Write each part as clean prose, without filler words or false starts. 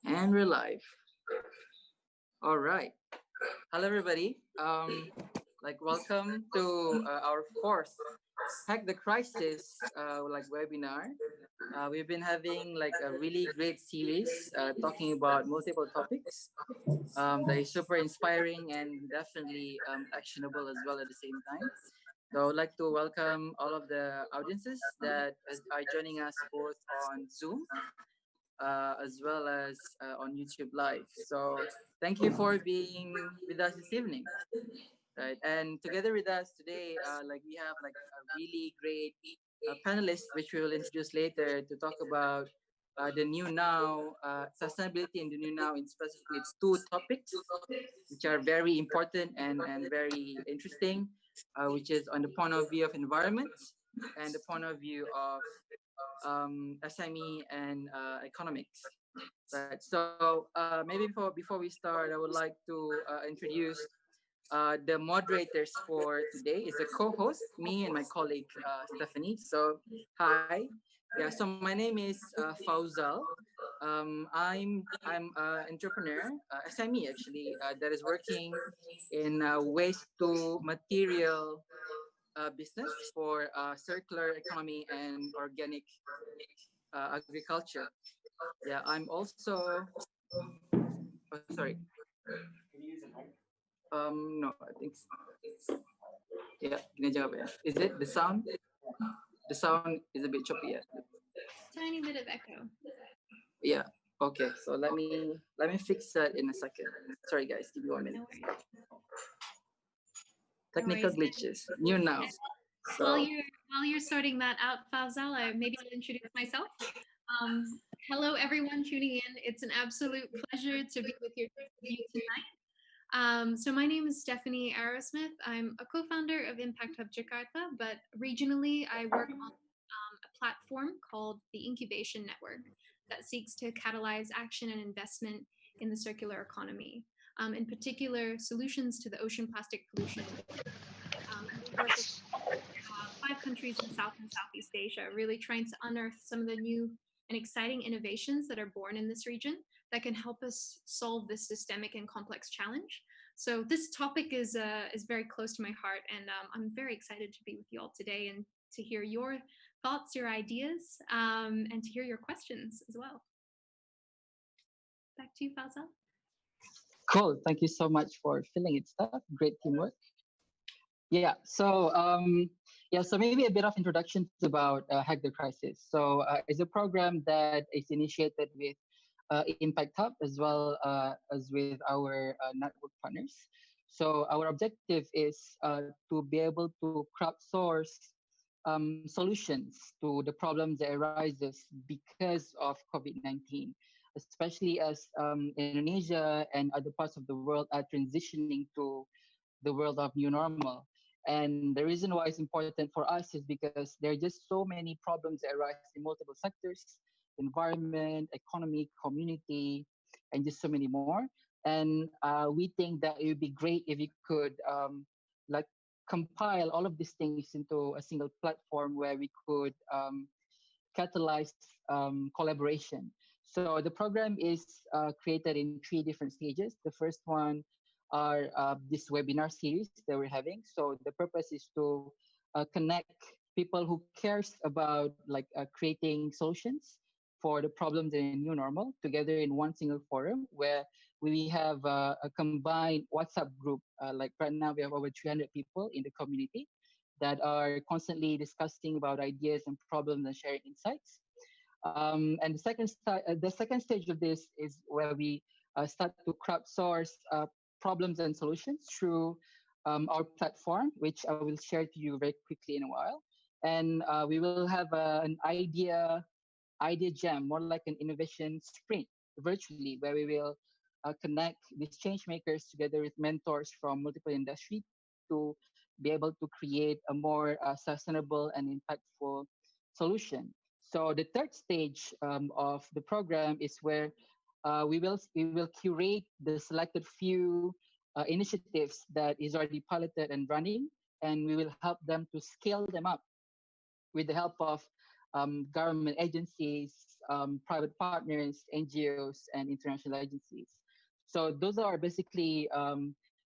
And we're live. All right. Hello, everybody. Welcome to our fourth Hack the Crisis webinar. We've been having like a really great series talking about multiple topics that is super inspiring and definitely actionable as well at the same time. So I would like to welcome all of the audiences that are joining us both on Zoom as well as on YouTube Live. So thank you for being with us this evening. Right, and together with us today, we have like a really great panelist, which we will introduce later to talk about the new now, sustainability in the new now, in specifically two topics, which are very important and very interesting, which is on the point of view of environment and the point of view of SME and economics. Right. So maybe before we start, I would like to introduce the moderators for today. Is a co-host, me and my colleague Stephanie. So hi, yeah. So my name is Fauzal. I'm an entrepreneur, SME actually, that is working in waste to material business for circular economy and organic agriculture. Yeah, I'm also. Oh, sorry. No, I think. Yeah, gini aja apa ya? Is it the sound? The sound is a bit choppy. Yeah. Tiny bit of echo. Yeah. Okay. So let me fix that in a second. Sorry, guys. Give me 1 minute. No worries. Technical No worries. glitches. New now. While So you're sorting that out, Fawzal, maybe I'll introduce myself. Hello, everyone tuning in. It's an absolute pleasure to be with you tonight. So my name is Stephanie Arrowsmith. I'm a co-founder of Impact Hub Jakarta, but regionally I work on a platform called the Incubation Network that seeks to catalyze action and investment in the circular economy. In particular, solutions to the ocean plastic pollution. We work with 5 countries in South and Southeast Asia, really trying to unearth some of the new and exciting innovations that are born in this region that can help us solve this systemic and complex challenge. So this topic is very close to my heart, and I'm very excited to be with you all today and to hear your thoughts, your ideas, and to hear your questions as well. Back to you, Fawzal. cool. Thank you so much for filling it stuff. Great teamwork. Yeah. So maybe a bit of introduction about Hack the Crisis. So it's a program that is initiated with Impact Hub as well as with our network partners. So our objective is to be able to crowdsource solutions to the problems that arises because of COVID-19, especially as Indonesia and other parts of the world are transitioning to the world of new normal. And the reason why it's important for us is because there are just so many problems that arise in multiple sectors: environment, economy, community, and just so many more. And we think that it would be great if you could like compile all of these things into a single platform where we could catalyze collaboration. So the program is created in 3 different stages. The first one are this webinar series that we're having. So the purpose is to connect people who cares about creating solutions for the problems in a new normal together in one single forum where we have a combined WhatsApp group. Like right now, we have over 300 people in the community that are constantly discussing about ideas and problems and sharing insights. And the second stage of this is where we start to crowdsource problems and solutions through our platform, which I will share to you very quickly in a while. And we will have an idea jam, more like an innovation sprint virtually, where we will connect these change makers together with mentors from multiple industries to be able to create a more sustainable and impactful solution. So the third stage of the program is where we will curate the selected few initiatives that is already piloted and running, and we will help them to scale them up with the help of government agencies, private partners, NGOs, and international agencies. So those are basically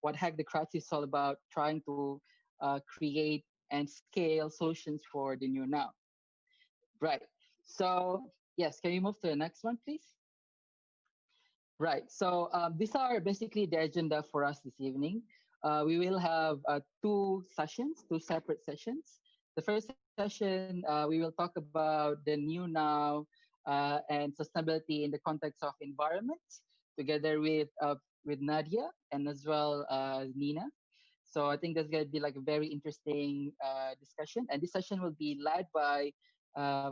what Hack the Crisis is all about, trying to create and scale solutions for the new now. Right. So yes, can we move to the next one, please? Right. So these are basically the agenda for us this evening. We will have two sessions, two separate sessions. The first session, we will talk about the new now and sustainability in the context of environment, together with Nadia and as well Nina. So I think that's going to be like a very interesting discussion. And this session will be led by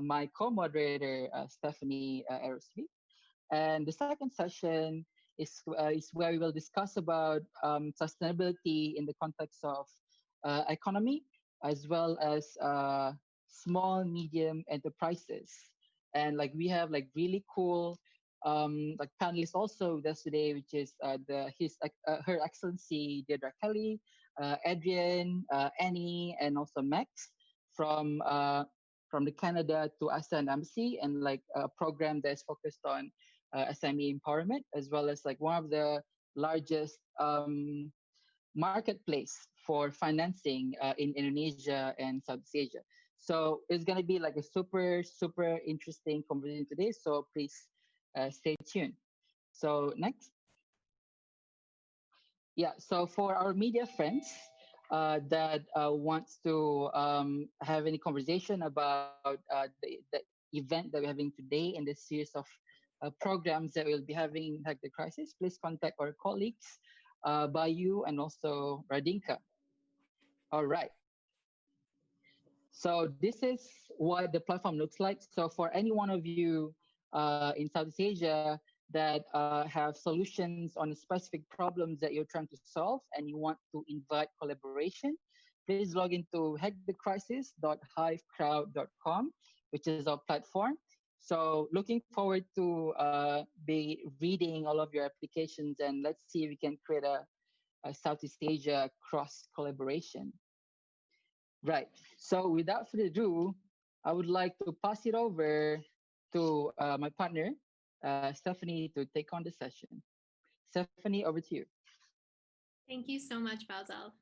my co-moderator, Stephanie Aerosmith. And the second session is where we will discuss about sustainability in the context of economy, as well as small, medium enterprises. And like we have like really cool like panelists also with us today, which is Her Excellency Deirdre Kelly, Adrian, Annie, and also Max from the Canada to ASEAN Embassy, and like a program that is focused on SME empowerment, as well as like one of the largest marketplace for financing in Indonesia and Southeast Asia. So it's going to be like a super interesting conversation today. So please stay tuned. So next. Yeah, so for our media friends that wants to have any conversation about the event that we're having today in this series of programs that we'll be having in Hack the Crisis, please contact our colleagues, Bayu and also Radinka. All right. So this is what the platform looks like. So for any one of you in Southeast Asia that have solutions on specific problems that you're trying to solve and you want to invite collaboration, please log into hackthecrisis.hivecrowd.com, which is our platform. So looking forward to be reading all of your applications, and let's see if we can create a Southeast Asia cross collaboration. Right. So without further ado, I would like to pass it over to my partner, Stephanie, to take on the session. Stephanie, over to you. Thank you so much, Basil.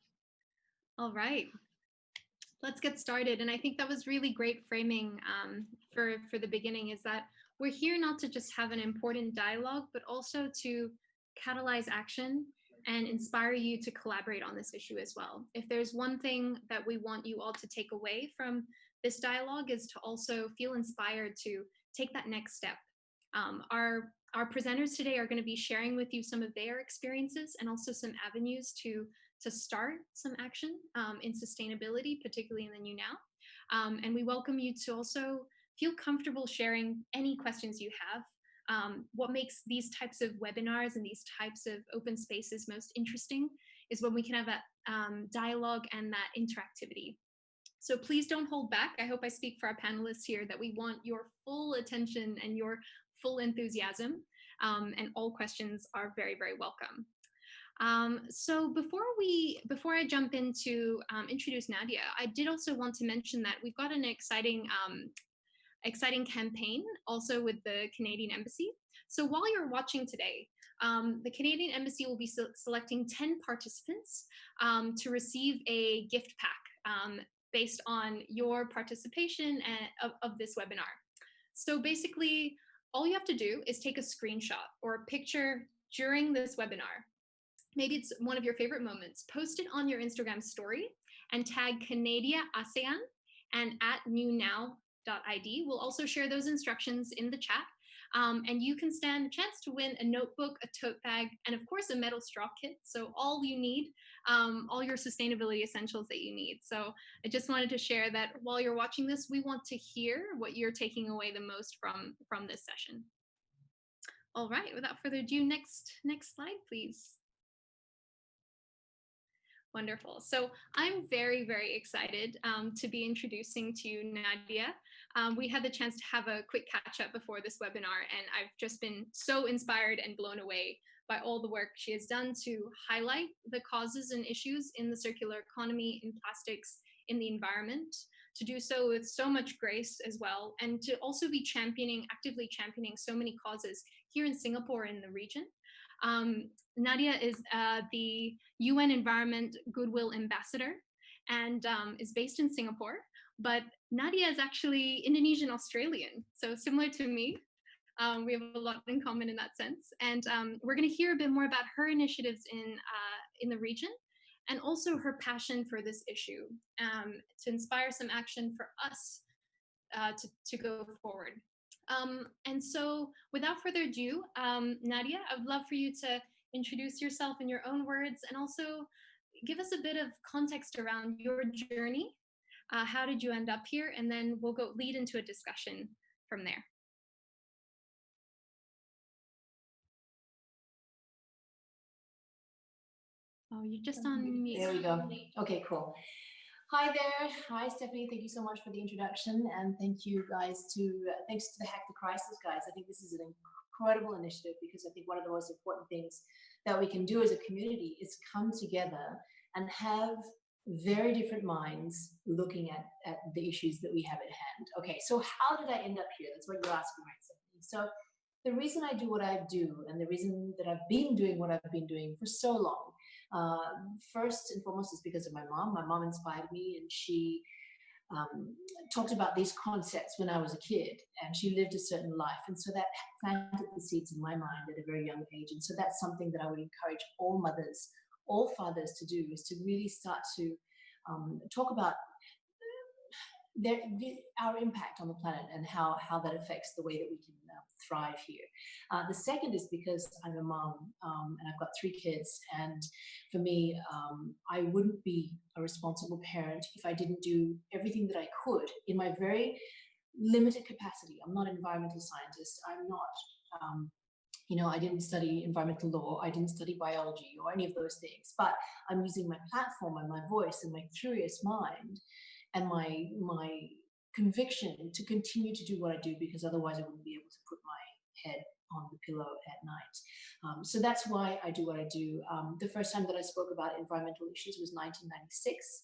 All right, let's get started. And I think that was really great framing for the beginning, is that we're here not to just have an important dialogue, but also to catalyze action and inspire you to collaborate on this issue as well. If there's one thing that we want you all to take away from this dialogue, is to also feel inspired to take that next step. Our presenters today are going to be sharing with you some of their experiences and also some avenues to start some action in sustainability, particularly in the new now. And we welcome you to also feel comfortable sharing any questions you have. What makes these types of webinars and these types of open spaces most interesting is when we can have that dialogue and that interactivity. So please don't hold back. I hope I speak for our panelists here that we want your full attention and your full enthusiasm, and all questions are very, very welcome. So before I jump into introduce Nadia, I did also want to mention that we've got an exciting campaign also with the Canadian Embassy. So while you're watching today, the Canadian Embassy will be selecting 10 participants to receive a gift pack based on your participation of this webinar. So basically, all you have to do is take a screenshot or a picture during this webinar. Maybe it's one of your favorite moments. Post it on your Instagram story and tag Canada ASEAN and @newnow.id. We'll also share those instructions in the chat. And you can stand a chance to win a notebook, a tote bag, and of course a metal straw kit. So all you need, all your sustainability essentials that you need. So I just wanted to share that while you're watching this, we want to hear what you're taking away the most from this session. All right, without further ado, next slide, please. Wonderful. So I'm very, very excited to be introducing to you Nadia. We had the chance to have a quick catch up before this webinar, and I've just been so inspired and blown away by all the work she has done to highlight the causes and issues in the circular economy, in plastics, in the environment, to do so with so much grace as well, and to also be actively championing so many causes here in Singapore and the region. Nadia is the UN Environment Goodwill Ambassador and is based in Singapore. But Nadia is actually Indonesian Australian, so similar to me. We have a lot in common in that sense. And we're going to hear a bit more about her initiatives in the region, and also her passion for this issue, to inspire some action for us to go forward. And so without further ado, Nadia, I would love for you to introduce yourself in your own words, and also give us a bit of context around your journey. How did you end up here? And then we'll go lead into a discussion from there. Oh, you're just on mute. There we go. Okay, cool. Hi there. Hi, Stephanie. Thank you so much for the introduction, and thanks to the Hack the Crisis guys. I think this is an incredible initiative, because I think one of the most important things that we can do as a community is come together and have very different minds looking at the issues that we have at hand. Okay, so how did I end up here? That's what you're asking, right, Stephanie? So the reason I do what I do, and the reason that I've been doing what I've been doing for so long, first and foremost, is because of my mom. My mom inspired me, and she talked about these concepts when I was a kid, and she lived a certain life, and so that planted the seeds in my mind at a very young age. And so that's something that I would encourage all mothers, all fathers to do, is to really start to talk about our impact on the planet, and how that affects the way that we can thrive here. The second is because I'm a mom, and I've got 3 kids, and for me, I wouldn't be a responsible parent if I didn't do everything that I could in my very limited capacity. I'm not an environmental scientist. I'm not, I didn't study environmental law. I didn't study biology or any of those things, but I'm using my platform and my voice and my curious mind and my conviction to continue to do what I do, because otherwise I wouldn't be able to put my head on the pillow at night. So that's why I do what I do. The first time that I spoke about environmental issues was 1996,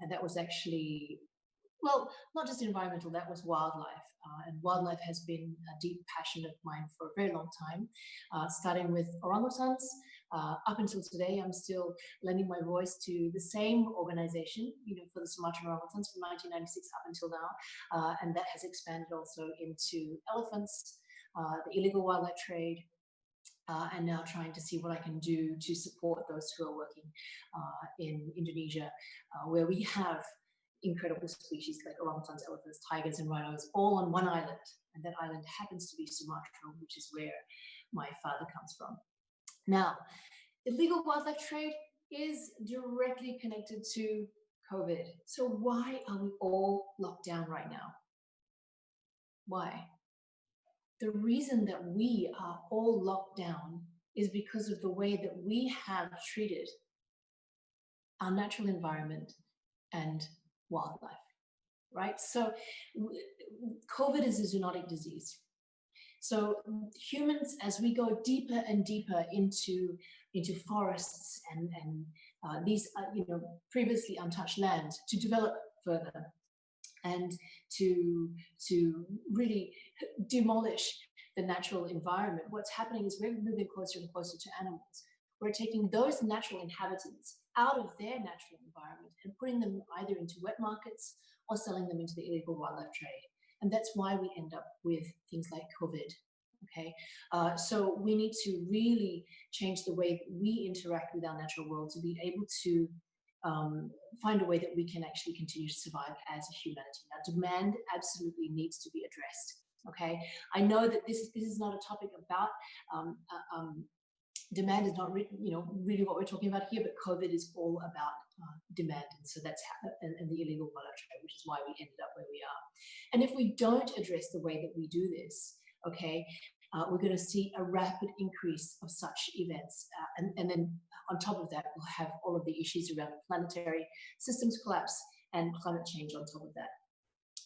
and that was actually, well, not just environmental, that was wildlife. And wildlife has been a deep passion of mine for a very long time, starting with orangutans. Up until today, I'm still lending my voice to the same organization, for the Sumatran orangutans from 1996 up until now. And that has expanded also into elephants, the illegal wildlife trade, and now trying to see what I can do to support those who are working in Indonesia, where we have incredible species like orangutans, elephants, tigers, and rhinos, all on one island. And that island happens to be Sumatra, which is where my father comes from. Now, illegal wildlife trade is directly connected to COVID. So why are we all locked down right now? Why? The reason that we are all locked down is because of the way that we have treated our natural environment and wildlife, right? So COVID is a zoonotic disease. So humans, as we go deeper and deeper into forests and these previously untouched land, to develop further and to really demolish the natural environment, what's happening is we're moving closer and closer to animals. We're taking those natural inhabitants out of their natural environment and putting them either into wet markets or selling them into the illegal wildlife trade. And that's why we end up with things like COVID. Okay, so we need to really change the way that we interact with our natural world to be able to find a way that we can actually continue to survive as a humanity. Now, demand absolutely needs to be addressed. Okay, I know that this is not a topic about demand is not really what we're talking about here, but COVID is all about demand, and so that's and the illegal wildlife trade, which is why we ended up where we are. And if we don't address the way that we do this, okay, we're going to see a rapid increase of such events, and then on top of that, we'll have all of the issues around planetary systems collapse and climate change on top of that.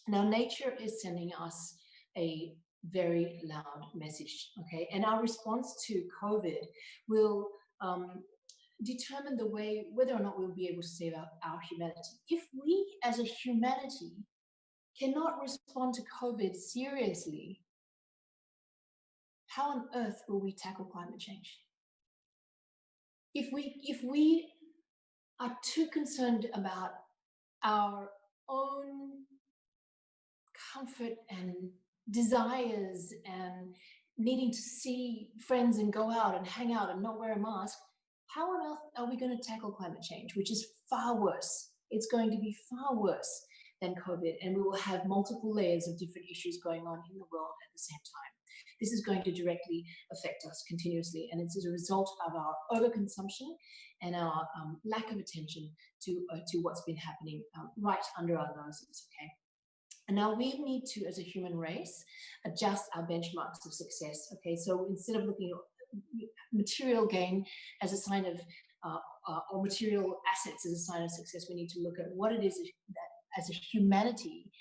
Now, nature is sending us a very loud message, okay? And our response to COVID will determine the way, whether or not we'll be able to save our humanity. If we as a humanity cannot respond to COVID seriously, how on earth will we tackle climate change? If we are too concerned about our own comfort and desires and needing to see friends and go out and hang out and not wear a mask, how on earth are we going to tackle climate change, which is far worse? It's going to be far worse than COVID, and we will have multiple layers of different issues going on in the world at the same time. This is going to directly affect us continuously, and it's as a result of our overconsumption and our lack of attention to what's been happening right under our noses, okay? And now we need to, as a human race, adjust our benchmarks of success, okay? So instead of looking at material gain as a sign of, or material assets as a sign of success, we need to look at what it is that, as a humanity,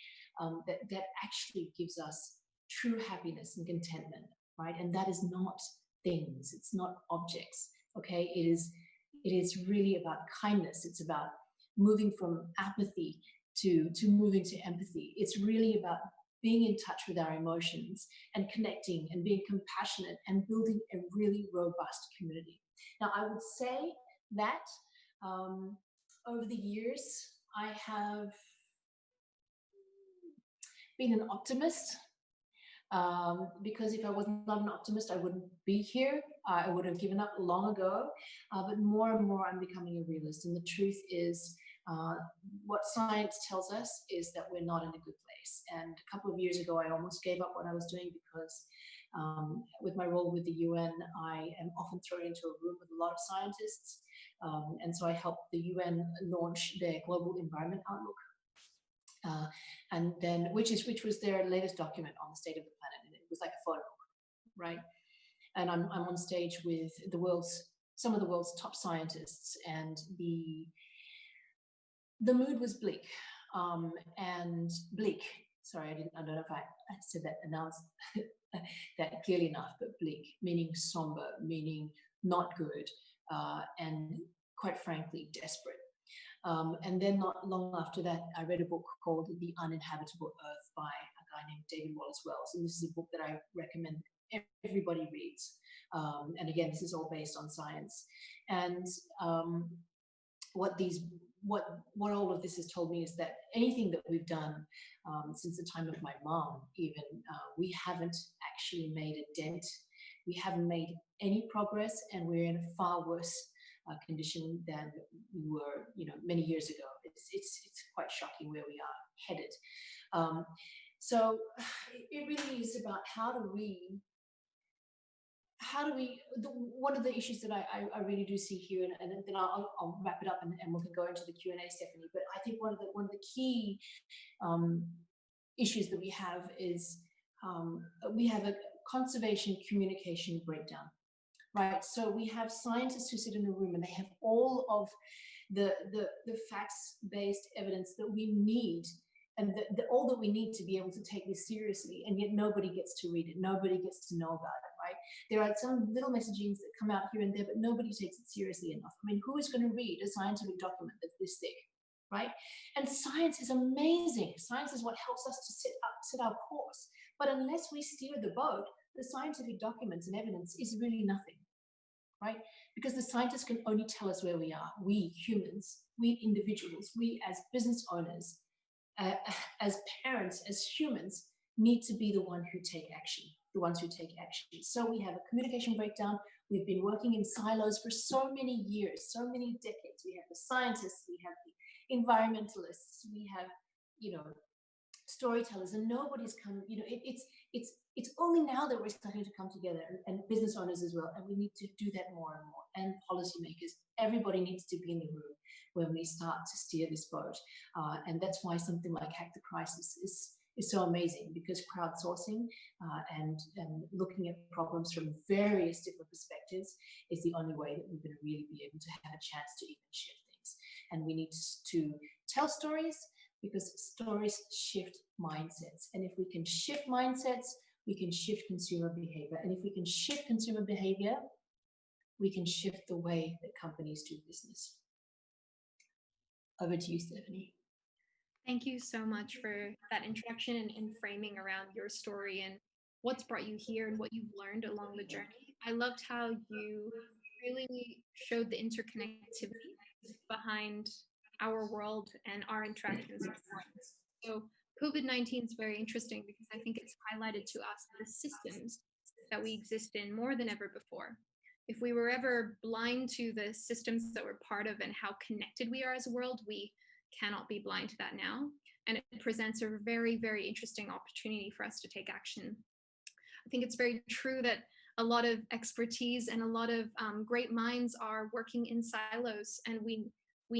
that actually gives us true happiness and contentment, right? And that is not things, it's not objects, okay? It is really about kindness. It's about moving from apathy to moving to empathy. It's really about being in touch with our emotions and connecting and being compassionate and building a really robust community. Now, I would say that over the years, I have been an optimist, because if I was not an optimist, I wouldn't be here. I would have given up long ago, but more and more I'm becoming a realist. And the truth is, what science tells us is that we're not in a good place. And a couple of years ago, I almost gave up what I was doing because with my role with the UN, I am often thrown into a room with a lot of scientists. And so I helped the UN launch their Global Environment Outlook. And then, which was their latest document on the state of the planet. And it was like a photo book, right? And I'm on stage with some of the world's top scientists, and the mood was bleak, and bleak. Sorry, I don't know if I said that, announced that clearly enough, but bleak, meaning somber, meaning not good, and quite frankly, desperate. And then not long after that, I read a book called The Uninhabitable Earth by a guy named David Wallace Wells. And this is a book that I recommend everybody reads. And again, this is all based on science. And what all of this has told me is that anything that we've done since the time of my mom, even, we haven't actually made a dent. We haven't made any progress, and we're in a far worse condition than we were, many years ago. It's quite shocking where we are headed. So it really is about one of the issues that I really do see here, and then I'll wrap it up and we can go into the Q&A, Stephanie. But I think one of the key issues that we have is we have a conservation communication breakdown. Right, so we have scientists who sit in a room and they have all of the facts-based evidence that we need, and all that we need to be able to take this seriously, and yet nobody gets to read it, nobody gets to know about it, right? There are some little messagings that come out here and there, but nobody takes it seriously enough. I mean, who is going to read a scientific document that's this thick, right? And science is amazing. Science is what helps us to set our course. But unless we steer the boat, the scientific documents and evidence is really nothing. Right? Because the scientists can only tell us where we are. We humans, we individuals, we as business owners, as parents, as humans, need to be the ones who take action. So we have a communication breakdown. We've been working in silos for so many years, so many decades. We have the scientists, we have the environmentalists, we have, storytellers, and nobody's come, it's only now that we're starting to come together, and business owners as well, and we need to do that more and more, and policymakers. Everybody needs to be in the room when we start to steer this boat, and that's why something like Hack the Crisis is so amazing, because crowdsourcing and looking at problems from various different perspectives is the only way that we're going to really be able to have a chance to even shift things. And we need to tell stories, because stories shift mindsets. And if we can shift mindsets, we can shift consumer behavior. And if we can shift consumer behavior, we can shift the way that companies do business. Over to you, Stephanie. Thank you so much for that introduction and framing around your story and what's brought you here and what you've learned along the journey. I loved how you really showed the interconnectivity behind our world and our interactions. So COVID-19 is very interesting because I think it's highlighted to us the systems that we exist in more than ever before. If we were ever blind to the systems that we're part of and how connected we are as a world, we cannot be blind to that now. And it presents a very, very interesting opportunity for us to take action. I think it's very true that a lot of expertise and a lot of great minds are working in silos, and we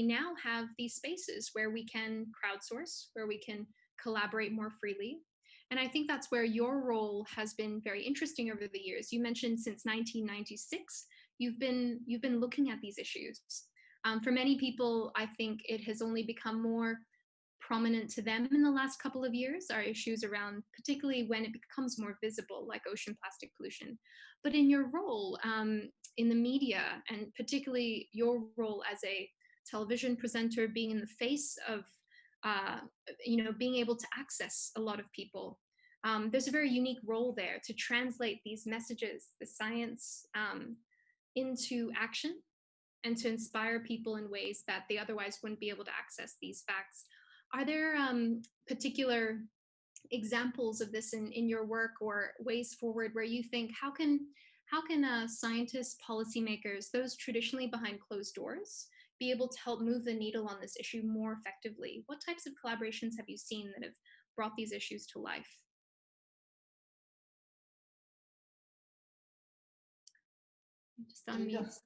now have these spaces where we can crowdsource, where we can collaborate more freely. And I think that's where your role has been very interesting over the years. You mentioned since 1996, you've been looking at these issues. For many people, I think it has only become more prominent to them in the last couple of years, are issues around, particularly when it becomes more visible, like ocean plastic pollution. But in your role in the media, and particularly your role as a television presenter, being in the face of being able to access a lot of people, there's a very unique role there to translate these messages, the science, into action, and to inspire people in ways that they otherwise wouldn't be able to access these facts. Are there particular examples of this in your work, or ways forward where you think, how can scientists, policymakers, those traditionally behind closed doors, be able to help move the needle on this issue more effectively? What types of collaborations have you seen that have brought these issues to life? Just unmute.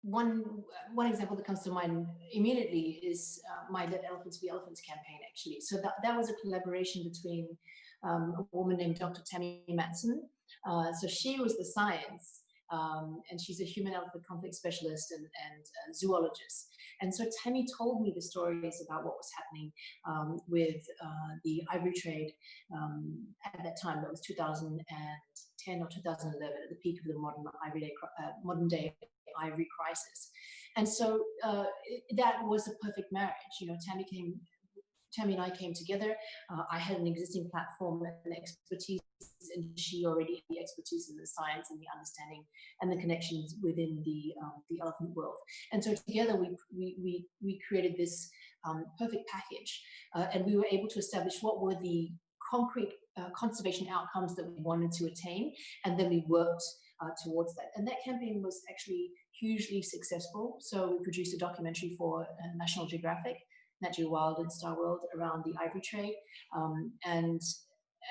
One example that comes to mind immediately is my Let Elephants Be Elephants campaign, actually. So that was a collaboration between a woman named Dr. Tammy Matson. So she was the science, and she's a human-elephant conflict specialist and zoologist. And so Tammy told me the stories about what was happening with the ivory trade at that time. That was 2010 or 2011, at the peak of the modern day ivory crisis. And so that was a perfect marriage. You know, Tammy and I came together. I had an existing platform and expertise, and she already had the expertise in the science and the understanding and the connections within the elephant world. And so together we created this perfect package, and we were able to establish what were the concrete conservation outcomes that we wanted to attain, and then we worked towards that. And that campaign was actually hugely successful. So we produced a documentary for National Geographic, Nat Geo Wild and Star World, around the ivory trade. And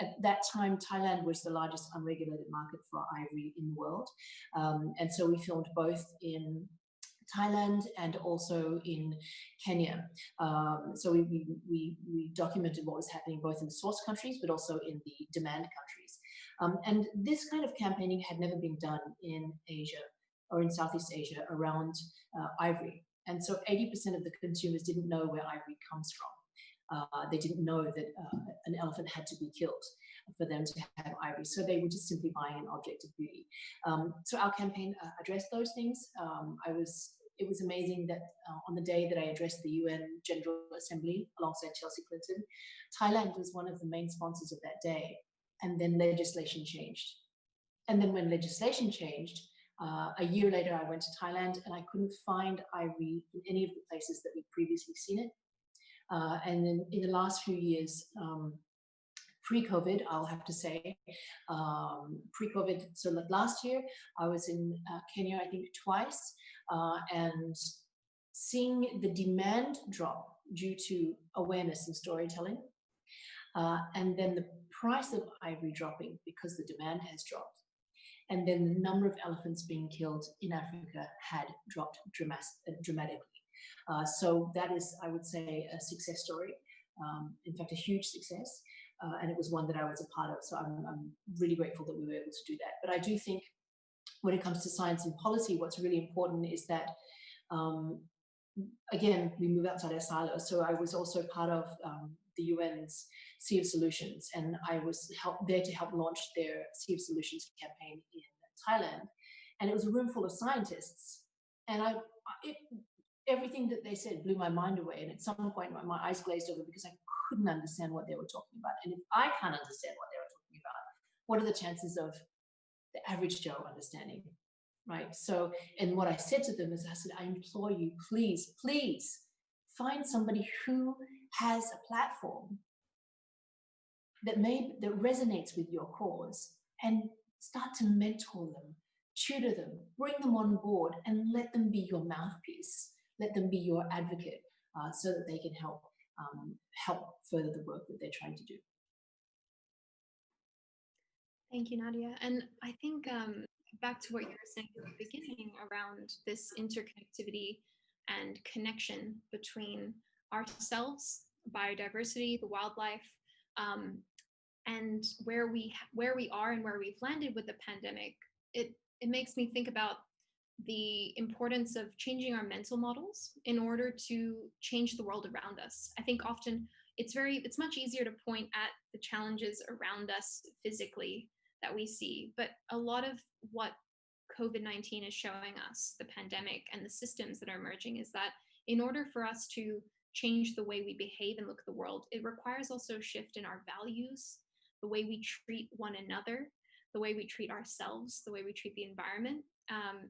at that time, Thailand was the largest unregulated market for ivory in the world. And so we filmed both in Thailand and also in Kenya. So we documented what was happening both in the source countries, but also in the demand countries. And this kind of campaigning had never been done in Asia or in Southeast Asia around ivory. And so 80% of the consumers didn't know where ivory comes from. They didn't know that an elephant had to be killed for them to have ivory. So they were just simply buying an object of beauty. So our campaign addressed those things. It was amazing that on the day that I addressed the UN General Assembly alongside Chelsea Clinton, Thailand was one of the main sponsors of that day. And then legislation changed. And then when legislation changed, a year later, I went to Thailand and I couldn't find ivory in any of the places that we'd previously seen it. And then in the last few years, pre-COVID, I'll have to say, pre-COVID, so like last year, I was in Kenya, I think twice, and seeing the demand drop due to awareness and storytelling, and then the price of ivory dropping because the demand has dropped. And then the number of elephants being killed in Africa had dropped dramatically. So that is, I would say, a success story. In fact, a huge success. And it was one that I was a part of. So I'm really grateful that we were able to do that. But I do think when it comes to science and policy, what's really important is that, again, we move outside our silos. So I was also part of the UN's Sea of Solutions, and I was there to help launch their Sea of Solutions campaign in Thailand, and it was a room full of scientists. And everything that they said blew my mind away. And at some point, my eyes glazed over because I couldn't understand what they were talking about. And if I can't understand what they were talking about, what are the chances of the average Joe understanding, right? So, and what I said to them is, I said, I implore you, please, please find somebody who has a platform that resonates with your cause, and start to mentor them, tutor them, bring them on board, and let them be your mouthpiece. Let them be your advocate, so that they can help further the work that they're trying to do. Thank you, Nadia. And I think back to what you were saying at the beginning around this interconnectivity and connection between ourselves, biodiversity, the wildlife, and where we are and where we've landed with the pandemic. It makes me think about the importance of changing our mental models in order to change the world around us. I think often it's much easier to point at the challenges around us physically that we see, but a lot of what COVID-19 is showing us, the pandemic and the systems that are emerging, is that in order for us to change the way we behave and look at the world, it requires also a shift in our values, the way we treat one another, the way we treat ourselves, the way we treat the environment.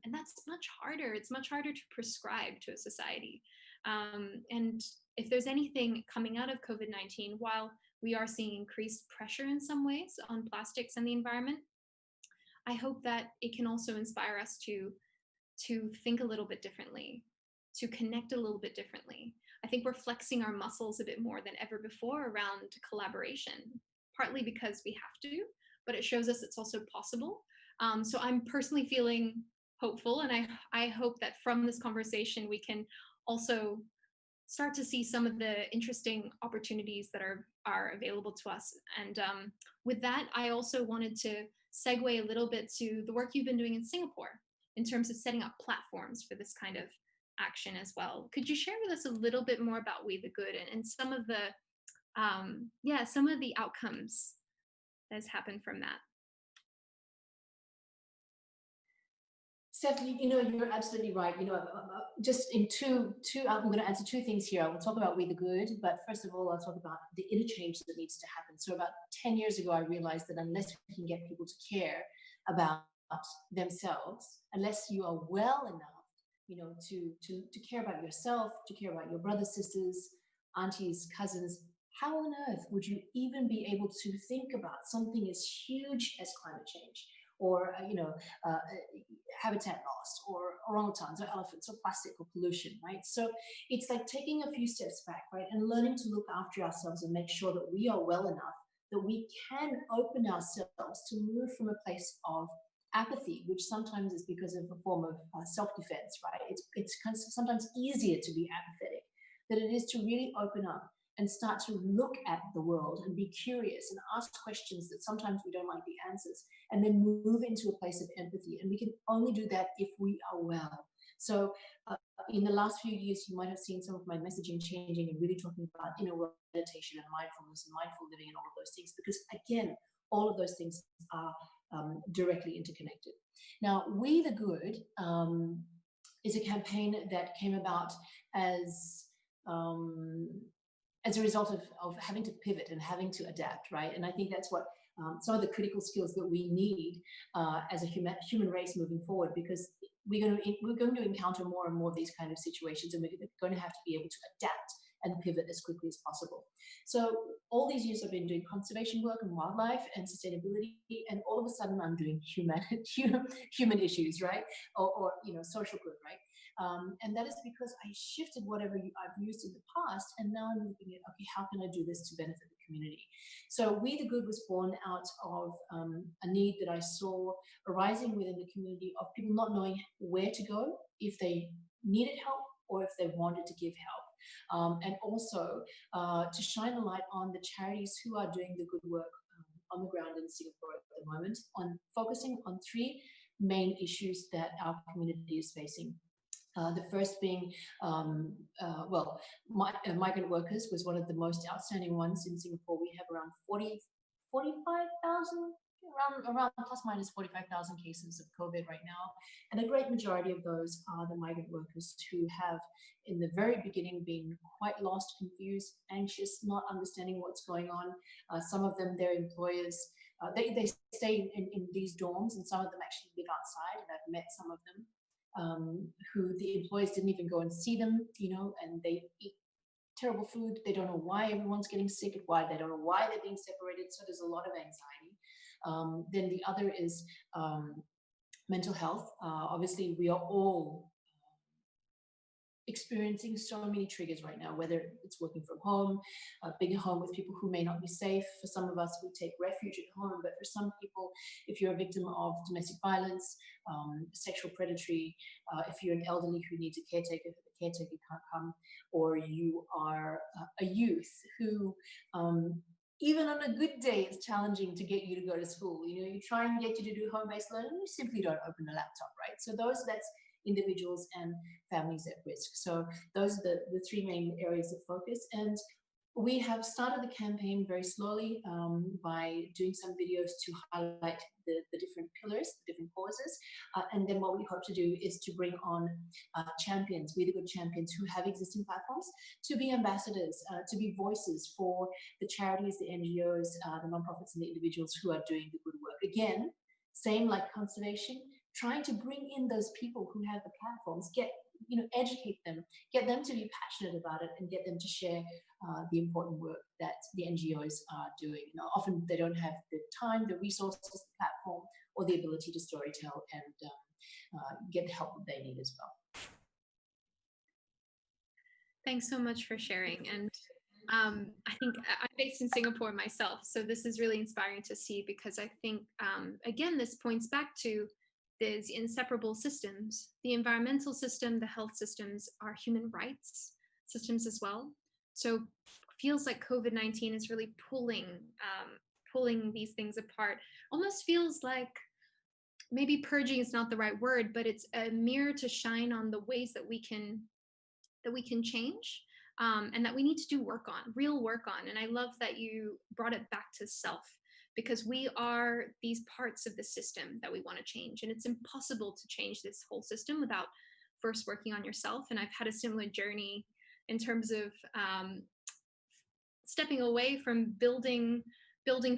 And that's much harder. It's much harder to prescribe to a society. And if there's anything coming out of COVID-19, while we are seeing increased pressure in some ways on plastics and the environment, I hope that it can also inspire us to think a little bit differently, to connect a little bit differently. I think we're flexing our muscles a bit more than ever before around collaboration, partly because we have to, but it shows us it's also possible. So I'm personally feeling hopeful, and I hope that from this conversation we can also start to see some of the interesting opportunities that are available to us. And with that, I also wanted to segue a little bit to the work you've been doing in Singapore in terms of setting up platforms for this kind of action as well. Could you share with us a little bit more about We the Good and some of the outcomes that has happened from that? Stephanie, you're absolutely right. Just in I'm going to answer two things here. I will talk about We the Good, but first of all, I'll talk about the interchange that needs to happen. So about 10 years ago, I realized that unless we can get people to care about themselves, unless you are well enough, to care about yourself, to care about your brothers, sisters, aunties, cousins, how on earth would you even be able to think about something as huge as climate change? Or habitat loss, or orangutans, or elephants, or plastic, or pollution, right? So it's like taking a few steps back, right, and learning to look after ourselves and make sure that we are well enough that we can open ourselves to move from a place of apathy, which sometimes is because of a form of self-defense, right? It's kind of sometimes easier to be apathetic than it is to really open up and start to look at the world and be curious and ask questions that sometimes we don't like the answers, and then move into a place of empathy. And we can only do that if we are well. So in the last few years, you might have seen some of my messaging changing and really talking about inner world meditation and mindfulness and mindful living and all of those things, because again, all of those things are directly interconnected. Now, We the Good is a campaign that came about as a result of having to pivot and having to adapt, right? And I think that's what some of the critical skills that we need as a human race moving forward, because we're going to encounter more and more of these kind of situations, and we're going to have to be able to adapt and pivot as quickly as possible. So all these years I've been doing conservation work and wildlife and sustainability, and all of a sudden I'm doing human issues, right? Or social good, right? And that is because I shifted whatever I've used in the past, and now I'm looking at, okay, how can I do this to benefit the community? So We the Good was born out of a need that I saw arising within the community of people not knowing where to go if they needed help or if they wanted to give help. And also to shine a light on the charities who are doing the good work on the ground in Singapore at the moment, on focusing on three main issues that our community is facing. The first being, migrant workers was one of the most outstanding ones in Singapore. We have around 45,000 around plus minus 45,000 cases of COVID right now. And a great majority of those are the migrant workers who have, in the very beginning, been quite lost, confused, anxious, not understanding what's going on. Some of them, their employers, they stay in these dorms, and some of them actually live outside. And I've met some of them who the employers didn't even go and see them, and they eat terrible food. They don't know why everyone's getting sick, why they don't know why they're being separated. So there's a lot of anxiety. Then the other is mental health. Obviously, we are all experiencing so many triggers right now, whether it's working from home, being at home with people who may not be safe. For some of us, we take refuge at home, but for some people, if you're a victim of domestic violence, sexual predatory, if you're an elderly who needs a caretaker, the caretaker can't come, or you are a youth who even on a good day, it's challenging to get you to go to school. You try and get you to do home-based learning, you simply don't open a laptop, right? So that's individuals and families at risk. So those are the three main areas of focus. And we have started the campaign very slowly by doing some videos to highlight the different pillars, the different causes. And then what we hope to do is to bring on champions, really good champions who have existing platforms, to be ambassadors, to be voices for the charities, the NGOs, the nonprofits, and the individuals who are doing the good work. Again, same like conservation, trying to bring in those people who have the platforms, educate them, get them to be passionate about it, and get them to share the important work that the NGOs are doing. Often they don't have the time, the resources, the platform, or the ability to storytell and get the help that they need as well. Thanks so much for sharing. And I think I'm based in Singapore myself, so this is really inspiring to see, because I think, again, this points back to these inseparable systems. The environmental system, the health systems are human rights systems as well. So feels like COVID-19 is really pulling these things apart. Almost feels like, maybe purging is not the right word, but it's a mirror to shine on the ways that we can change, and that we need to do real work on. And I love that you brought it back to self, because we are these parts of the system that we want to change. And it's impossible to change this whole system without first working on yourself. And I've had a similar journey in terms of stepping away from building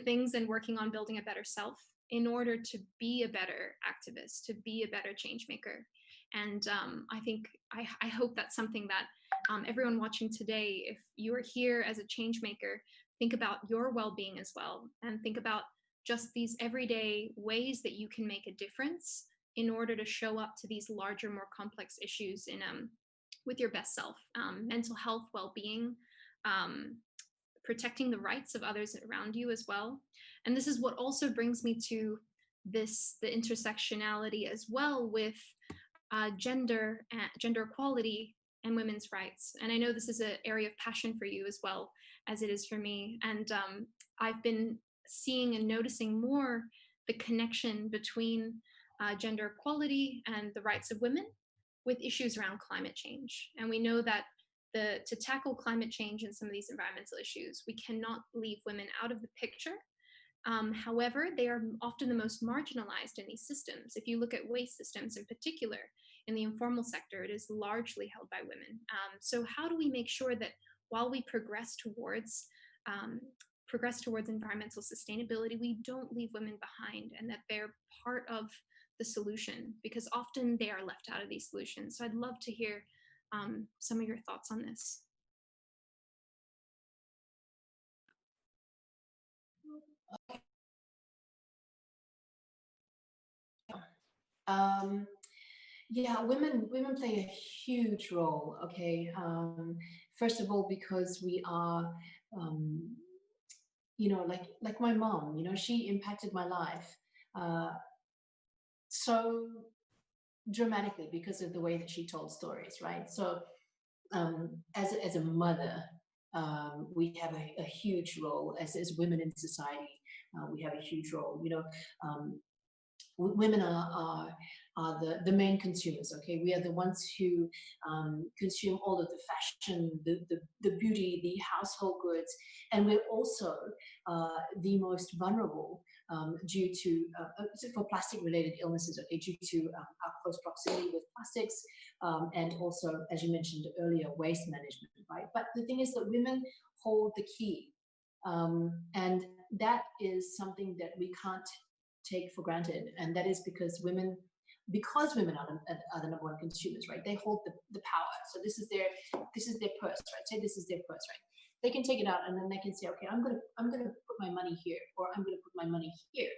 things and working on building a better self in order to be a better activist, to be a better change maker. And I hope that's something that everyone watching today, if you are here as a change maker, think about your well-being as well, and think about just these everyday ways that you can make a difference in order to show up to these larger, more complex issues with your best self. Mental health, well-being, protecting the rights of others around you as well. And this is what also brings me to the intersectionality as well with gender equality and women's rights. And I know this is an area of passion for you as well as it is for me. And I've been seeing and noticing more the connection between gender equality and the rights of women with issues around climate change. And we know that to tackle climate change and some of these environmental issues, we cannot leave women out of the picture. However, they are often the most marginalized in these systems. If you look at waste systems in particular, in the informal sector, it is largely held by women. So how do we make sure that while we progress towards environmental sustainability, we don't leave women behind, and that they're part of the solution, because often they are left out of these solutions. So I'd love to hear some of your thoughts on this. Yeah, women play a huge role. Okay, first of all, because we are, like my mom. She impacted my life so dramatically because of the way that she told stories, right? So, as a mother, we have a huge role as women in society. We have a huge role. women are the main consumers. Okay, we are the ones who consume all of the fashion, the beauty, the household goods, and we're also the most vulnerable due to for plastic-related illnesses. Okay, due to our close proximity with plastics, and also, as you mentioned earlier, waste management. Right, but the thing is that women hold the key, and that is something that we can't take for granted, and that is because women are the number one consumers, right? They hold the power. So this is their purse, right? Say this is their purse, right? They can take it out and then they can say, okay, I'm gonna put my money here, or I'm gonna put my money here.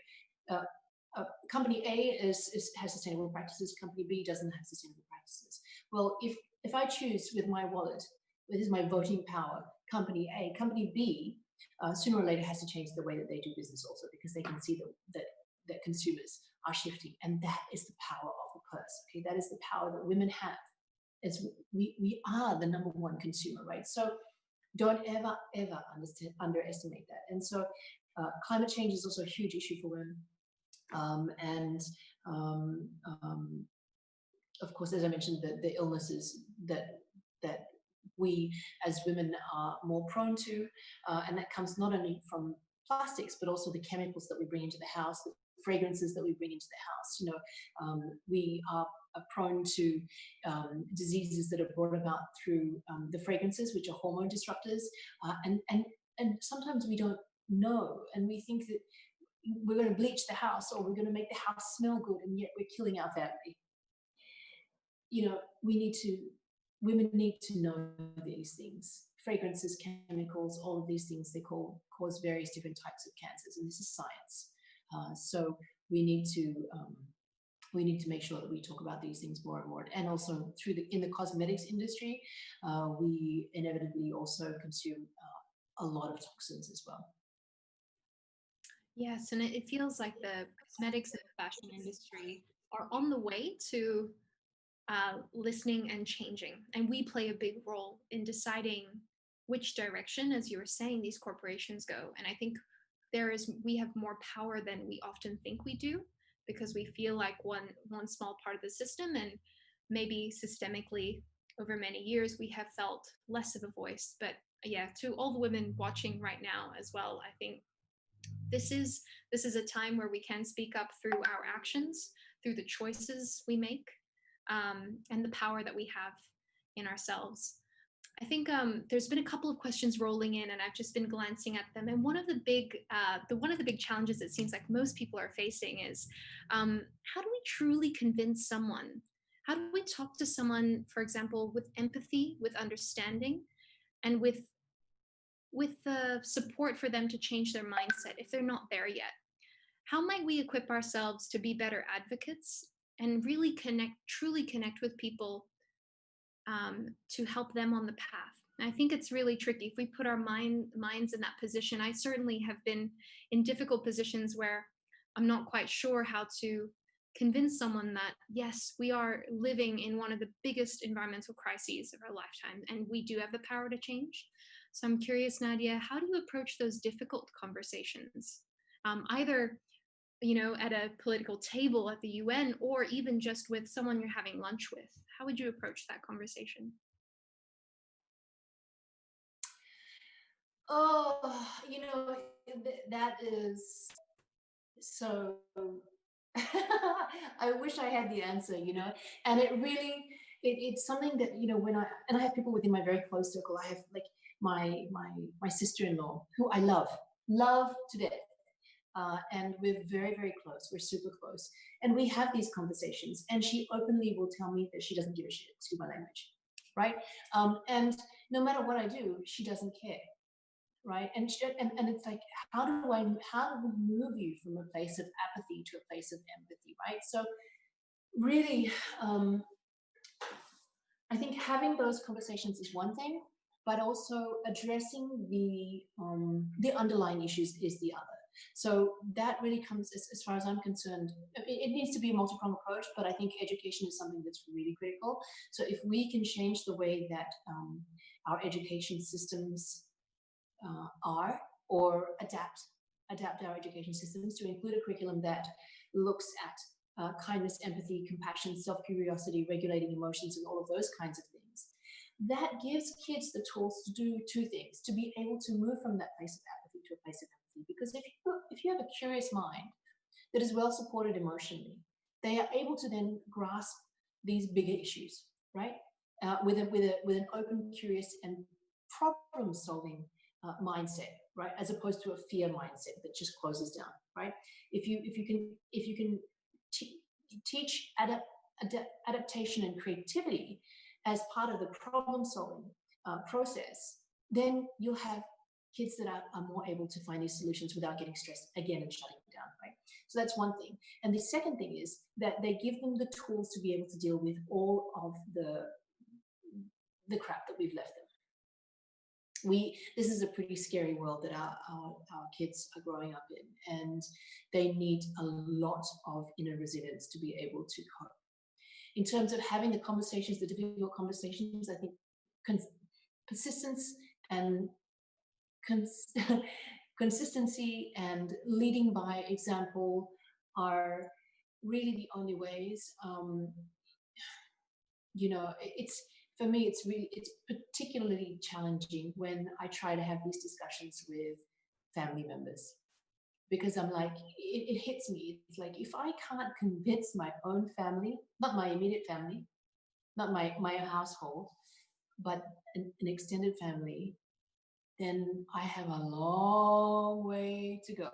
Company A has sustainable practices. Company B doesn't have sustainable practices. Well, if I choose with my wallet, this is my voting power, Company A, Company B, sooner or later has to change the way that they do business also, because they can see that consumers are shifting, and that is the power of the purse. Okay, that is the power that women have. As we are the number one consumer, right? So don't ever underestimate that. And so climate change is also a huge issue for women, and of course, as I mentioned, the illnesses that we as women are more prone to, and that comes not only from plastics, but also the chemicals that we bring into the house, the fragrances that we bring into the house. You know, we are prone to diseases that are brought about through the fragrances, which are hormone disruptors, and sometimes we don't know, and we think that we're going to bleach the house or we're going to make the house smell good, and yet we're killing our family. You know, women need to know these things. Fragrances, chemicals, all of these things, they cause various different types of cancers, and this is science. So we need to make sure that we talk about these things more and more. And also in the cosmetics industry, we inevitably also consume a lot of toxins as well. Yes, and it feels like the cosmetics and the fashion industry are on the way to listening and changing. And we play a big role in deciding which direction, as you were saying, these corporations go. And I think we have more power than we often think we do, because we feel like one small part of the system, and maybe systemically over many years we have felt less of a voice. But yeah, to all the women watching right now as well, I think this is a time where we can speak up through our actions, through the choices we make, and the power that we have in ourselves. I think there's been a couple of questions rolling in, and I've just been glancing at them. And one of the big challenges it seems like most people are facing is, how do we truly convince someone? How do we talk to someone, for example, with empathy, with understanding, and with the support for them to change their mindset if they're not there yet? How might we equip ourselves to be better advocates and really truly connect with people, to help them on the path? And I think it's really tricky if we put our minds in that position. I certainly have been in difficult positions where I'm not quite sure how to convince someone that, yes, we are living in one of the biggest environmental crises of our lifetime, and we do have the power to change. So I'm curious, Nadia, how do you approach those difficult conversations? Either at a political table at the UN, or even just with someone you're having lunch with. How would you approach that conversation? Oh, that is so I wish I had the answer, and it's something that, when I have people within my very close circle. I have like my sister-in-law, who I love to death. And we're very, very close. We're super close. And we have these conversations. And she openly will tell me that she doesn't give a shit, excuse my language, right? And no matter what I do, she doesn't care, right? And it's like, how do we move you from a place of apathy to a place of empathy, right? So really, I think having those conversations is one thing, but also addressing the underlying issues is the other. So that really comes, as far as I'm concerned, it needs to be a multi-pronged approach, but I think education is something that's really critical. So if we can change the way that our education systems are, or adapt our education systems to include a curriculum that looks at kindness, empathy, compassion, self-curiosity, regulating emotions, and all of those kinds of things. That gives kids the tools to do two things: to be able to move from that place of apathy to a place of empathy. Because if you have a curious mind that is well supported emotionally, they are able to then grasp these bigger issues, right? With an open, curious, and problem-solving mindset, right? As opposed to a fear mindset that just closes down, right? If you can teach adaptation and creativity as part of the problem-solving process, then you'll have kids that are more able to find these solutions without getting stressed again and shutting down, right? So that's one thing. And the second thing is that they give them the tools to be able to deal with all of the crap that we've left them. This is a pretty scary world that our kids are growing up in, and they need a lot of inner resilience to be able to cope. In terms of having the conversations, the difficult conversations, I think persistence and consistency and leading by example are really the only ways. You know, for me, it's particularly challenging when I try to have these discussions with family members, because I'm like, it hits me. It's like, if I can't convince my own family, not my immediate family, not my household, but an extended family, then I have a long way to go.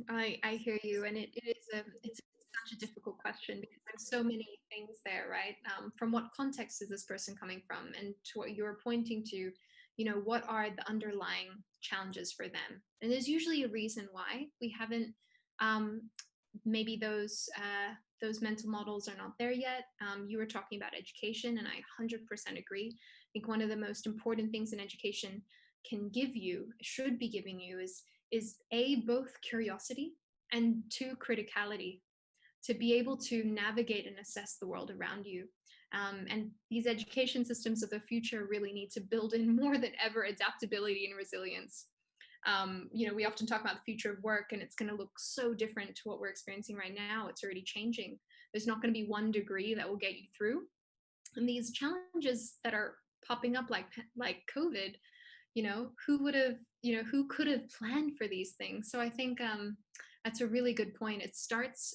I hear you, and it's such a difficult question because there's so many things there, right? From what context is this person coming from, and to what you're pointing to, you know, what are the underlying challenges for them? And there's usually a reason why we haven't. Maybe those mental models are not there yet. You were talking about education, and I 100% agree. I think one of the most important things in education should be giving you is both curiosity and two, criticality, to be able to navigate and assess the world around you. And these education systems of the future really need to build in more than ever adaptability and resilience. You know, we often talk about the future of work, and it's going to look so different to what we're experiencing right now. It's already changing. There's not going to be one degree that will get you through. And these challenges that are popping up like COVID, you know, who could have planned for these things? So I think that's a really good point. It starts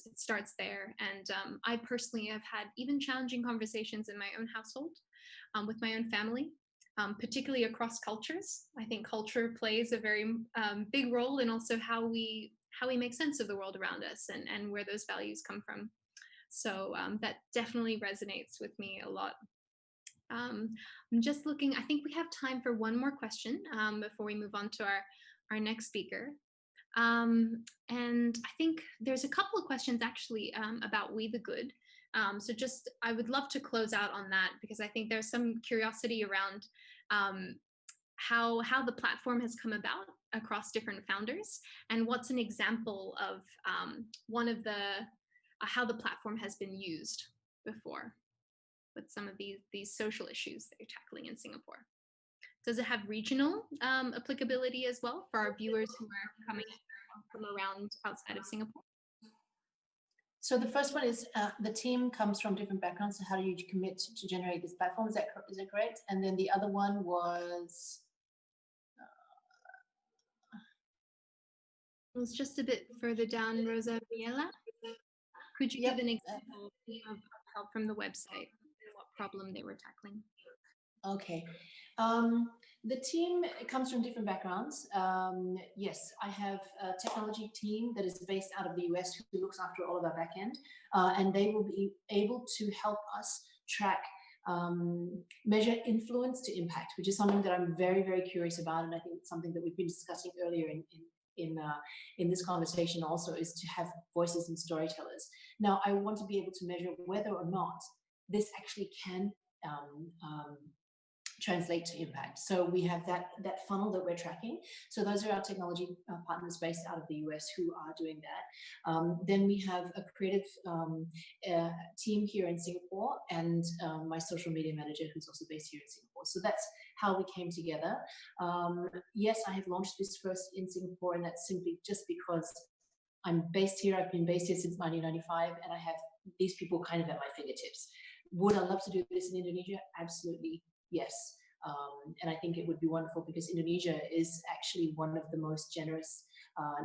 there. And I personally have had even challenging conversations in my own household, with my own family, particularly across cultures. I think culture plays a very big role in also how we make sense of the world around us, and where those values come from. So that definitely resonates with me a lot. I'm just looking, I think we have time for one more question before we move on to our next speaker. And I think there's a couple of questions actually about We the Good. So just, I would love to close out on that, because I think there's some curiosity around how the platform has come about across different founders, and what's an example of one of how the platform has been used before with some of these social issues that you're tackling in Singapore. Does it have regional applicability as well for our viewers who are coming from around outside of Singapore? So the first one is the team comes from different backgrounds. So how do you commit to generate this platform? Is that correct? And then the other one was it was just a bit further down, Rosa Miela. Could you give an example of help from the website and what problem they were tackling? Okay. The team comes from different backgrounds. Yes, I have a technology team that is based out of the US who looks after all of our backend, and they will be able to help us track, measure influence to impact, which is something that I'm very, very curious about, and I think it's something that we've been discussing earlier in this conversation also, is to have voices and storytellers. Now, I want to be able to measure whether or not this actually can translate to impact. So we have that funnel that we're tracking. So those are our technology partners based out of the US who are doing that. Then we have a creative team here in Singapore, and my social media manager who's also based here in Singapore. So that's how we came together. Yes, I have launched this first in Singapore, and that's simply just because I'm based here. I've been based here since 1995, and I have these people kind of at my fingertips. Would I love to do this in Indonesia? Absolutely, yes. And I think it would be wonderful because Indonesia is actually one of the most generous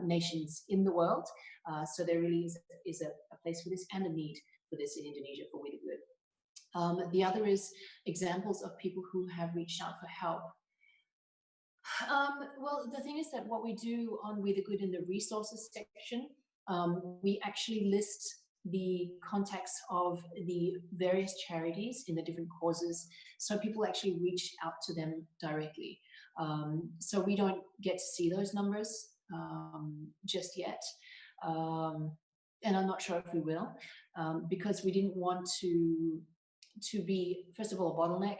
nations in the world. So there really is a place for this and a need for this in Indonesia for We the Good. The other is examples of people who have reached out for help. Well, the thing is that what we do on We the Good in the resources section, we actually list the contacts of the various charities in the different causes, so people actually reach out to them directly. So we don't get to see those numbers just yet, and I'm not sure if we will, because we didn't want to be, first of all, a bottleneck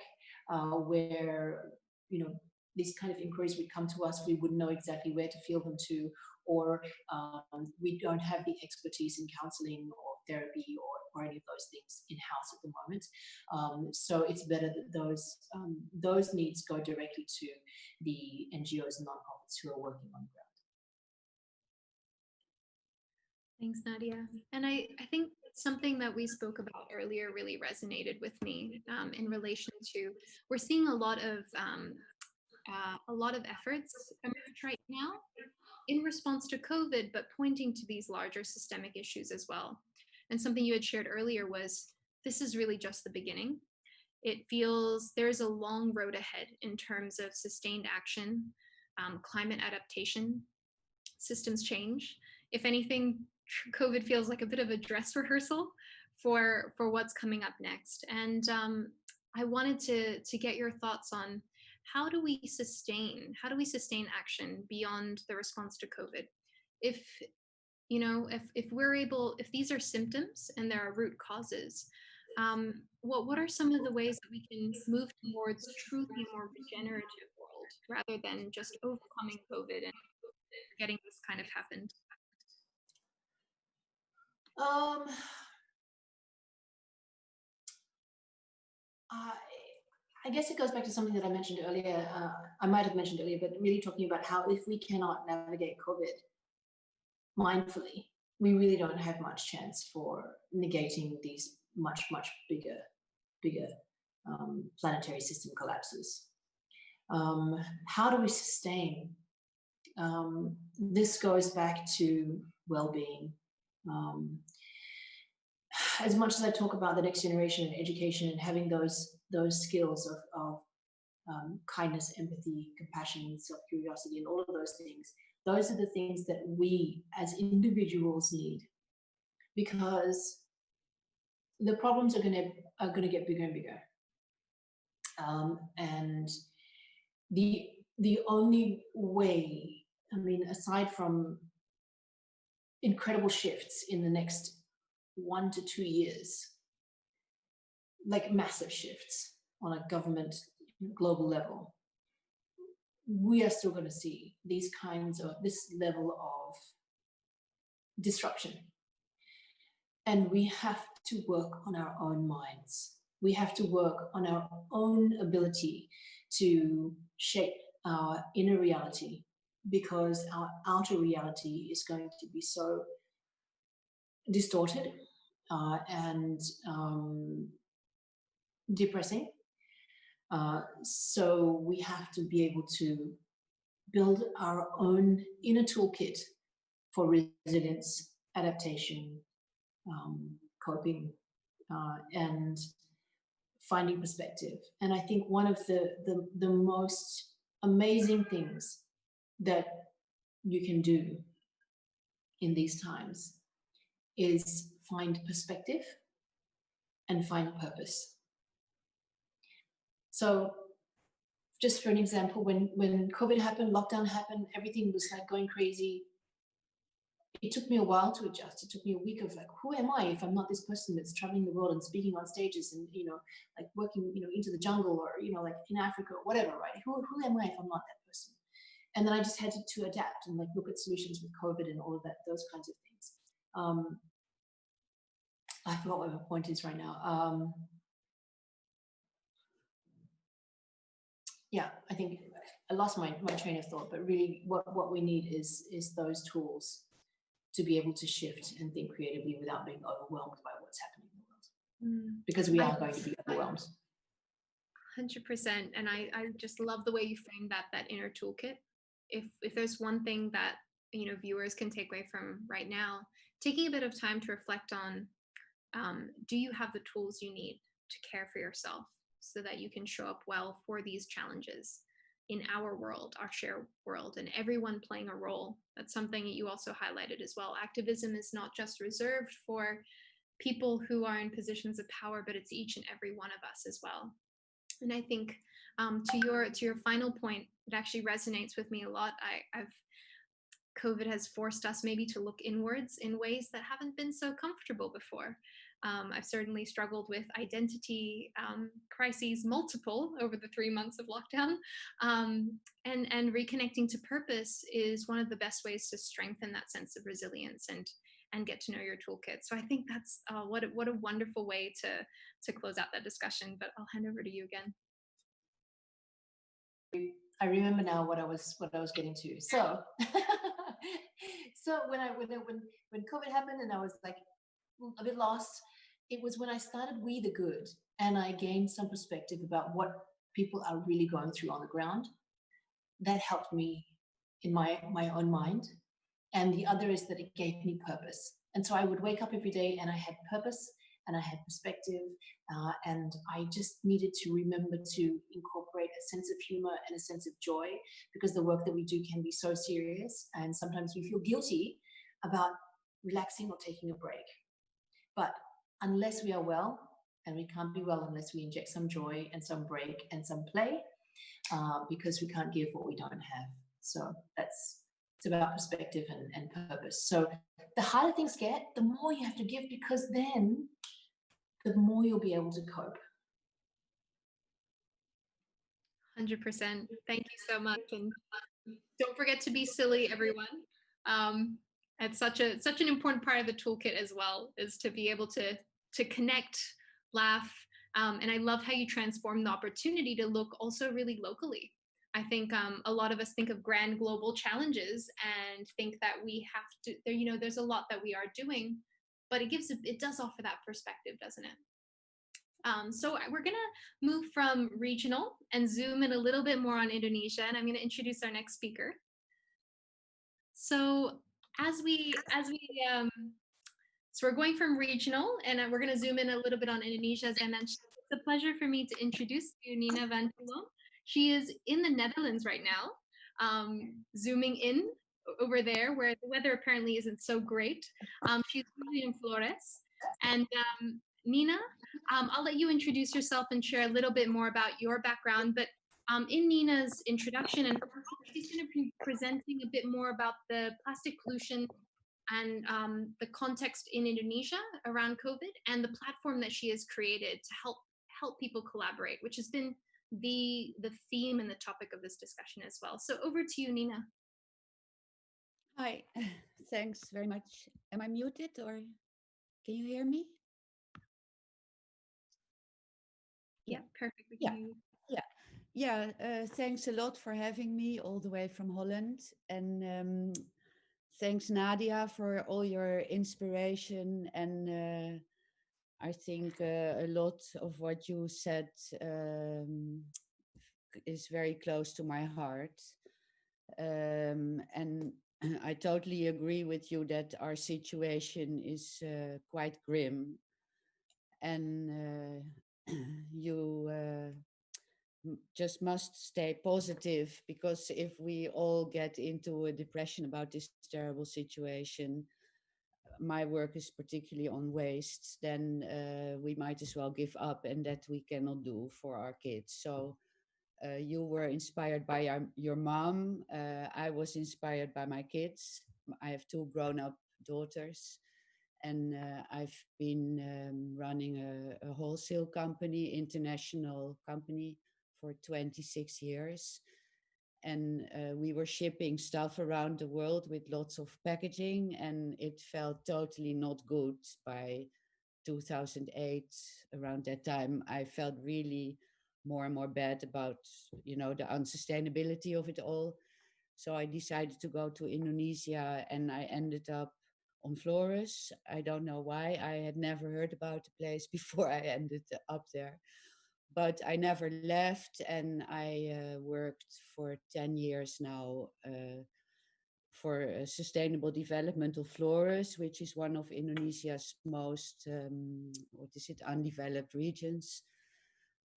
where, you know, these kind of inquiries would come to us, we wouldn't know exactly where to field them to, or we don't have the expertise in counseling or therapy or any of those things in-house at the moment. So it's better that those needs go directly to the NGOs and nonprofits who are working on the ground. Thanks, Nadia. And I think something that we spoke about earlier really resonated with me in relation to, we're seeing a lot of efforts emerge right now in response to COVID, but pointing to these larger systemic issues as well. And something you had shared earlier was, this is really just the beginning. It feels there's a long road ahead in terms of sustained action, climate adaptation, systems change. If anything, COVID feels like a bit of a dress rehearsal for what's coming up next. And I wanted to get your thoughts on, how do we sustain action beyond the response to COVID? If we're able, if these are symptoms and there are root causes, what are some of the ways that we can move towards truly a more regenerative world rather than just overcoming COVID and getting this kind of happened? I guess it goes back to something that I mentioned earlier. I might have mentioned earlier, but really talking about how if we cannot navigate COVID mindfully, we really don't have much chance for negating these much bigger planetary system collapses. How do we sustain? This goes back to well-being. As much as I talk about the next generation and education and having those skills of kindness, empathy, compassion, self-curiosity, and all of those are the things that we as individuals need, because the problems are going to get bigger and bigger. And the only way, I mean, aside from incredible shifts in the next 1 to 2 years, like massive shifts on a government global level, we are still going to see this level of disruption. And we have to work on our own minds. We have to work on our own ability to shape our inner reality, because our outer reality is going to be so distorted and depressing. So we have to be able to build our own inner toolkit for resilience, adaptation, coping, and finding perspective. And I think one of the most amazing things that you can do in these times is find perspective and find purpose. So just for an example, when COVID happened, lockdown happened, everything was like going crazy. It took me a while to adjust. It took me a week of like, who am I if I'm not this person that's traveling the world and speaking on stages and, like working, into the jungle or, like in Africa or whatever, right? Who am I if I'm not that person? And then I just had to adapt and like look at solutions with COVID and all of that, those kinds of things. I forgot what my point is right now. Yeah, I think I lost my train of thought, but really what we need is those tools to be able to shift and think creatively without being overwhelmed by what's happening in the world. Mm. Because we are going to be overwhelmed. 100%. And I just love the way you framed that inner toolkit. If there's one thing that, you know, viewers can take away from right now, taking a bit of time to reflect on, do you have the tools you need to care for yourself so that you can show up well for these challenges in our world, our shared world, and everyone playing a role. That's something that you also highlighted as well. Activism is not just reserved for people who are in positions of power, but it's each and every one of us as well. And I think to your final point, it actually resonates with me a lot. COVID has forced us maybe to look inwards in ways that haven't been so comfortable before. I've certainly struggled with identity crises, multiple over the 3 months of lockdown. And reconnecting to purpose is one of the best ways to strengthen that sense of resilience and get to know your toolkit. So I think that's what a wonderful way to close out that discussion. But I'll hand over to you again. I remember now what I was getting to. So, so when COVID happened and I was like a bit lost, it was when I started We the Good and I gained some perspective about what people are really going through on the ground. That helped me in my own mind. And the other is that it gave me purpose. And so I would wake up every day and I had purpose and I had perspective, and I just needed to remember to incorporate a sense of humor and a sense of joy, because the work that we do can be so serious and sometimes we feel guilty about relaxing or taking a break. But unless we are well, and we can't be well unless we inject some joy and some break and some play, because we can't give what we don't have. So it's about perspective and purpose. So the harder things get, the more you have to give, because then the more you'll be able to cope. 100%. Thank you so much. And don't forget to be silly, everyone. It's such an important part of the toolkit as well, is to be able to connect, laugh. And I love how you transform the opportunity to look also really locally. I think a lot of us think of grand global challenges and think that we have to, you know, there's a lot that we are doing, but it does offer that perspective, doesn't it? So we're gonna move from regional and zoom in a little bit more on Indonesia, and I'm gonna introduce our next speaker. So so we're going from regional, and we're gonna zoom in a little bit on Indonesia, as I mentioned. It's a pleasure for me to introduce you, Nina van Tulom. She is in the Netherlands right now, zooming in over there, where the weather apparently isn't so great. She's usually in Flores, and Nina, I'll let you introduce yourself and share a little bit more about your background. But in Nina's introduction, and she's going to be presenting a bit more about the plastic pollution and the context in Indonesia around COVID, and the platform that she has created to help people collaborate, which has been the theme and the topic of this discussion as well. So over to you, Nina. Hi, thanks very much. Am I muted, or can you hear me? Yeah, perfect. Yeah. Thanks a lot for having me all the way from Holland, and thanks Nadia for all your inspiration. And I think a lot of what you said is very close to my heart, and I totally agree with you that our situation is quite grim, and you just must stay positive, because if we all get into a depression about this terrible situation, my work is particularly on waste, then we might as well give up, and that we cannot do for our kids. So you were inspired by your mom. I was inspired by my kids. I have 2 grown-up daughters. And I've been running a wholesale company, international company, for 26 years. And we were shipping stuff around the world with lots of packaging, and it felt totally not good by 2008. Around that time, I felt really more and more bad about, the unsustainability of it all. So I decided to go to Indonesia, and I ended up on Flores. I don't know why. I had never heard about the place before I ended up there. But I never left, and I worked for 10 years now for sustainable development of Flores, which is one of Indonesia's most, undeveloped regions.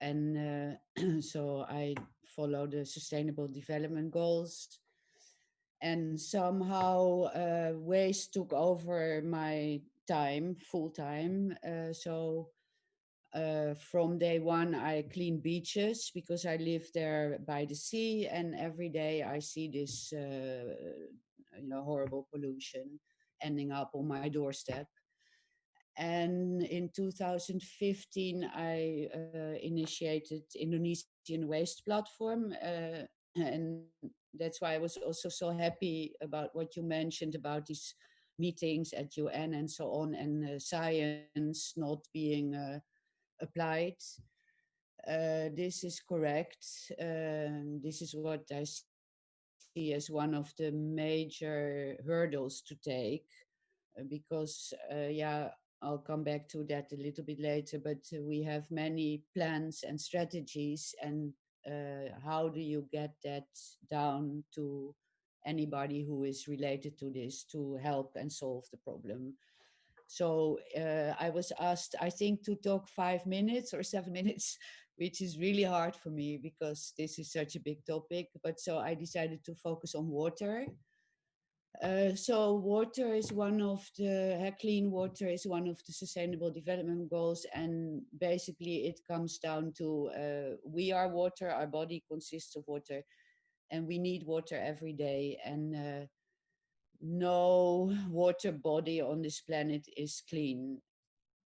And so I follow the sustainable development goals. And somehow waste took over my time, full time. From day one, I clean beaches because I live there by the sea, and every day I see this, horrible pollution ending up on my doorstep. And in 2015, I initiated Indonesian Waste Platform, and that's why I was also so happy about what you mentioned about these meetings at UN and so on, and science not being applied. This is correct. This is what I see as one of the major hurdles to take, because, I'll come back to that a little bit later, but we have many plans and strategies, and how do you get that down to anybody who is related to this to help and solve the problem? So I was asked, I think, to talk 5 minutes or 7 minutes, which is really hard for me because this is such a big topic. But so I decided to focus on water. So water is one of the clean water is one of the sustainable development goals, and basically it comes down to we are water, our body consists of water, and we need water every day. And no water body on this planet is clean.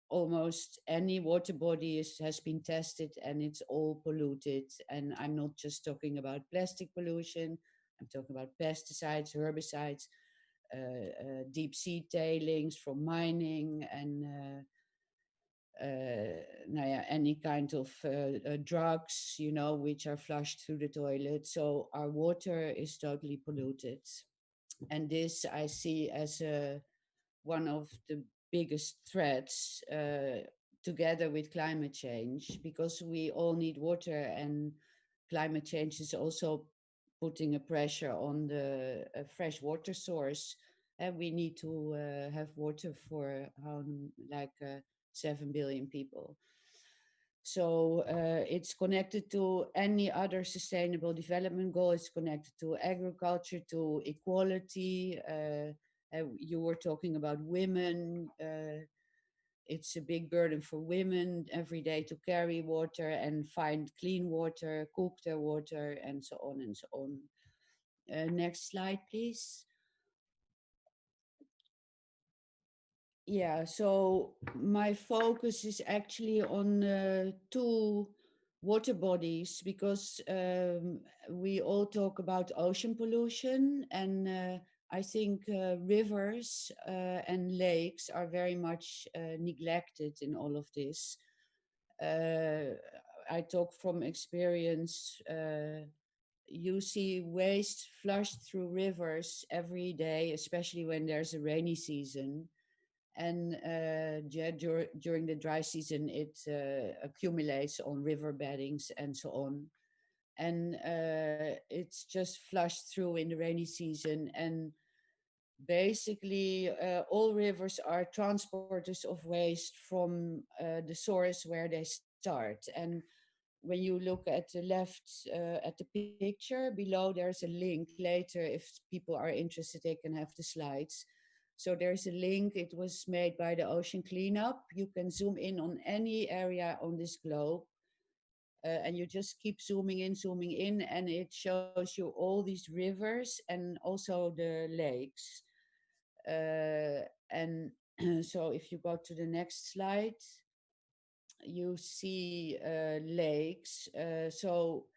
Almost any water body has been tested, and it's all polluted. And I'm not just talking about plastic pollution, I'm talking about pesticides, herbicides, deep sea tailings from mining, and any kind of drugs, which are flushed through the toilet. So our water is totally polluted. And this I see as one of the biggest threats, together with climate change, because we all need water, and climate change is also putting a pressure on the fresh water source. And we need to have water for 7 billion people. So it's connected to any other sustainable development goal. It's connected to agriculture, to equality. You were talking about women. It's a big burden for women every day to carry water and find clean water, cook their water, and so on and so on. Next slide, please. Yeah, so my focus is actually on two water bodies, because we all talk about ocean pollution, and I think rivers and lakes are very much neglected in all of this. I talk from experience. You see waste flushed through rivers every day, especially when there's a rainy season. And during the dry season, it accumulates on river beddings and so on. And it's just flushed through in the rainy season. And basically, all rivers are transporters of waste from the source where they start. And when you look at the left, at the picture below, there's a link. Later, if people are interested, they can have the slides. So there's a link. It was made by the Ocean Cleanup. You can zoom in on any area on this globe, and you just keep zooming in, and it shows you all these rivers and also the lakes. And so if you go to the next slide, you see lakes. So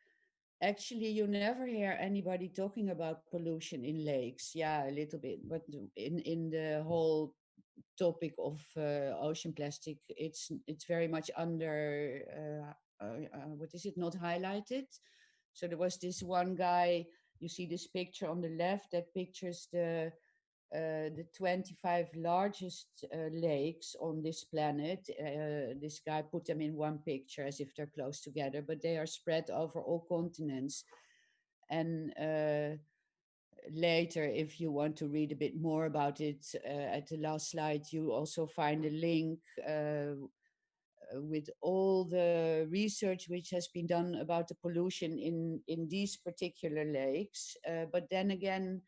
actually, you never hear anybody talking about pollution in lakes. Yeah, a little bit, but in the whole topic of ocean plastic, it's very much under what is it, not highlighted. So there was this one guy. You see this picture on the left. That pictures the the 25 largest lakes on this planet. This guy put them in one picture as if they're close together, but they are spread over all continents. And later, if you want to read a bit more about it, at the last slide, you also find a link with all the research which has been done about the pollution in these particular lakes. But then again,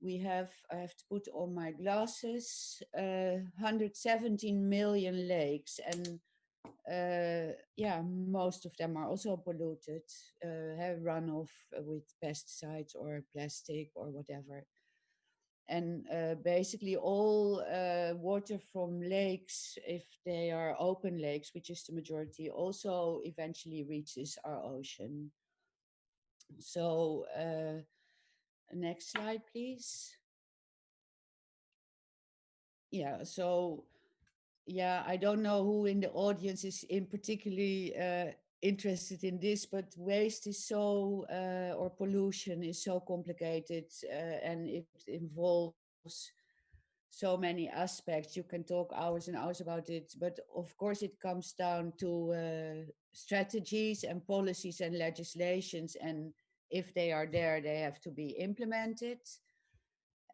I have to put on my glasses, 117 million lakes, and yeah, most of them are also polluted, have runoff with pesticides or plastic or whatever. And basically all water from lakes, if they are open lakes, which is the majority, also eventually reaches our ocean. So next slide, please. Yeah, so yeah, I don't know who in the audience is in particularly interested in this, but waste is so, or pollution is so complicated, and it involves so many aspects. You can talk hours and hours about it, but of course it comes down to strategies and policies and legislations, and if they are there, they have to be implemented.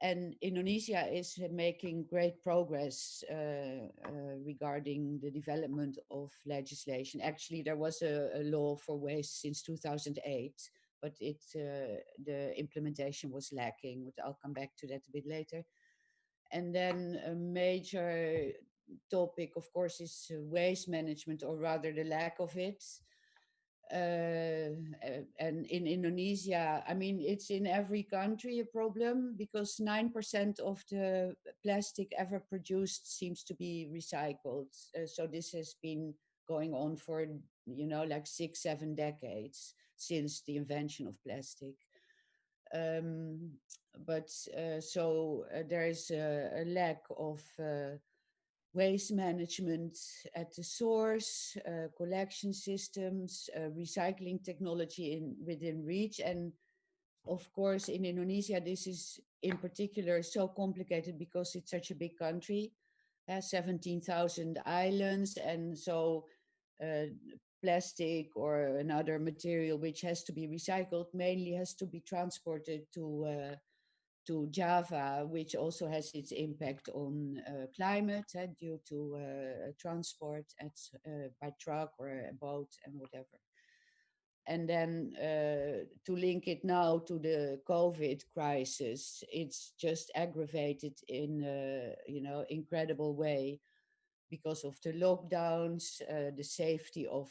And Indonesia is making great progress regarding the development of legislation. Actually, there was a law for waste since 2008, but the implementation was lacking. But I'll come back to that a bit later. And then a major topic, of course, is waste management, or rather the lack of it. And in Indonesia, I mean, it's in every country a problem, because 9% of the plastic ever produced seems to be recycled. So this has been going on for, like 6-7 decades since the invention of plastic. But so there is a lack of waste management at the source, collection systems, recycling technology within reach. And of course, in Indonesia, this is in particular so complicated because it's such a big country, 17,000 islands. And so plastic or another material which has to be recycled mainly has to be transported to Java, which also has its impact on climate due to transport by truck or a boat and whatever. And then to link it now to the COVID crisis, it's just aggravated in a incredible way because of the lockdowns, the safety of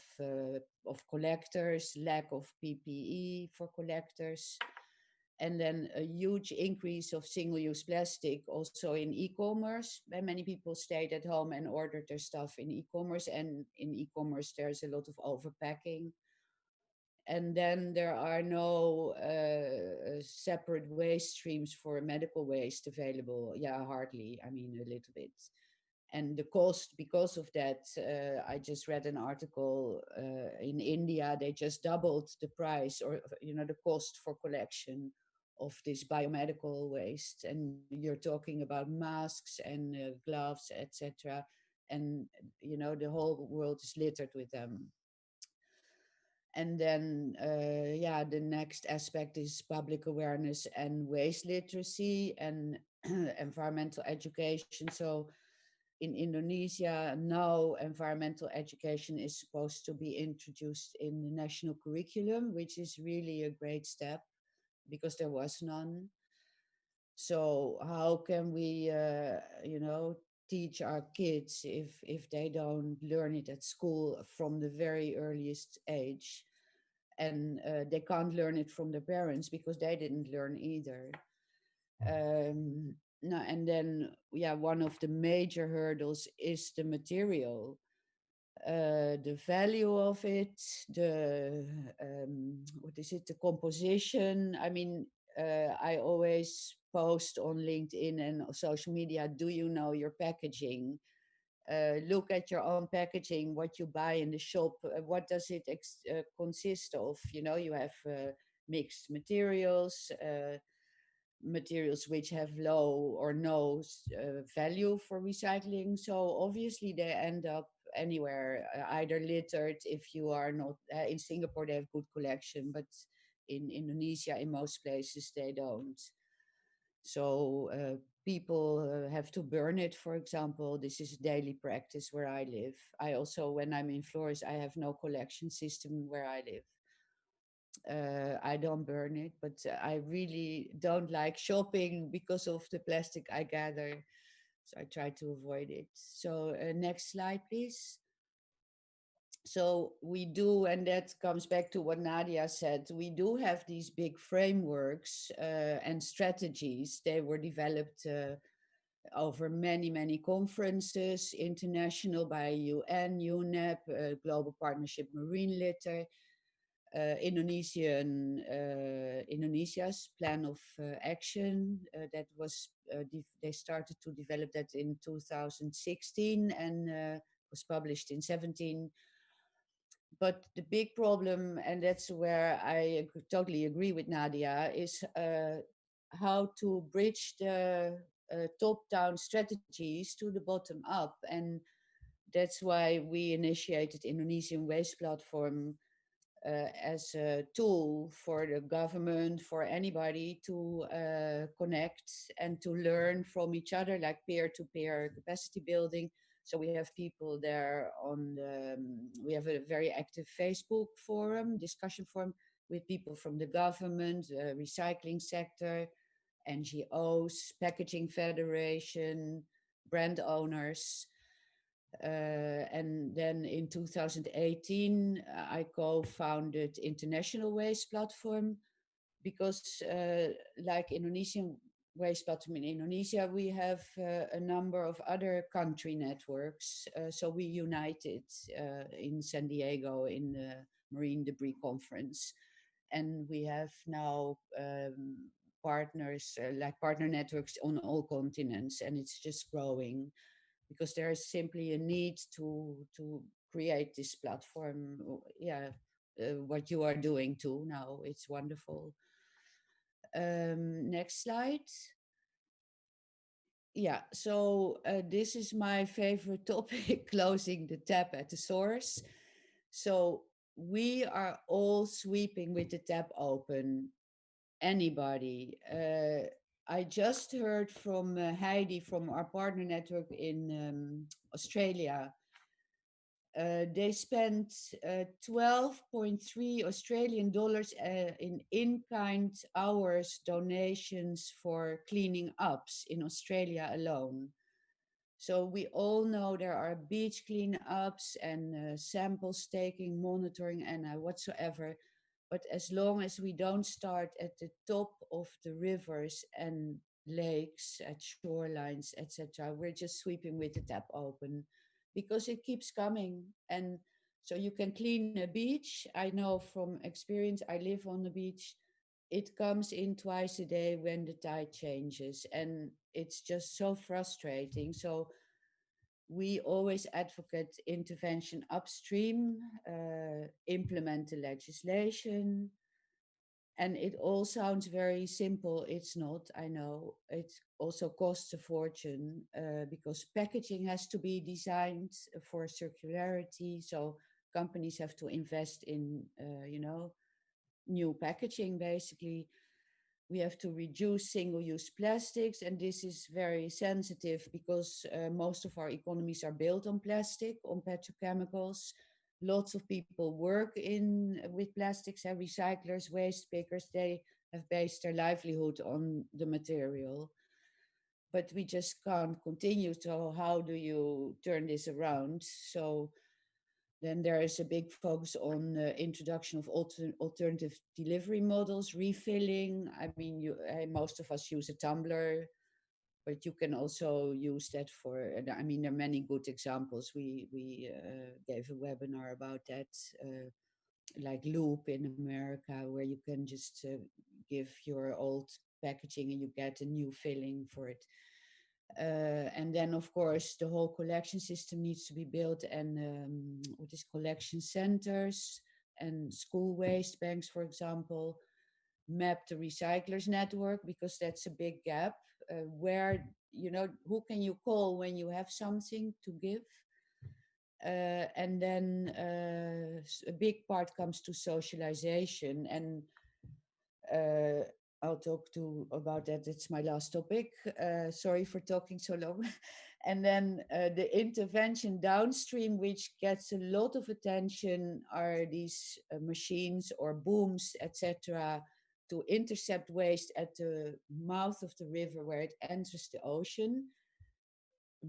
collectors, lack of PPE for collectors, and then a huge increase of single-use plastic also in e-commerce. Many people stayed at home and ordered their stuff in e-commerce, and in e-commerce there's a lot of overpacking. And then there are no separate waste streams for medical waste available. Yeah, hardly. I mean, a little bit. And the cost, because of that, I just read an article in India, they just doubled the price, or the cost for collection of this biomedical waste. And you're talking about masks and gloves, etc. And the whole world is littered with them. And then the next aspect is public awareness and waste literacy and environmental education. So in Indonesia now, environmental education is supposed to be introduced in the national curriculum, which is really a great step because there was none. So how can we teach our kids if they don't learn it at school from the very earliest age? And they can't learn it from their parents because they didn't learn either. No, and then one of the major hurdles is the material, the value of it, the the composition. I mean, I always post on LinkedIn and social media, do you know your packaging? Look at your own packaging, what you buy in the shop, what does it consist of? You have mixed materials, materials which have low or no value for recycling. So obviously they end up anywhere, either littered if you are not, in Singapore they have good collection, but in Indonesia, in most places, they don't. So people have to burn it, for example. This is daily practice where I live. I also, when I'm in Flores, I have no collection system where I live. I don't burn it, but I really don't like shopping because of the plastic I gather. So I try to avoid it. So next slide, please. So we do, and that comes back to what Nadia said, we do have these big frameworks and strategies. They were developed over many, many conferences, international by UN, UNEP, Global Partnership Marine Litter, Indonesia's plan of action that was, they started to develop that in 2016 and was published in 17. But the big problem, and that's where I totally agree with Nadia, is how to bridge the top-down strategies to the bottom up. And that's why we initiated Indonesian Waste Platform as a tool for the government, for anybody to connect and to learn from each other, like peer-to-peer capacity building. So we have people there on the, we have a very active Facebook forum, discussion forum with people from the government, recycling sector, NGOs, packaging federation, brand owners. And then in 2018, I co-founded International Waste Platform because like Indonesian Waste Platform in Indonesia, we have a number of other country networks. So we united in San Diego in the Marine Debris Conference. And we have now partners, like partner networks on all continents, and it's just growing, because there is simply a need to create this platform. Yeah, what you are doing too now, it's wonderful. Next slide. Yeah, so this is my favorite topic, closing the tap at the source. So we are all sweeping with the tap open. Anybody. I just heard from Heidi from our partner network in Australia. They spent 12.3 Australian dollars in in-kind hours donations for cleaning ups in Australia alone. So we all know there are beach cleanups and samples taking, monitoring, and whatsoever. But as long as we don't start at the top of the rivers and lakes, at shorelines, etc., we're just sweeping with the tap open, because it keeps coming. And so you can clean a beach. I know from experience, I live on the beach. It comes in twice a day when the tide changes, and it's just so frustrating. So we always advocate intervention upstream, implement the legislation. And it all sounds very simple. It's not, I know. It also costs a fortune because packaging has to be designed for circularity. So companies have to invest in, new packaging, basically. We have to reduce single-use plastics, and this is very sensitive because most of our economies are built on plastic, on petrochemicals. Lots of people work in with plastics, and recyclers, waste pickers, they have based their livelihood on the material. But we just can't continue. So how do you turn this around? So then there is a big focus on the introduction of alternative delivery models, refilling. I mean, most of us use a tumbler, but you can also use that for, I mean, there are many good examples. We gave a webinar about that, like Loop in America, where you can just give your old packaging and you get a new filling for it. And then, of course, the whole collection system needs to be built, and what is collection centers and school waste banks, for example. map the recyclers network, because that's a big gap. Where, who can you call when you have something to give? And then a big part comes to socialization, and I'll talk to about that. It's my last topic. Sorry for talking so long. And then the intervention downstream, which gets a lot of attention, are these machines or booms, etc., to intercept waste at the mouth of the river where it enters the ocean.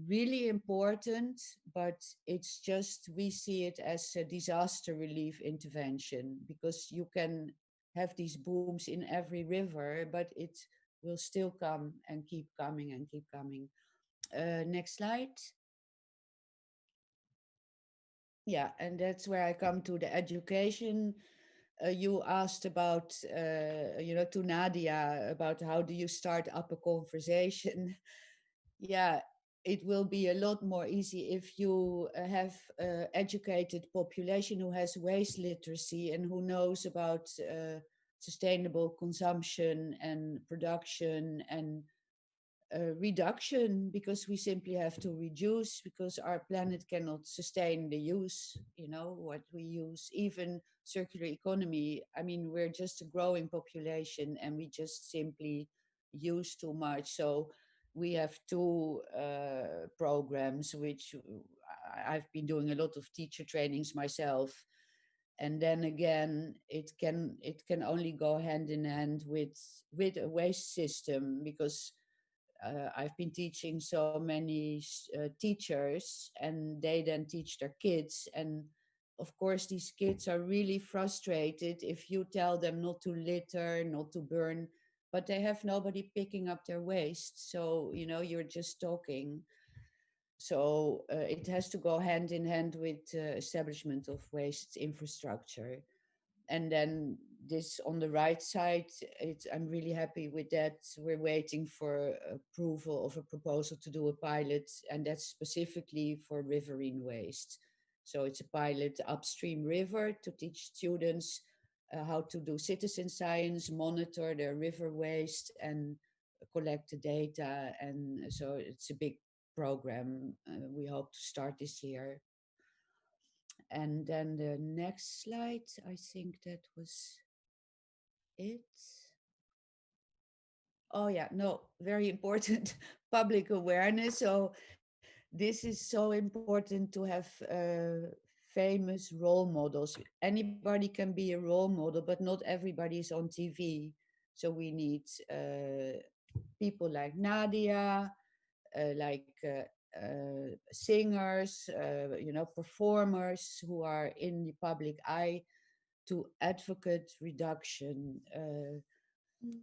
Really important, but it's just, we see it as a disaster relief intervention, because you can have these booms in every river, but it will still come and keep coming and keep coming. Next slide. Yeah, and that's where I come to the education. You asked about, to Nadia, about how do you start up a conversation. Yeah, it will be a lot more easy if you have educated population who has waste literacy and who knows about sustainable consumption and production and reduction, because we simply have to reduce, because our planet cannot sustain the use, what we use. Even circular economy, I mean, we're just a growing population and we just simply use too much. So we have two programs, which I've been doing a lot of teacher trainings myself. And then again, it can only go hand in hand with a waste system, because I've been teaching so many teachers, and they then teach their kids. And of course, these kids are really frustrated if you tell them not to litter, not to burn, but they have nobody picking up their waste. So, you're just talking. So it has to go hand in hand with establishment of waste infrastructure. And then this on the right side, I'm really happy with that. We're waiting for approval of a proposal to do a pilot, and that's specifically for riverine waste. So it's a pilot upstream river to teach students how to do citizen science, monitor their river waste, and collect the data. And so it's a big program. We hope to start this year. And then the next slide, I think that was it. Oh yeah, no, very important. Public awareness. So this is so important to have famous role models. Anybody can be a role model, but not everybody is on TV. So we need people like Nadia, singers, performers who are in the public eye, to advocate reduction.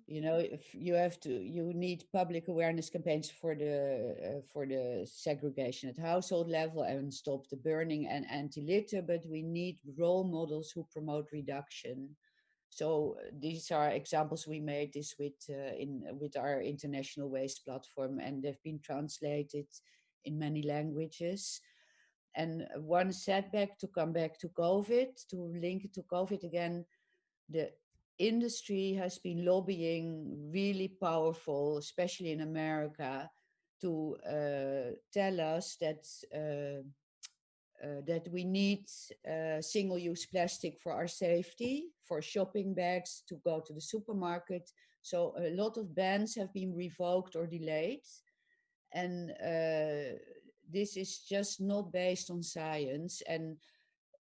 If you need public awareness campaigns for the segregation at household level and stop the burning and anti-litter, but we need role models who promote reduction. So these are examples. We made this with our international waste platform, and they've been translated in many languages. And one setback, to come back to COVID, to link it to COVID again, the industry has been lobbying really powerful, especially in America, to tell us that we need single-use plastic for our safety, for shopping bags, to go to the supermarket. So a lot of bans have been revoked or delayed. And this is just not based on science. And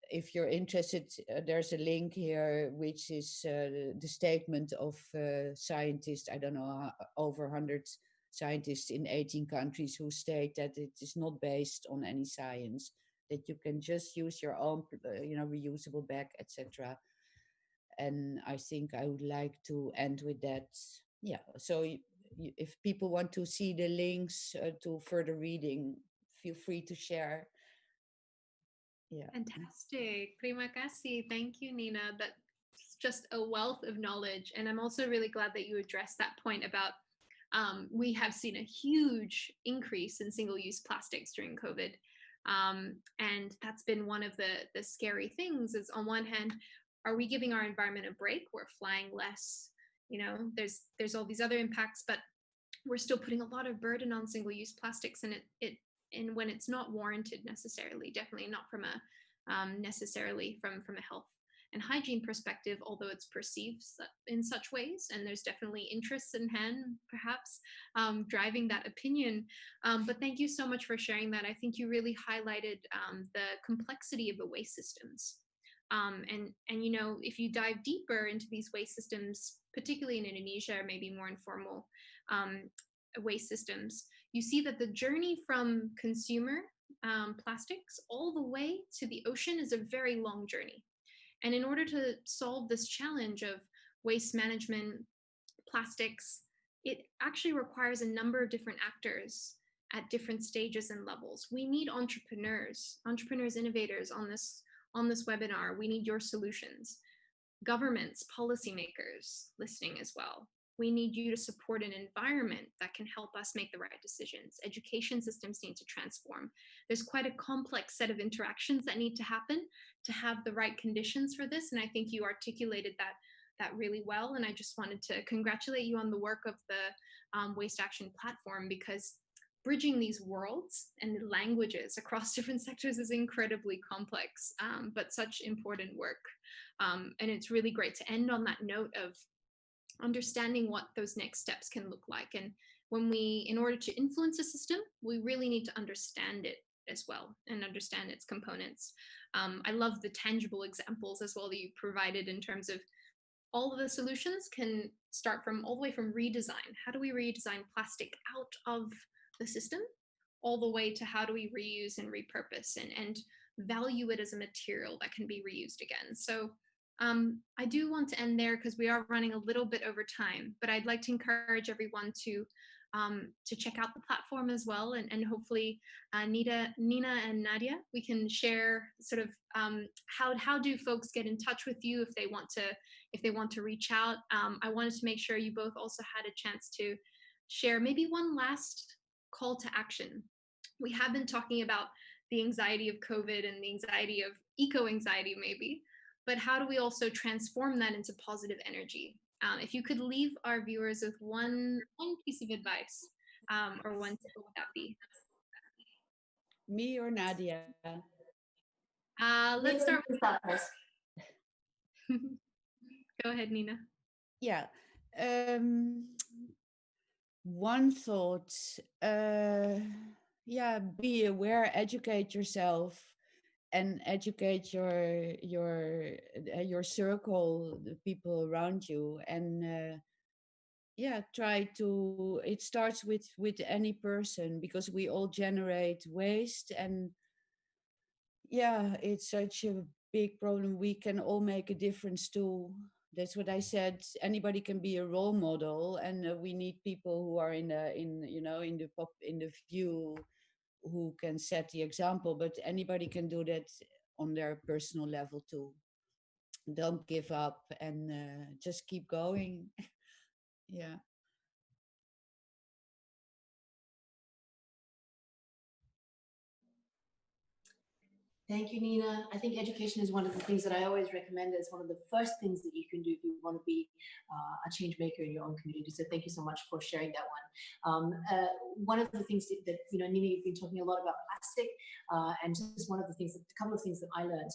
if you're interested, there's a link here, which is the statement of scientists, I don't know, over 100 scientists in 18 countries, who state that it is not based on any science, that you can just use your own, reusable bag, etc. And I think I would like to end with that. Yeah, so if people want to see the links to further reading, feel free to share. Yeah. Fantastic. Terima kasih. Thank you, Nina. That's just a wealth of knowledge. And I'm also really glad that you addressed that point about we have seen a huge increase in single-use plastics during COVID. And that's been one of the scary things, is on one hand, are we giving our environment a break? We're flying less, There's all these other impacts, but we're still putting a lot of burden on single-use plastics, and and when it's not warranted necessarily, definitely not from necessarily from a health and hygiene perspective, although it's perceived in such ways, and there's definitely interests in hand, perhaps, driving that opinion. But thank you so much for sharing that. I think you really highlighted the complexity of the waste systems. And if you dive deeper into these waste systems, particularly in Indonesia, or maybe more informal waste systems, you see that the journey from consumer plastics all the way to the ocean is a very long journey. And in order to solve this challenge of waste management, plastics, it actually requires a number of different actors at different stages and levels. We need entrepreneurs, innovators on this webinar. We need your solutions. Governments, policymakers listening as well. We need you to support an environment that can help us make the right decisions. Education systems need to transform. There's quite a complex set of interactions that need to happen to have the right conditions for this. And I think you articulated that really well. And I just wanted to congratulate you on the work of the Waste Action platform, because bridging these worlds and the languages across different sectors is incredibly complex, but such important work. And it's really great to end on that note of understanding what those next steps can look like. And in order to influence a system, we really need to understand it as well and understand its components. I love the tangible examples as well that you provided in terms of all of the solutions can start from all the way from redesign. How do we redesign plastic out of the system, all the way to how do we reuse and repurpose and value it as a material that can be reused again. So I do want to end there because we are running a little bit over time, but I'd like to encourage everyone to check out the platform as well, and hopefully Nina and Nadia, we can share sort of how do folks get in touch with you if they want to reach out. I wanted to make sure you both also had a chance to share maybe one last call to action. We have been talking about the anxiety of COVID and the anxiety of eco-anxiety maybe, but how do we also transform that into positive energy? If you could leave our viewers with one piece of advice, or one tip, what would that be? Me or Nadia? Let's start with first. Go ahead, Nina. Yeah. One thought, be aware, educate yourself, and educate your circle, the people around you, and try to. It starts with any person, because we all generate waste, and it's such a big problem. We can all make a difference too. That's what I said. Anybody can be a role model, and we need people who are in the view, who can set the example. But anybody can do that on their personal level too. Don't give up, and just keep going. Yeah. Thank you, Nina. I think education is one of the things that I always recommend as one of the first things that you can do if you want to be a change maker in your own community. So thank you so much for sharing that one. One of the things that Nina, you've been talking a lot about plastic, and just one of the things, a couple of things that I learned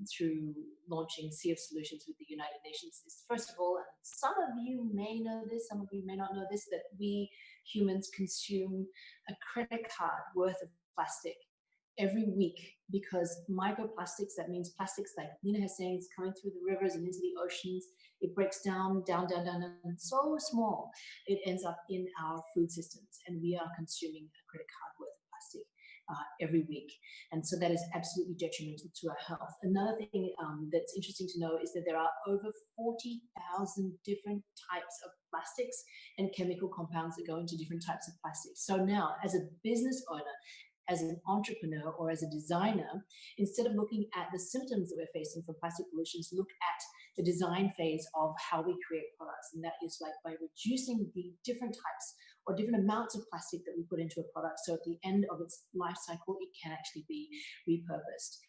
through launching Sea of Solutions with the United Nations is, first of all, and some of you may know this, some of you may not know this, that we humans consume a credit card worth of plastic every week, because microplastics, that means plastics, like Nina has saying, it's coming through the rivers and into the oceans. It breaks down, and so small, it ends up in our food systems, and we are consuming a credit card worth of plastic every week. And so that is absolutely detrimental to our health. Another thing that's interesting to know is that there are over 40,000 different types of plastics and chemical compounds that go into different types of plastics. So now, as a business owner, as an entrepreneur, or as a designer, instead of looking at the symptoms that we're facing from plastic pollutions, look at the design phase of how we create products. And that is like by reducing the different types or different amounts of plastic that we put into a product. So at the end of its life cycle, it can actually be repurposed.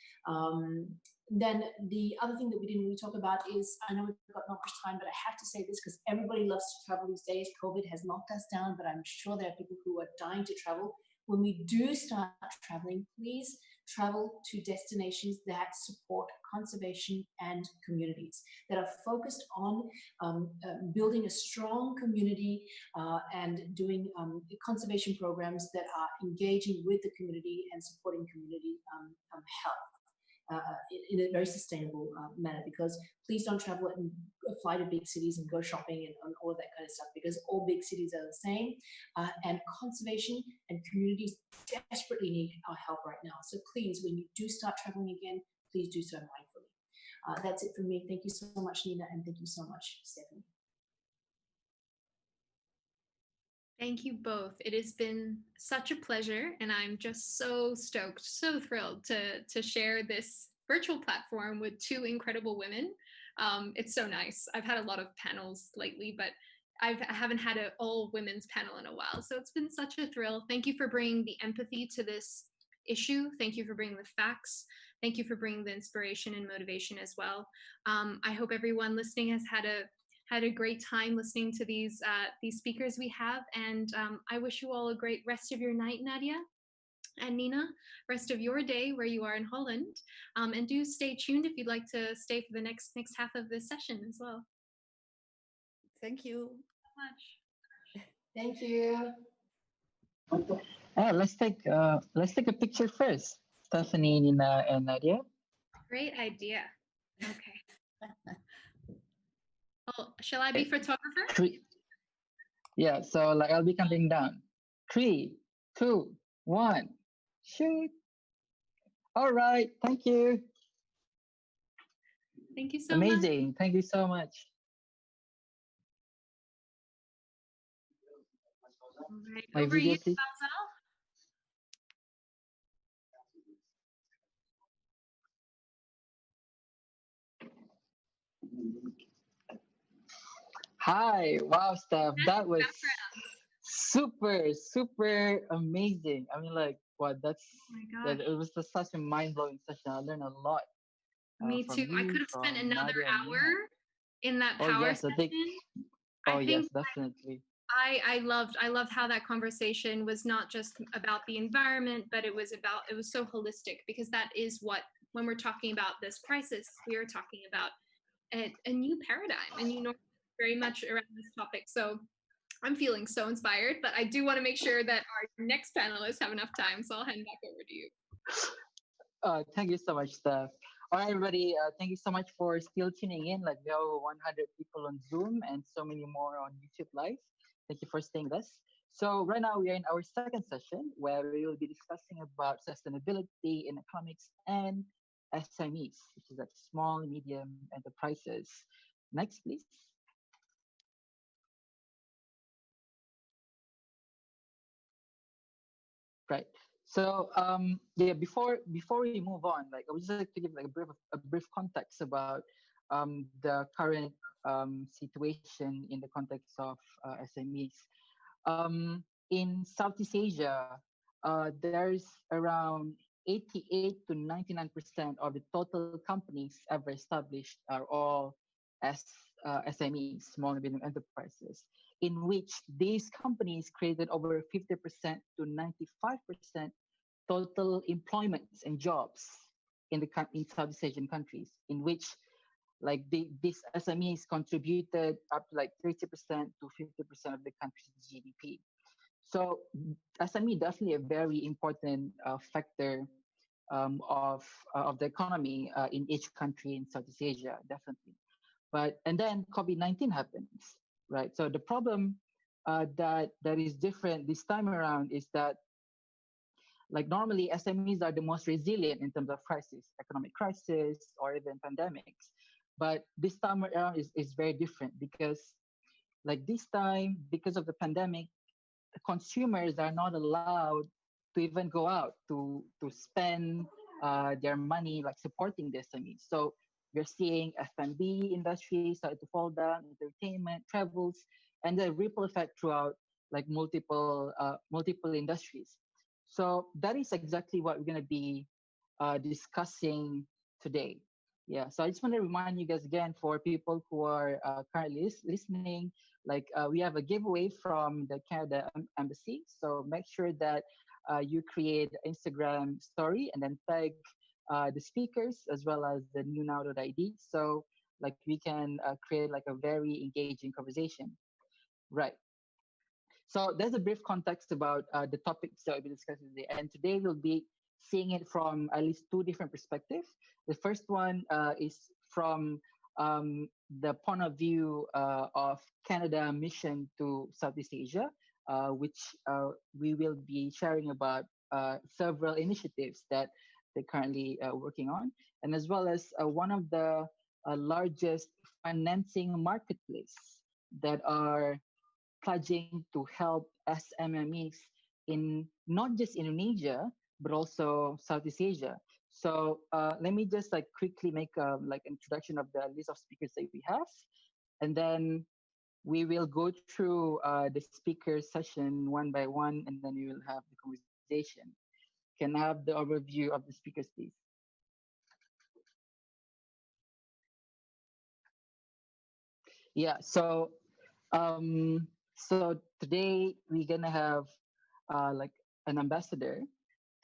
Then the other thing that we didn't really talk about is, I know we've got not much time, but I have to say this because everybody loves to travel these days. COVID has locked us down, but I'm sure there are people who are dying to travel. When we do start traveling, please travel to destinations that support conservation and communities, that are focused on building a strong community and doing conservation programs that are engaging with the community and supporting community health. In a very sustainable manner, because please don't travel and fly to big cities and go shopping and all of that kind of stuff, because all big cities are the same, and conservation and communities desperately need our help right now. So please, when you do start traveling again, please do so mindfully. That's it from me. Thank you so much, Nina, and thank you so much, Stephanie. Thank you both. It has been such a pleasure, and I'm just so stoked, so thrilled to share this virtual platform with two incredible women. It's so nice. I've had a lot of panels lately, but I haven't had an all women's panel in a while. So it's been such a thrill. Thank you for bringing the empathy to this issue. Thank you for bringing the facts. Thank you for bringing the inspiration and motivation as well. I hope everyone listening has had a great time listening to these speakers we have, and I wish you all a great rest of your night, Nadia and Nina, rest of your day where you are in Holland, and do stay tuned if you'd like to stay for the next half of this session as well. Thank you so much. Thank you. Let's take a picture first, Stephanie, Nina, and Nadia. Great idea. Okay. Oh, shall I be photographer? 3. Yeah, so like I'll be counting down. 3, 2, 1, shoot. All right, thank you. Thank you so Amazing. much. Thank you so much. All right, My over video, you, please. Fazal. Hi, wow, Steph. That was super amazing. I mean, like, what? Oh my gosh. It was just such a mind-blowing session. I learned a lot. Me From too. I you, could have spent from another Nadia and hour Nina. in that Oh power yes, I think. session. Oh I yes, think definitely. I loved how that conversation was not just about the environment, but it was so holistic, because that is what, when we're talking about this crisis, we are talking about a new paradigm, and you know, very much around this topic. So I'm feeling so inspired, but I do want to make sure that our next panelists have enough time. So I'll hand back over to you. Thank you so much, Steph. All right, everybody. Thank you so much for still tuning in. Like, we have 100 people on Zoom and so many more on YouTube Live. Thank you for staying with us. So right now we are in our second session, where we will be discussing about sustainability in economics and SMEs, which is like small and medium enterprises. Next, please. Right. So yeah, before we move on, like I would just like to give like a brief context about the current situation in the context of SMEs. In Southeast Asia, there's around 88 to 99% of the total companies ever established are all SMEs, small and medium enterprises, in which these companies created over 50% to 95% total employments and jobs in Southeast Asian countries, in which like these SMEs contributed up to like 30% to 50% of the country's GDP. So SME definitely a very important factor of the economy in each country in Southeast Asia, definitely. And then COVID-19 happens, right? So the problem that is different this time around is that, like, normally SMEs are the most resilient in terms of crisis, economic crisis, or even pandemics. But this time around is very different, because like this time, because of the pandemic, consumers are not allowed to even go out to spend their money like supporting the SMEs. So we're seeing F&B industry started to fall down, entertainment, travels, and the ripple effect throughout like multiple industries. So that is exactly what we're going to be discussing today. Yeah, so I just want to remind you guys again, for people who are currently listening, like we have a giveaway from the Canada Embassy. So make sure that you create Instagram story and then tag the speakers as well as the newnow.id. So like we can create like a very engaging conversation. Right. So there's a brief context about the topics that we'll be discussing today. And today we'll be seeing it from at least two different perspectives. The first one is from the point of view of Canada mission to Southeast Asia, which we will be sharing about several initiatives that they're currently working on, and as well as one of the largest financing marketplace that are pledging to help SMEs in not just Indonesia but also Southeast Asia. So let me just like quickly make like introduction of the list of speakers that we have, and then we will go through the speaker session one by one, and then we will have the conversation. Can I have the overview of the speakers, please? Yeah. So today we're gonna have like an ambassador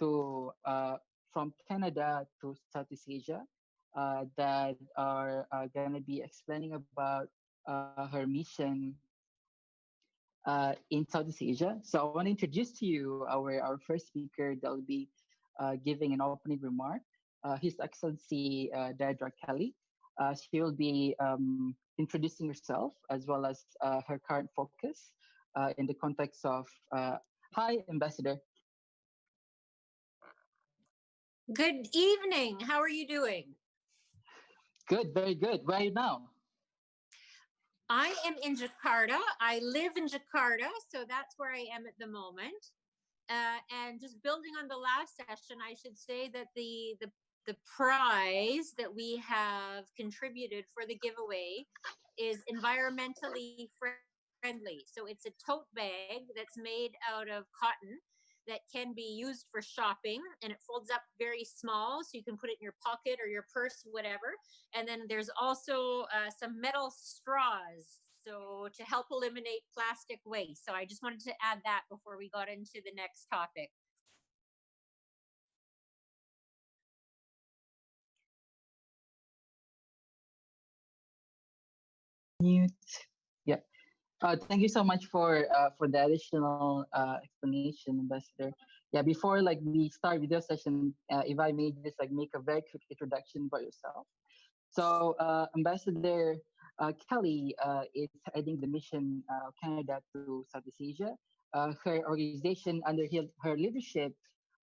to from Canada to Southeast Asia that are gonna be explaining about her mission in Southeast Asia. So I want to introduce to you our first speaker that will be giving an opening remark. His Excellency Deirdre Kelly. She will be introducing herself as well as her current focus in the context of hi, Ambassador. Good evening. How are you doing? Good, very good. Where are you now? I am in Jakarta. I live in Jakarta, so that's where I am at the moment. And just building on the last session, I should say that the prize that we have contributed for the giveaway is environmentally friendly. So it's a tote bag that's made out of cotton that can be used for shopping, and it folds up very small, so you can put it in your pocket or your purse, whatever. And then there's also some metal straws, so to help eliminate plastic waste. So I just wanted to add that before we got into the next topic. Mute. Yeah. Thank you so much for the additional explanation, Ambassador. Yeah, before like we start video session, if I may just like make a very quick introduction about yourself. So Ambassador Kelly is heading the mission Canada to Southeast Asia. Her organization under her leadership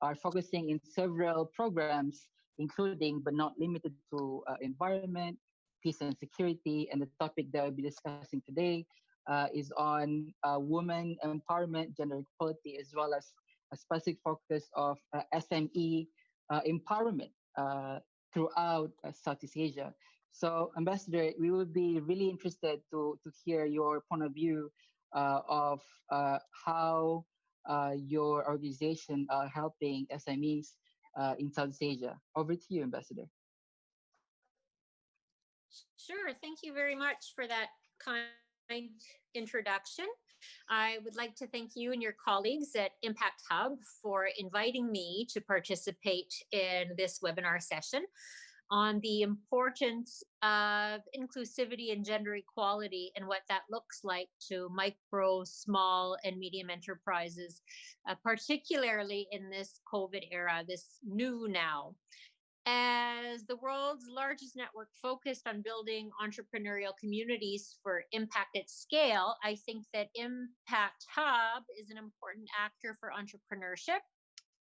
are focusing in several programs, including but not limited to environment, peace and security. And the topic that we'll be discussing today is on women empowerment, gender equality, as well as a specific focus of SME empowerment throughout Southeast Asia. So, Ambassador, we would be really interested to hear your point of view of how your organization are helping SMEs in Southeast Asia. Over to you, Ambassador. Sure. Thank you very much for that kind introduction. I would like to thank you and your colleagues at Impact Hub for inviting me to participate in this webinar session on the importance of inclusivity and gender equality and what that looks like to micro, small, and medium enterprises, particularly in this COVID era, this new now. As the world's largest network focused on building entrepreneurial communities for impact at scale, I think that Impact Hub is an important actor for entrepreneurship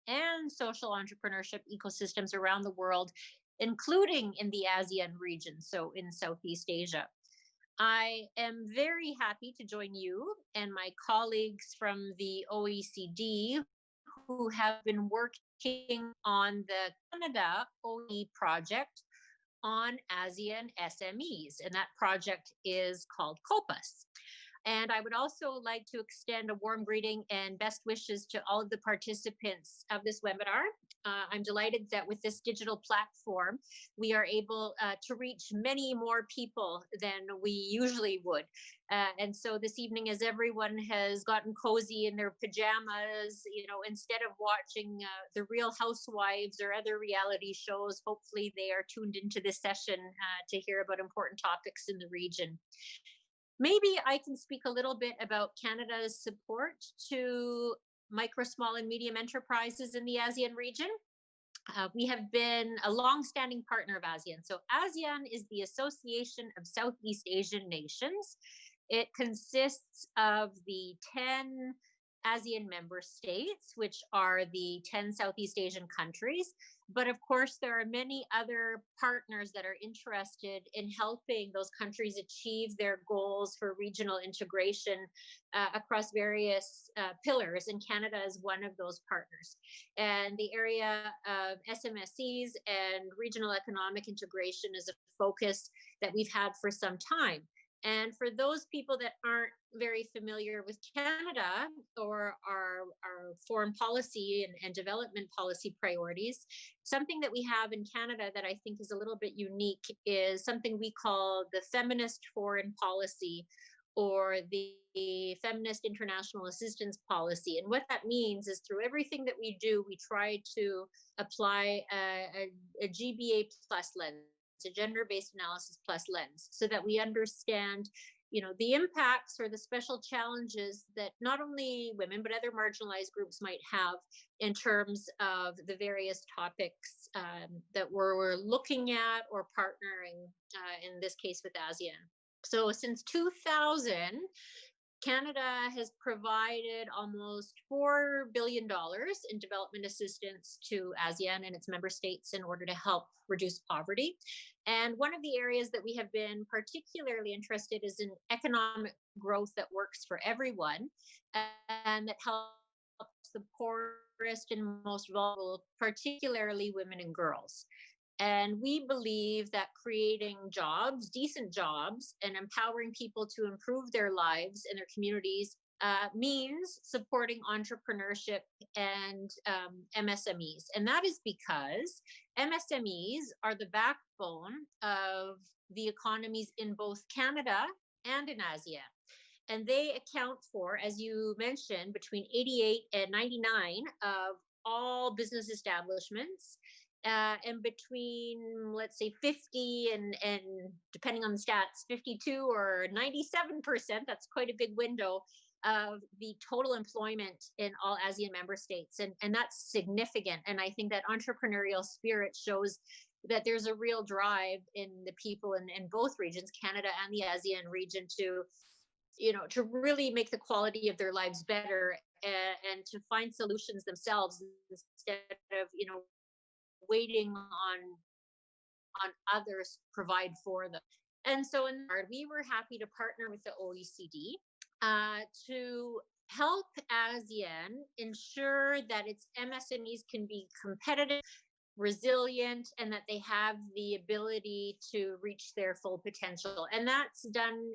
and social entrepreneurship ecosystems around the world, including in the ASEAN region, so in Southeast Asia. I am very happy to join you and my colleagues from the OECD who have been working on the Canada OE project on ASEAN SMEs, and that project is called COPUS. And I would also like to extend a warm greeting and best wishes to all of the participants of this webinar. I'm delighted that with this digital platform, we are able to reach many more people than we usually would. And so this evening, as everyone has gotten cozy in their pajamas, instead of watching the Real Housewives or other reality shows, hopefully they are tuned into this session to hear about important topics in the region. Maybe I can speak a little bit about Canada's support to micro, small, and medium enterprises in the ASEAN region. We have been a long-standing partner of ASEAN. So ASEAN is the Association of Southeast Asian Nations. It consists of the 10 ASEAN member states, which are the 10 Southeast Asian countries. But of course, there are many other partners that are interested in helping those countries achieve their goals for regional integration across various pillars, and Canada is one of those partners. And the area of SMEs and regional economic integration is a focus that we've had for some time. And for those people that aren't very familiar with Canada or our foreign policy and development policy priorities, something that we have in Canada that I think is a little bit unique is something we call the feminist foreign policy, or the feminist international assistance policy. And what that means is through everything that we do, we try to apply a GBA plus lens, a gender-based analysis plus lens, so that we understand the impacts or the special challenges that not only women but other marginalized groups might have in terms of the various topics that we're looking at or partnering, in this case with ASEAN. So since 2000, Canada has provided almost $4 billion in development assistance to ASEAN and its member states in order to help reduce poverty. And one of the areas that we have been particularly interested is in economic growth that works for everyone and that helps the poorest and most vulnerable, particularly women and girls. And we believe that creating jobs, decent jobs, and empowering people to improve their lives and their communities means supporting entrepreneurship and MSMEs. And that is because MSMEs are the backbone of the economies in both Canada and in ASEAN. And they account for, as you mentioned, between 88 and 99 of all business establishments. And between, let's say, 50 and depending on the stats, 52 or 97%, that's quite a big window of the total employment in all ASEAN member states. And that's significant. And I think that entrepreneurial spirit shows that there's a real drive in the people in both regions, Canada and the ASEAN region, to really make the quality of their lives better and to find solutions themselves instead of, waiting on others provide for them. And so we were happy to partner with the OECD to help ASEAN ensure that its MSMEs can be competitive, resilient, and that they have the ability to reach their full potential. And that's done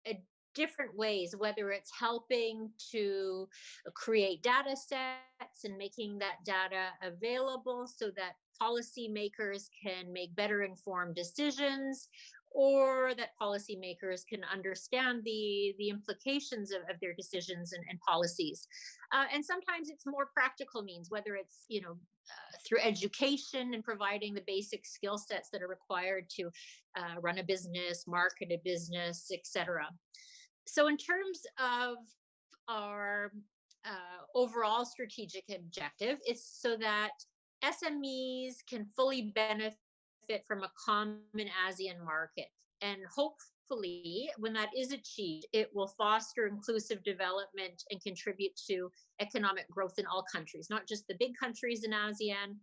in different ways, whether it's helping to create data sets and making that data available so that policymakers can make better informed decisions, or that policymakers can understand the implications of their decisions and policies. And sometimes it's more practical means, whether it's through education and providing the basic skill sets that are required to run a business, market a business, etc. So in terms of our overall strategic objective, it's so that SMEs can fully benefit from a common ASEAN market. And hopefully, when that is achieved, it will foster inclusive development and contribute to economic growth in all countries, not just the big countries in ASEAN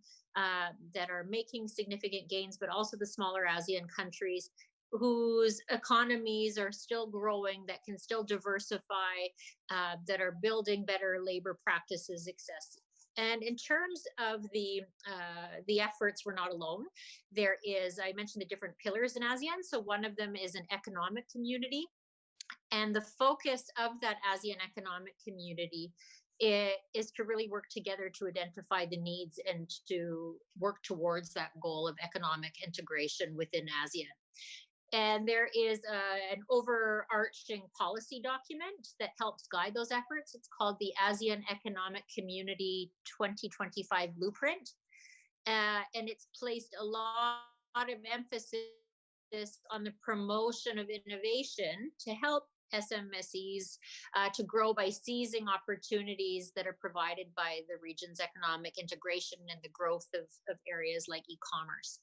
that are making significant gains, but also the smaller ASEAN countries whose economies are still growing, that can still diversify, that are building better labor practices, etc. And in terms of the efforts, we're not alone. There is, I mentioned the different pillars in ASEAN. So one of them is an economic community. And the focus of that ASEAN Economic Community is to really work together to identify the needs and to work towards that goal of economic integration within ASEAN. And there is an overarching policy document that helps guide those efforts. It's called the ASEAN Economic Community 2025 Blueprint. And it's placed a lot of emphasis on the promotion of innovation to help SMEs to grow by seizing opportunities that are provided by the region's economic integration and the growth of areas like e-commerce.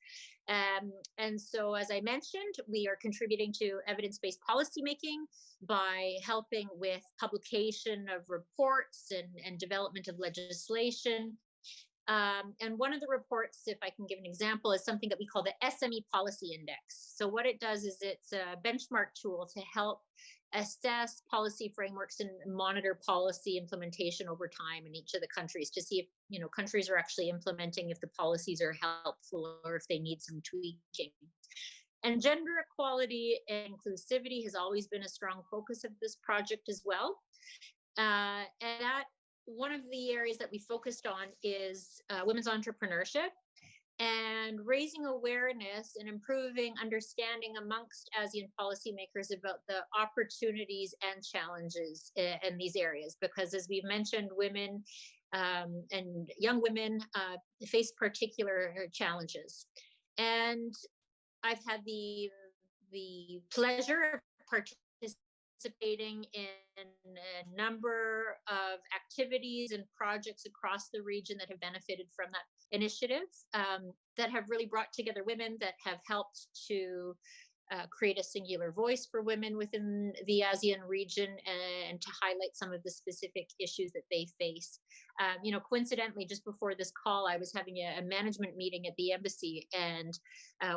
And so, as I mentioned, we are contributing to evidence-based policymaking by helping with publication of reports and development of legislation. And one of the reports, if I can give an example, is something that we call the SME Policy Index. So what it does is it's a benchmark tool to help assess policy frameworks and monitor policy implementation over time in each of the countries to see if countries are actually implementing, if the policies are helpful or if they need some tweaking. And gender equality and inclusivity has always been a strong focus of this project as well. And that one of the areas that we focused on is women's entrepreneurship and raising awareness and improving understanding amongst ASEAN policymakers about the opportunities and challenges in these areas. Because as we've mentioned, women and young women face particular challenges. And I've had the pleasure of participating in a number of activities and projects across the region that have benefited from that initiative, that have really brought together women, that have helped to create a singular voice for women within the ASEAN region and to highlight some of the specific issues that they face. Coincidentally, just before this call, I was having a management meeting at the embassy, and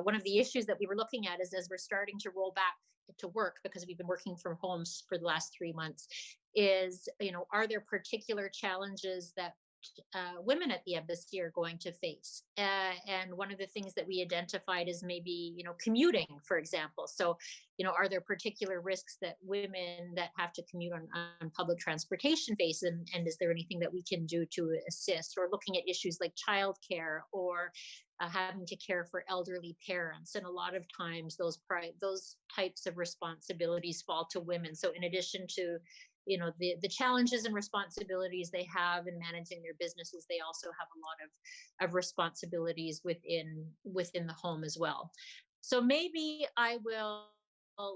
one of the issues that we were looking at is, as we're starting to roll back to work, because we've been working from home for the last 3 months, is, are there particular challenges that women at the embassy are going to face? And one of the things that we identified is maybe, commuting, for example. So, are there particular risks that women that have to commute on public transportation face? And is there anything that we can do to assist? Or looking at issues like childcare or having to care for elderly parents. And a lot of times those types of responsibilities fall to women. So in addition to the challenges and responsibilities they have in managing their businesses, they also have a lot of responsibilities within the home as well. So maybe I will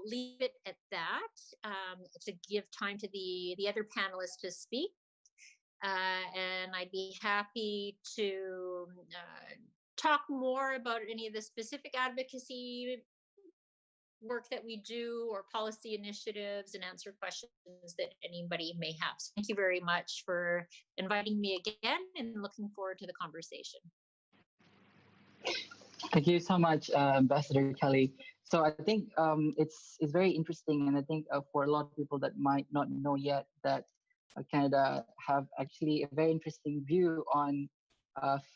leave it at that, to give time to the other panelists to speak. And I'd be happy to talk more about any of the specific advocacy work that we do or policy initiatives and answer questions that anybody may have. So thank you very much for inviting me again, and looking forward to the conversation. Thank you so much, Ambassador Kelly. So I think it's very interesting, and I think for a lot of people that might not know yet, that Canada have actually a very interesting view on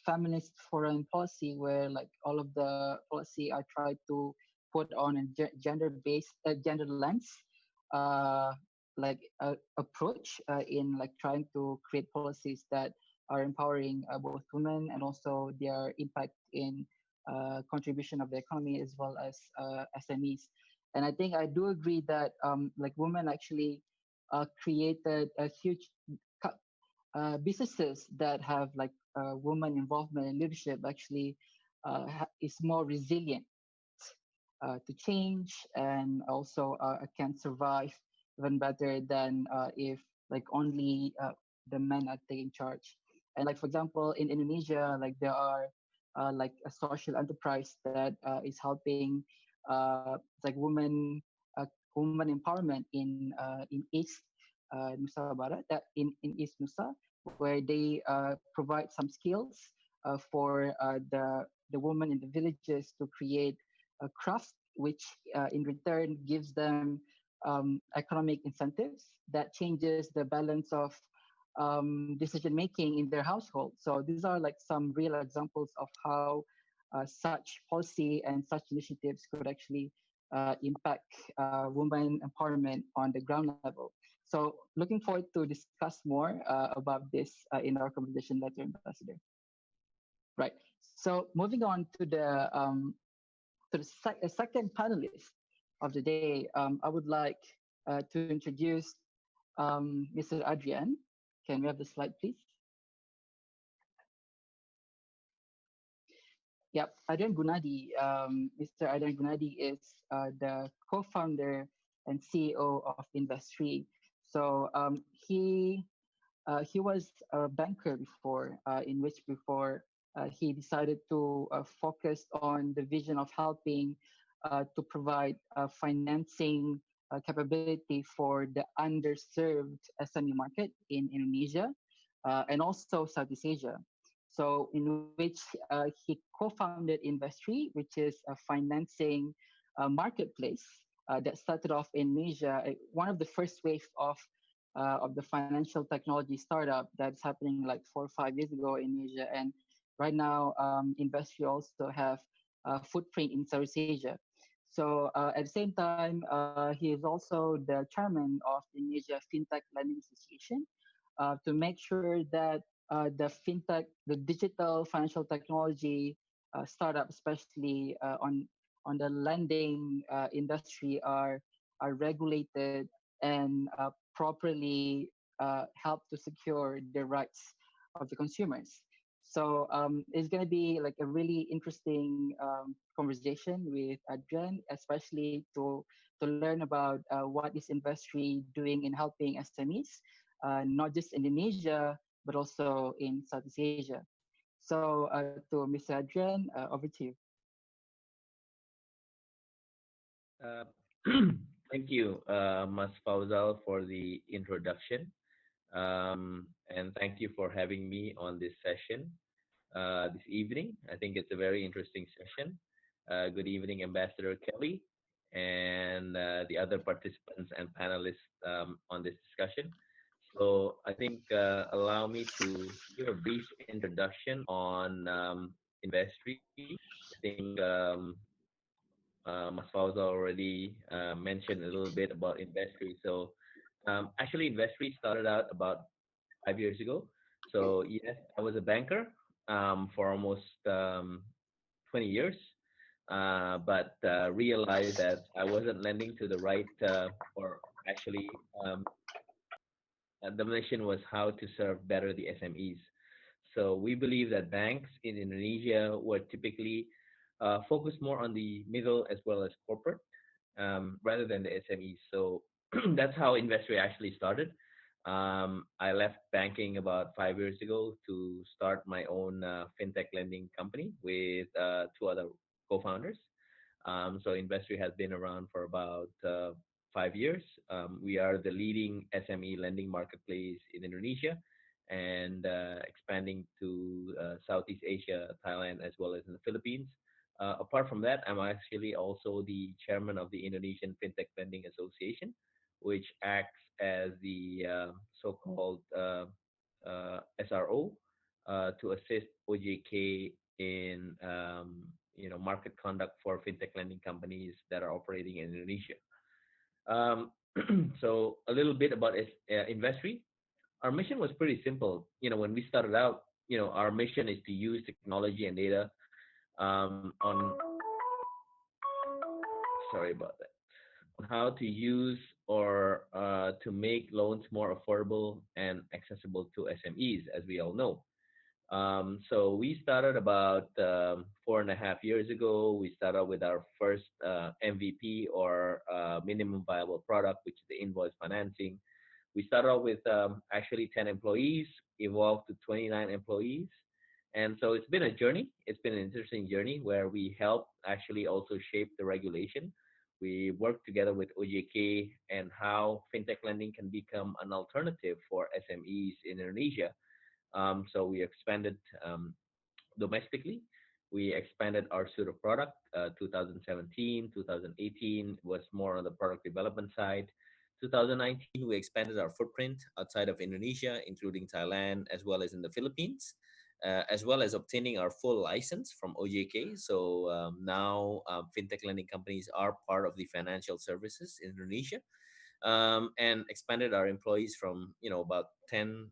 feminist foreign policy, where like all of the policy are tried to put on a gender-based gender lens approach in like trying to create policies that are empowering both women and also their impact in contribution of the economy as well as SMEs. And I think I do agree that like women actually created a huge businesses that have like women involvement in leadership actually is more resilient to change, and also can survive even better than if like only the men are taking charge. And like for example, in Indonesia, like there are like a social enterprise that is helping like women empowerment in East Nusa Barat, in East Nusa, where they provide some skills for the women in the villages to create a craft, which in return gives them economic incentives that changes the balance of decision making in their household. So these are like some real examples of how such policy and such initiatives could actually impact women empowerment on the ground level. So looking forward to discuss more about this in our conversation letter, Ambassador. Right. So moving on to the second panelist of the day, I would like to introduce Mr. Adrian. Can we have the slide, please? Yep, Adrian Gunadi. Mr. Adrian Gunadi is the co-founder and CEO of Invest3. So he was a banker before, in which before he decided to focus on the vision of helping to provide financing capability for the underserved SME market in Indonesia and also Southeast Asia. So, in which he co-founded Invest3, which is a financing marketplace that started off in Asia, one of the first wave of the financial technology startup that's happening like 4 or 5 years ago in Asia. And right now, Investry also have a footprint in Southeast Asia. So at the same time, he is also the chairman of the Indonesia FinTech Lending Association to make sure that the fintech, the digital financial technology startup, especially on the lending industry, are regulated and properly help to secure the rights of the consumers. So it's going to be like a really interesting conversation with Adrian, especially to learn about what is Investry doing in helping SMEs, not just in Indonesia, but also in Southeast Asia. So to Mr. Adrian, over to you. Uh, Thank you, Mas Fauzal, for the introduction. And thank you for having me on this session this evening. I think it's a very interesting session. Good evening, Ambassador Kelly, and the other participants and panelists on this discussion. So I think allow me to give a brief introduction on Investry. I think Mas Fauza already mentioned a little bit about Investry. So actually, Investry started out about 5 years ago. So yes, I was a banker for almost 20 years, but realized that I wasn't lending to the right, or actually, the mission was how to serve better the SMEs. So we believe that banks in Indonesia were typically focused more on the middle as well as corporate rather than the SMEs. So that's how Investry actually started. I left banking about 5 years ago to start my own fintech lending company with two other co-founders. So Investry has been around for about 5 years. We are the leading SME lending marketplace in Indonesia and expanding to Southeast Asia, Thailand, as well as in the Philippines. Apart from that, I'm actually also the chairman of the Indonesian FinTech Lending Association, which acts as the so-called SRO to assist OJK in market conduct for fintech lending companies that are operating in Indonesia. So a little bit about Investry. Our mission was pretty simple. When we started out, our mission is to use technology and data on sorry about that, on how to use or to make loans more affordable and accessible to SMEs, as we all know. So we started about 4.5 years ago. We started with our first MVP, or minimum viable product, which is the invoice financing. We started out with actually 10 employees, evolved to 29 employees. And so it's been a journey. It's been an interesting journey where we help actually also shape the regulation. We work together with OJK and how fintech lending can become an alternative for SMEs in Indonesia. So we expanded domestically. We expanded our suite of product. 2017, 2018 was more on the product development side. 2019, we expanded our footprint outside of Indonesia, including Thailand as well as in the Philippines. as well as obtaining our full license from OJK. So now fintech lending companies are part of the financial services in Indonesia, and expanded our employees from about 10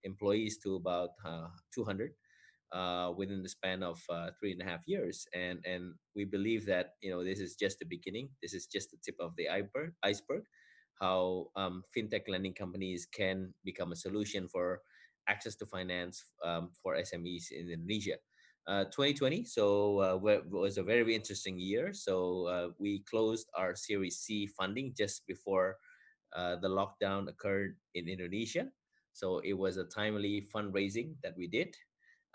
employees to about 200 within the span of 3.5 years. And we believe that this is just the beginning. This is just the tip of the iceberg. How fintech lending companies can become a solution for access to finance for SMEs in Indonesia. 2020 was a very interesting year. So we closed our Series C funding just before the lockdown occurred in Indonesia. So it was a timely fundraising that we did.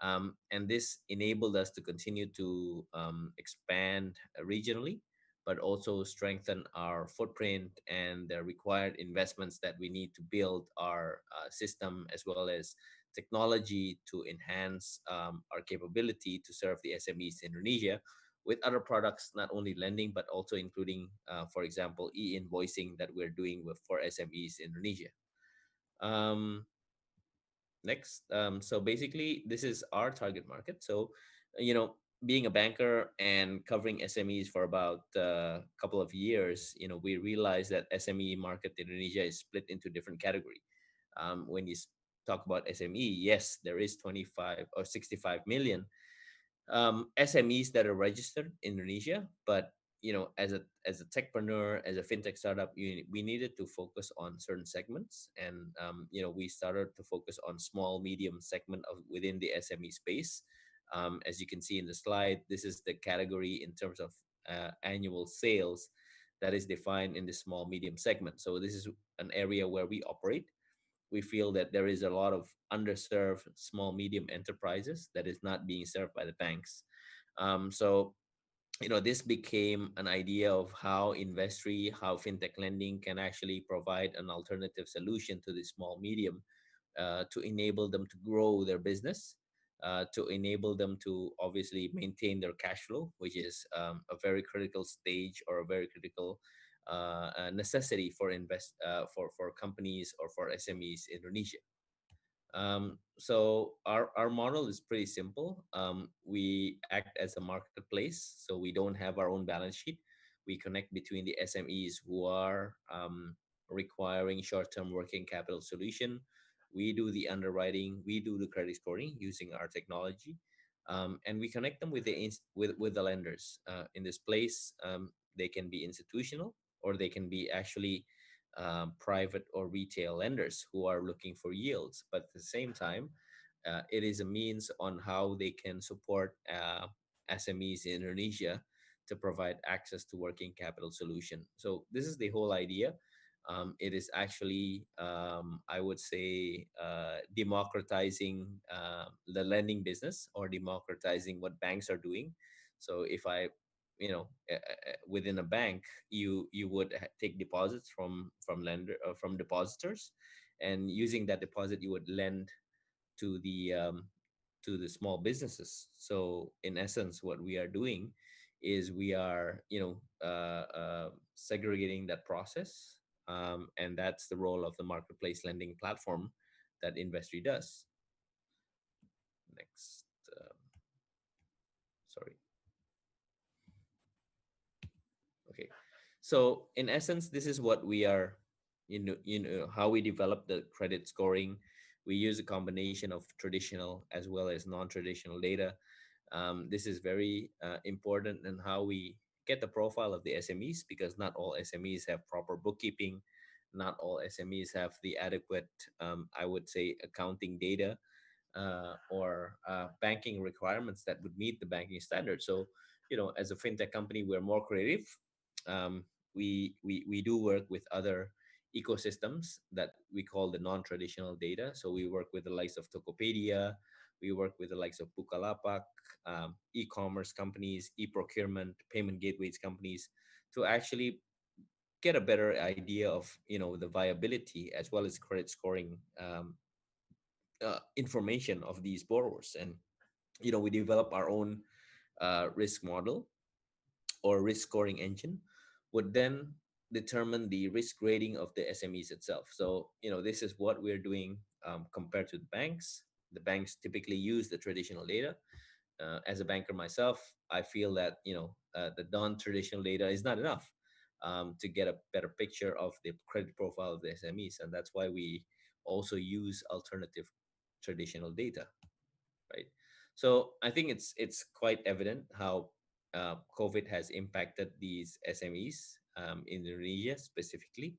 And this enabled us to continue to expand regionally, but also strengthen our footprint and the required investments that we need to build our system, as well as technology to enhance our capability to serve the SMEs in Indonesia with other products, not only lending, but also including, for example, e-invoicing that we're doing for SMEs in Indonesia. Um, Next, so basically, this is our target market. So, being a banker and covering SMEs for about a couple of years, we realized that SME market in Indonesia is split into different category. When you talk about SME, yes, there is 25 or 65 million SMEs that are registered in Indonesia. But as a techpreneur, as a fintech startup, we needed to focus on certain segments, and we started to focus on small medium segment of within the SME space. As you can see in the slide, this is the category in terms of annual sales that is defined in the small medium segment. So this is an area where we operate. We feel that there is a lot of underserved small medium enterprises that is not being served by the banks. So this became an idea of how Investry, how fintech lending can actually provide an alternative solution to the small medium, to enable them to grow their business, to enable them to obviously maintain their cash flow, which is a very critical stage, or a very critical necessity for companies or for SMEs in Indonesia. So our model is pretty simple. We act as a marketplace, so we don't have our own balance sheet. We connect between the SMEs who are requiring short-term working capital solution. We do the underwriting, we do the credit scoring using our technology, and we connect them with with the lenders. In this place, they can be institutional, or they can be actually private or retail lenders who are looking for yields. But at the same time, it is a means on how they can support SMEs in Indonesia to provide access to working capital solution. So this is the whole idea. It is actually, I would say, democratizing the lending business, or democratizing what banks are doing. So if I within a bank, you would take deposits from depositors, and using that deposit you would lend to the small businesses. So in essence, what we are doing is we are segregating that process, and that's the role of the marketplace lending platform that Investry does. Next, sorry. Okay, so in essence, this is what we are, how we develop the credit scoring. We use a combination of traditional as well as non-traditional data. This is very important in how we get the profile of the SMEs, because not all SMEs have proper bookkeeping. Not all SMEs have the adequate, I would say, accounting data, or banking requirements that would meet the banking standards. So, as a fintech company, we're more creative. We do work with other ecosystems that we call the non-traditional data. So we work with the likes of Tokopedia, we work with the likes of Bukalapak, e-commerce companies, e-procurement, payment gateways companies, to actually get a better idea of the viability as well as credit scoring information of these borrowers. And we develop our own risk model, or risk scoring engine, would then determine the risk rating of the SMEs itself. So this is what we're doing compared to the banks. the banks typically use the traditional data. As a banker myself, I feel that the non-traditional data is not enough to get a better picture of the credit profile of the SMEs, and that's why we also use alternative traditional data, right? So I think it's quite evident how COVID has impacted these SMEs in Indonesia specifically.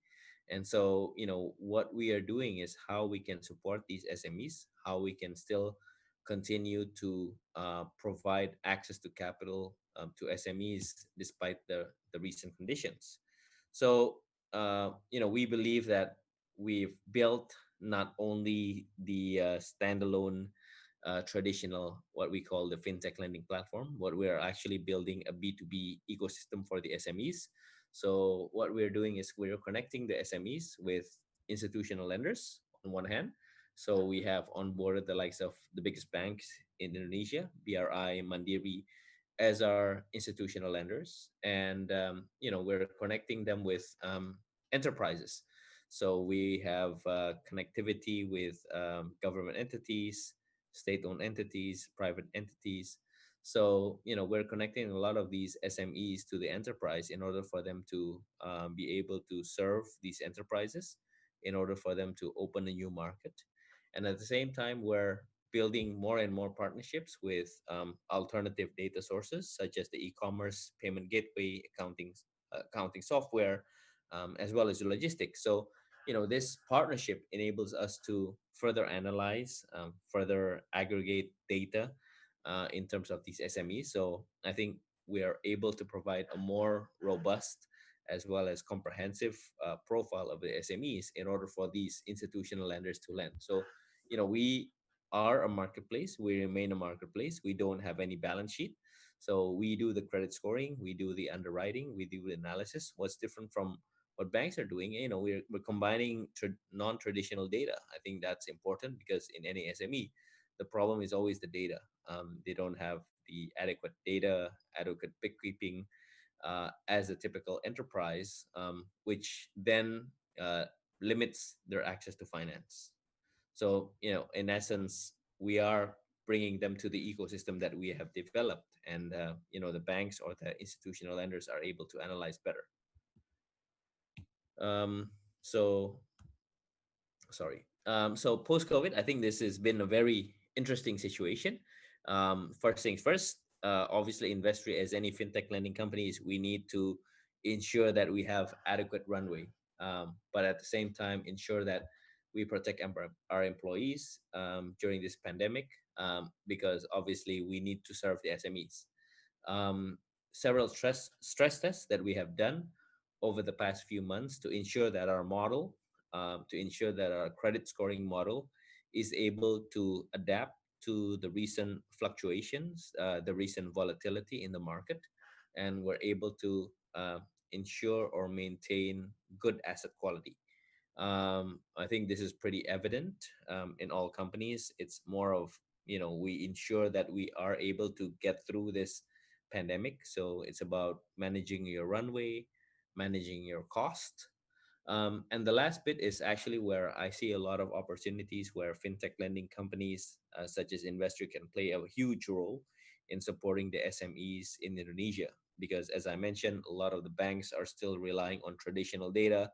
And so, what we are doing is how we can support these SMEs, how we can still continue to provide access to capital to SMEs despite the recent conditions. So, we believe that we've built not only the standalone traditional, what we call the fintech lending platform, but we are actually building a B2B ecosystem for the SMEs. So what we're doing is we're connecting the SMEs with institutional lenders on one hand. So we have onboarded the likes of the biggest banks in Indonesia, BRI, Mandiri, as our institutional lenders, and we're connecting them with enterprises. So we have connectivity with government entities, state-owned entities, private entities. So we're connecting a lot of these SMEs to the enterprise in order for them to be able to serve these enterprises, in order for them to open a new market. And at the same time, we're building more and more partnerships with alternative data sources such as the e-commerce, payment gateway, accounting software, as well as the logistics. So this partnership enables us to further analyze, further aggregate data in terms of these SMEs. So I think we are able to provide a more robust as well as comprehensive profile of the SMEs in order for these institutional lenders to lend. So we are a marketplace. We remain a marketplace. We don't have any balance sheet. So we do the credit scoring, we do the underwriting, we do the analysis. What's different from what banks are doing, we're combining non-traditional data. I think that's important because in any SME, the problem is always the data. They don't have the adequate data, adequate bookkeeping as a typical enterprise, which then limits their access to finance. So, in essence, we are bringing them to the ecosystem that we have developed, and the banks or the institutional lenders are able to analyze better. So sorry. So post COVID, I think this has been a very interesting situation. First things first, obviously, industry as any fintech lending companies, we need to ensure that we have adequate runway, but at the same time, ensure that we protect our employees during this pandemic, because obviously we need to serve the SMEs. um, Several stress tests that we have done over the past few months to ensure that our model, to ensure that our credit scoring model is able to adapt to the recent fluctuations, the recent volatility in the market, and we're able to ensure or maintain good asset quality. I think this is pretty evident in all companies. It's more of, we ensure that we are able to get through this pandemic. So it's about managing your runway, managing your cost. And the last bit is actually where I see a lot of opportunities where fintech lending companies such as Investor can play a huge role in supporting the SMEs in Indonesia. Because as I mentioned, a lot of the banks are still relying on traditional data.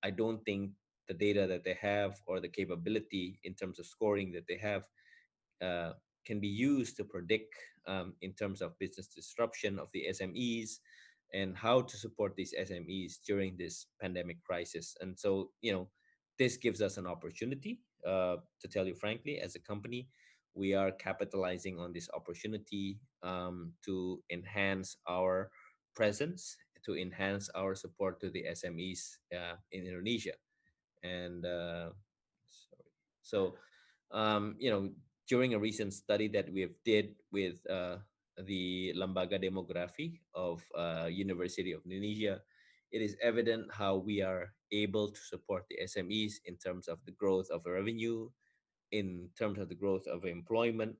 I don't think the data that they have or the capability in terms of scoring that they have uh, can be used to predict in terms of business disruption of the SMEs and how to support these SMEs during this pandemic crisis. And so, this gives us an opportunity to tell you frankly, as a company, we are capitalizing on this opportunity to enhance our presence, to enhance our support to the SMEs in Indonesia. And sorry. So, during a recent study that we have did with the Lembaga Demografi of University of Indonesia, it is evident how we are able to support the SMEs in terms of the growth of revenue, in terms of the growth of employment.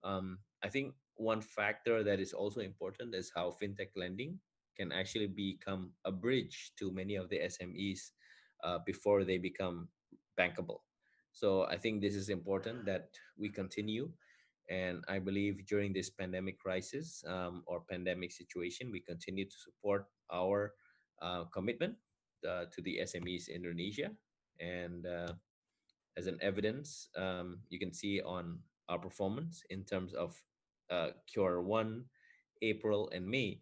I think one factor that is also important is how fintech lending can actually become a bridge to many of the SMEs before they become bankable. So I think this is important that we continue. And I believe during this pandemic crisis or pandemic situation, we continue to support our commitment to the SMEs in Indonesia. And as an evidence, you can see on our performance in terms of Q1, April, and May.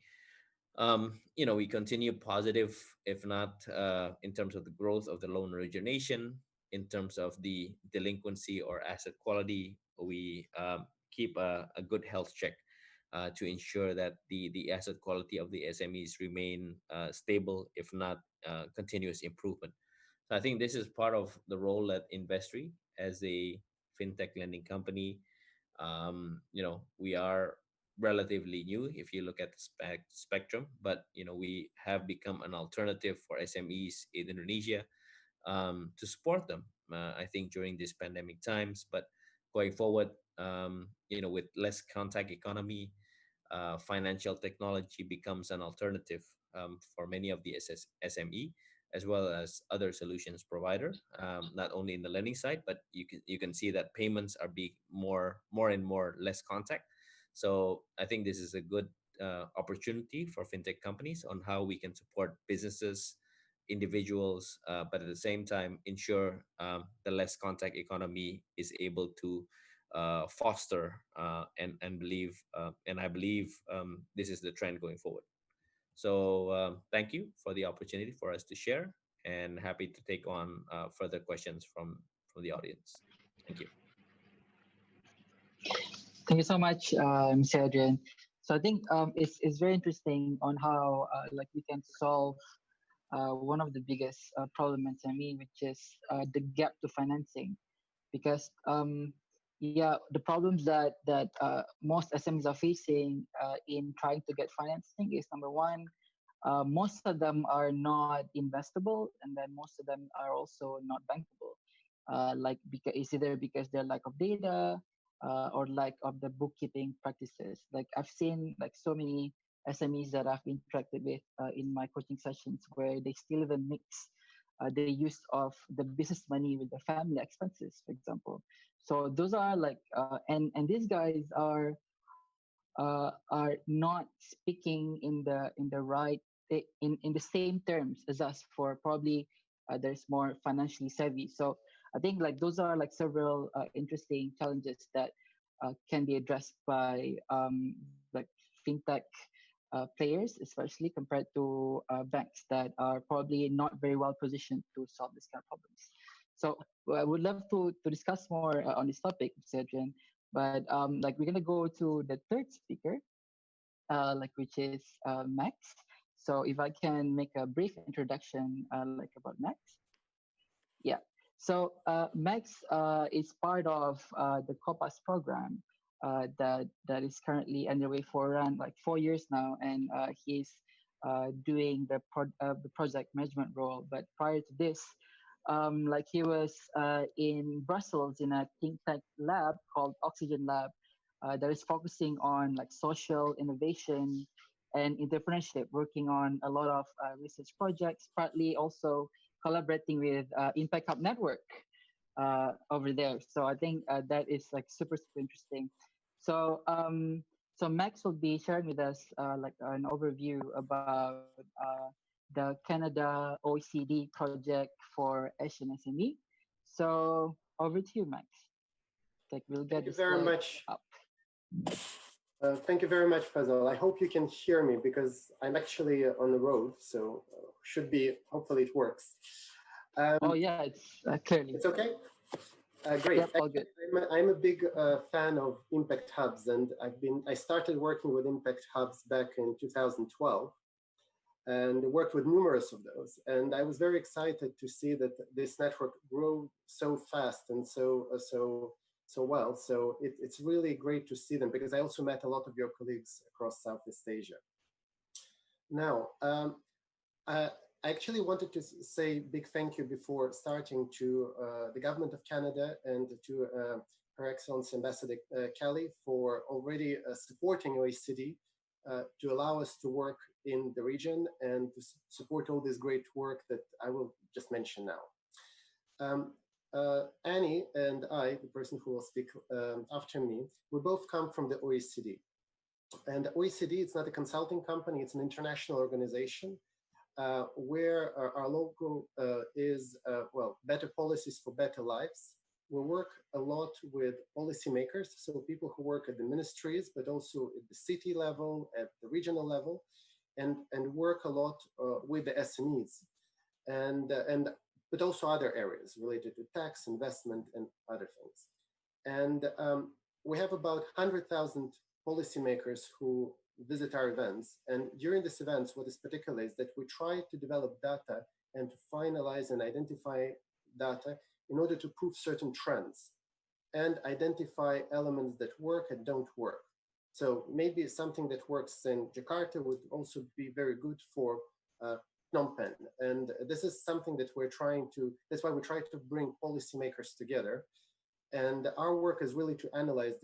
We continue positive, if not in terms of the growth of the loan origination, in terms of the delinquency or asset quality. We keep a good health check to ensure that the asset quality of the SMEs remain stable, if not continuous improvement. So I think this is part of the role that Investry as a fintech lending company. We are relatively new if you look at the spectrum, but we have become an alternative for SMEs in Indonesia to support them. I think during these pandemic times, but going forward, with less contact economy, financial technology becomes an alternative for many of the SME as well as other solutions provider, not only in the lending side, but you can see that payments are being more and more less contact. So I think this is a good opportunity for fintech companies on how we can support businesses, individuals, but at the same time ensure the less contact economy is able to foster and I believe this is the trend going forward. So thank you for the opportunity for us to share, and happy to take on further questions from the audience. Thank you. Thank you so much, Mr. Adrian. So I think it's very interesting on how like we can solve one of the biggest problem in SME, which is the gap to financing, because yeah, the problems that most SMEs are facing in trying to get financing is, number one, most of them are not investable, and then most of them are also not bankable. Like because it's either because their lack of data or lack of the bookkeeping practices. Like I've seen like so many SMEs that I've interacted with in my coaching sessions where they still even mix the use of the business money with the family expenses, for example. So those are like and these guys are not speaking in the right in the same terms as us for probably there's more financially savvy. So I think like those are like several interesting challenges that can be addressed by like fintech players, especially compared to banks that are probably not very well positioned to solve this kind of problems. So I would love to discuss more on this topic, Cedric. But like we're gonna go to the third speaker, like which is Max. So if I can make a brief introduction, like about Max. Yeah. So Max is part of the COPAS program that is currently underway for around like 4 years now, and he's doing the project management role. But prior to this, like he was in Brussels in a think tank lab called Oxygen Lab that is focusing on like social innovation and entrepreneurship, working on a lot of research projects, partly also collaborating with Impact Hub Network over there. So I think that is like super interesting. So so Max will be sharing with us like an overview about the Canada OECD project for Asian SME. So over to you, Max. Like we'll get Thank you this very much. up. Thank you very much, Fazal. I hope you can hear me because I'm actually on the road, so should be, hopefully it works. Oh yeah, it's clearly. It's okay? Great. Yep, all good. I'm a big fan of Impact Hubs, and I started working with Impact Hubs back in 2012 and worked with numerous of those. And I was very excited to see that this network grew so fast and so well. So it's really great to see them, because I also met a lot of your colleagues across Southeast Asia. Now, I actually wanted to say big thank you before starting to the Government of Canada and to Her Excellency Ambassador Kelly for already supporting OECD to allow us to work in the region and to support all this great work that I will just mention now. Annie and I, the person who will speak after me, we both come from the OECD. And the OECD, it's not a consulting company, it's an international organization where our logo is, well, better policies for better lives. We work a lot with policymakers, so people who work at the ministries, but also at the city level, at the regional level, and work a lot with the SMEs, but also other areas related to tax, investment, and other things. And we have about 100,000 policymakers who visit our events. And during these events, what is particular is that we try to develop data and to finalize and identify data in order to prove certain trends and identify elements that work and don't work. So maybe something that works in Jakarta would also be very good for Phnom Penh. And this is something that we're trying to, that's why we try to bring policymakers together. And our work is really to analyze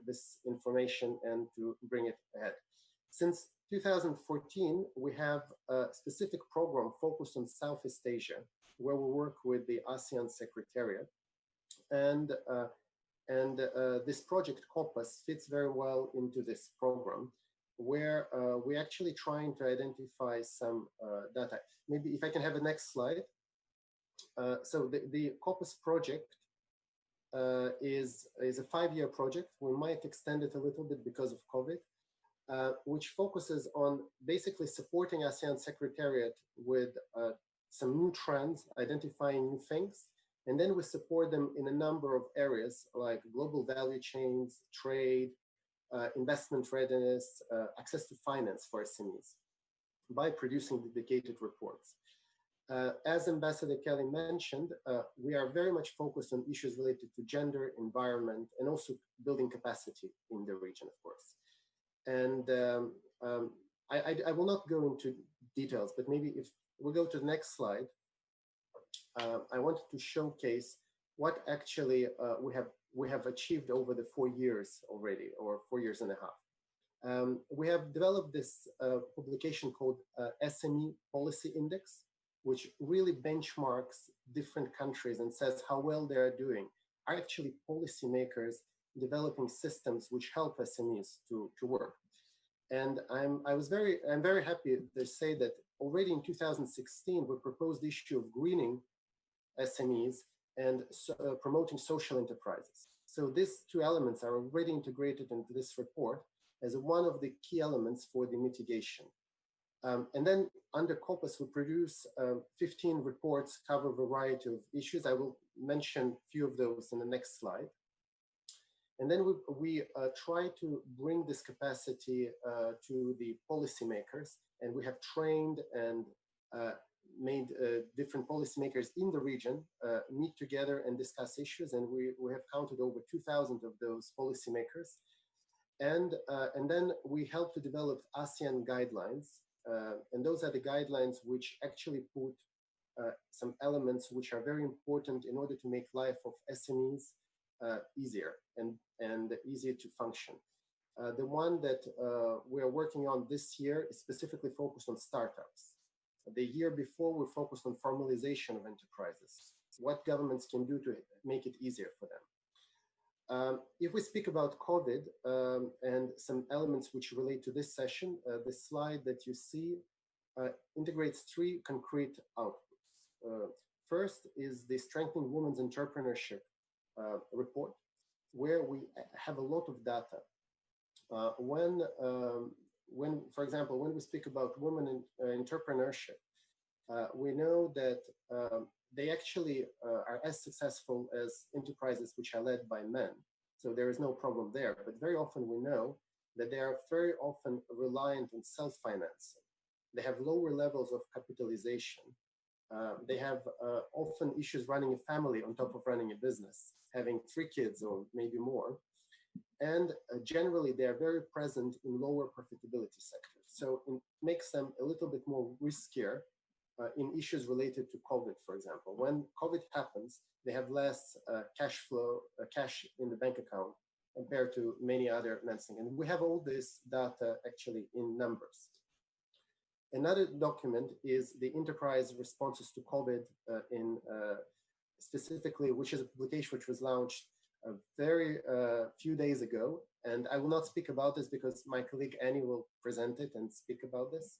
this information and to bring it ahead. Since 2014, we have a specific program focused on Southeast Asia, where we work with the ASEAN Secretariat. And this project COPAS fits very well into this program, where we're actually trying to identify some data. Maybe if I can have the next slide. So the COPAS project is a 5-year project. We might extend it a little bit because of COVID, which focuses on basically supporting ASEAN Secretariat with some new trends, identifying new things, and then we support them in a number of areas like global value chains, trade, investment readiness, access to finance for SMEs by producing dedicated reports. As Ambassador Kelly mentioned, we are very much focused on issues related to gender, environment, and also building capacity in the region, of course. And I will not go into details, but maybe if we go to the next slide, I wanted to showcase what actually we have achieved over the 4 years already, or 4 years and a half. We have developed this publication called SME Policy Index, which really benchmarks different countries and says how well they are doing. Are actually policymakers developing systems which help SMEs to work? And I'm very happy to say that already in 2016 we proposed the issue of greening SMEs and promoting social enterprises. So these two elements are already integrated into this report as one of the key elements for the mitigation. And then under COPAS, we produce 15 reports, cover a variety of issues. I will mention a few of those in the next slide. And then we try to bring this capacity to the policymakers, and we have trained and made different policymakers in the region meet together and discuss issues, and we have counted over 2,000 of those policymakers. And then we help to develop ASEAN guidelines, and those are the guidelines which actually put some elements which are very important in order to make life of SMEs easier and easier to function. The one that we are working on this year is specifically focused on startups. The year before, we focused on formalization of enterprises, what governments can do to make it easier for them. If we speak about COVID and some elements which relate to this session, the slide that you see integrates 3 concrete outputs. First is the Strengthening Women's Entrepreneurship report, where we have a lot of data. For example, when we speak about women in entrepreneurship, we know that they actually are as successful as enterprises which are led by men. So there is no problem there. But very often we know that they are very often reliant on self-financing. They have lower levels of capitalization. They have often issues running a family on top of running a business, having 3 kids or maybe more. And generally, they are very present in lower profitability sectors. So it makes them a little bit more riskier in issues related to COVID, for example. When COVID happens, they have less cash in the bank account compared to many other mentioning. And we have all this data actually in numbers. Another document is the enterprise responses to COVID in specifically, which is a publication which was launched a very few days ago. And I will not speak about this because my colleague Annie will present it and speak about this.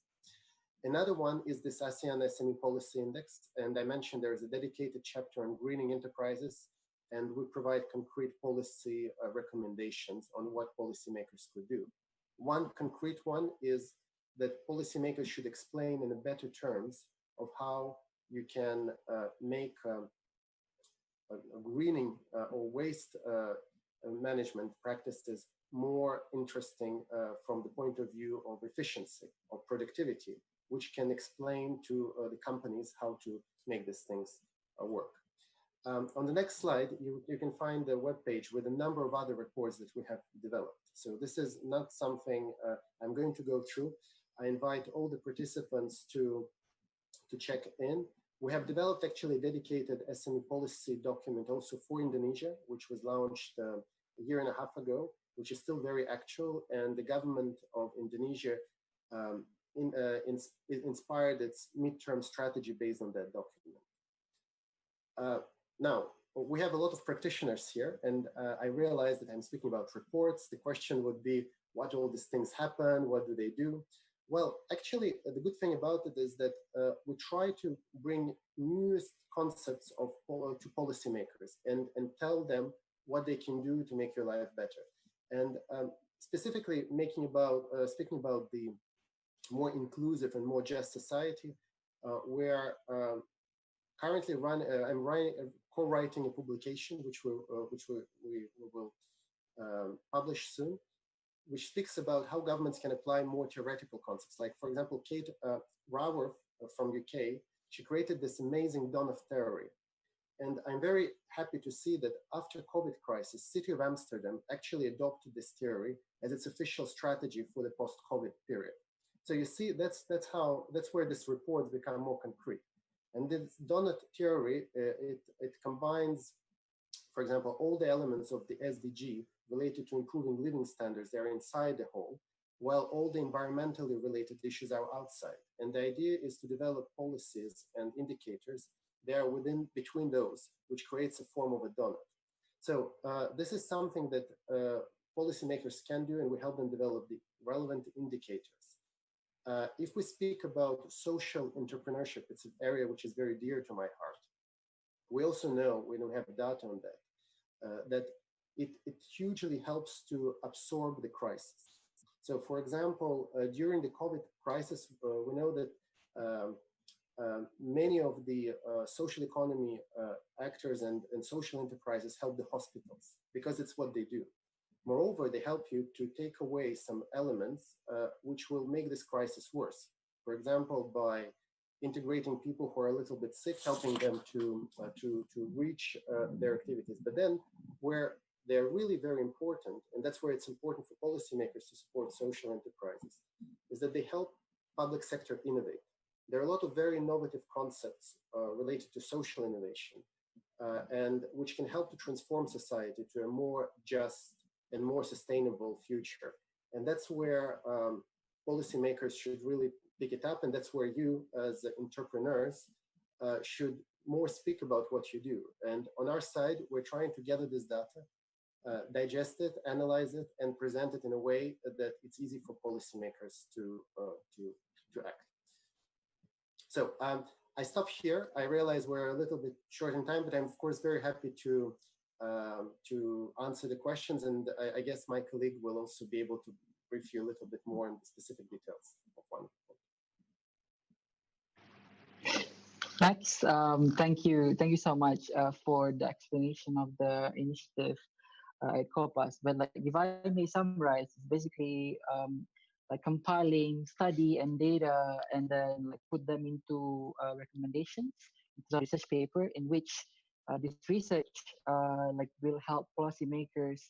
Another one is this ASEAN SME Policy Index. And I mentioned there is a dedicated chapter on greening enterprises, and we provide concrete policy recommendations on what policymakers could do. One concrete one is that policymakers should explain in better terms of how you can make greening or waste management practices more interesting from the point of view of efficiency or productivity, which can explain to the companies how to make these things work. On the next slide, you can find a web page with a number of other reports that we have developed. So this is not something I'm going to go through. I invite all the participants to check in. We have developed actually a dedicated SME policy document also for Indonesia, which was launched a year and a half ago, which is still very actual. And the government of Indonesia inspired its midterm strategy based on that document. Now, we have a lot of practitioners here, and I realize that I'm speaking about reports. The question would be, what all these things happen? What do they do? Well, actually, the good thing about it is that we try to bring newest concepts to policymakers and tell them what they can do to make your life better. And specifically speaking about the more inclusive and more just society, where currently I'm co-writing a publication which we will publish soon, which speaks about how governments can apply more theoretical concepts. Like, for example, Kate Raworth from UK, she created this amazing dawn of theory. And I'm very happy to see that after COVID crisis, City of Amsterdam actually adopted this theory as its official strategy for the post-COVID period. So you see, that's where this reports become more concrete. And this donut theory, it combines, for example, all the elements of the SDG related to improving living standards. They're inside the whole, while all the environmentally related issues are outside. And the idea is to develop policies and indicators that are between those, which creates a form of a donut. So this is something that policymakers can do, and we help them develop the relevant indicators. If we speak about social entrepreneurship, it's an area which is very dear to my heart. We also know, we don't have data on that, that it hugely helps to absorb the crisis. So for example, during the COVID crisis, we know that many of the social economy actors and social enterprises help the hospitals because it's what they do. Moreover, they help you to take away some elements which will make this crisis worse. For example, by integrating people who are a little bit sick, helping them to reach their activities. But then where they're really very important, and that's where it's important for policymakers to support social enterprises, is that they help public sector innovate. There are a lot of very innovative concepts related to social innovation, and which can help to transform society to a more just and more sustainable future. And that's where policymakers should really pick it up, and that's where you as entrepreneurs should more speak about what you do. And on our side, we're trying to gather this data, digest it, analyze it, and present it in a way that it's easy for policymakers to act. So I stop here. I realize we're a little bit short in time, but I'm of course very happy to answer the questions, and I guess my colleague will also be able to brief you a little bit more on the specific details of one. Max, thank you so much for the explanation of the initiative at COPAS. But like, if I may summarize, it's basically like compiling study and data, and then like put them into recommendations into a research paper in which this research like will help policymakers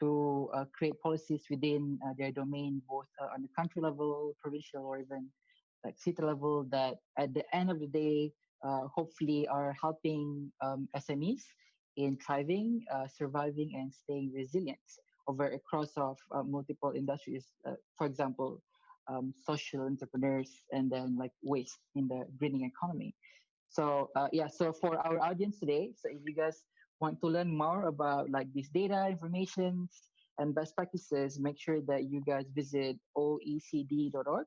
to create policies within their domain, both on the country level, provincial, or even like city level, that at the end of the day, hopefully are helping SMEs in thriving, surviving, and staying resilient over across of multiple industries. For example, social entrepreneurs, and then like waste in the greening economy. So yeah, so for our audience today, so if you guys want to learn more about like this data, information, and best practices, make sure that you guys visit oecd.org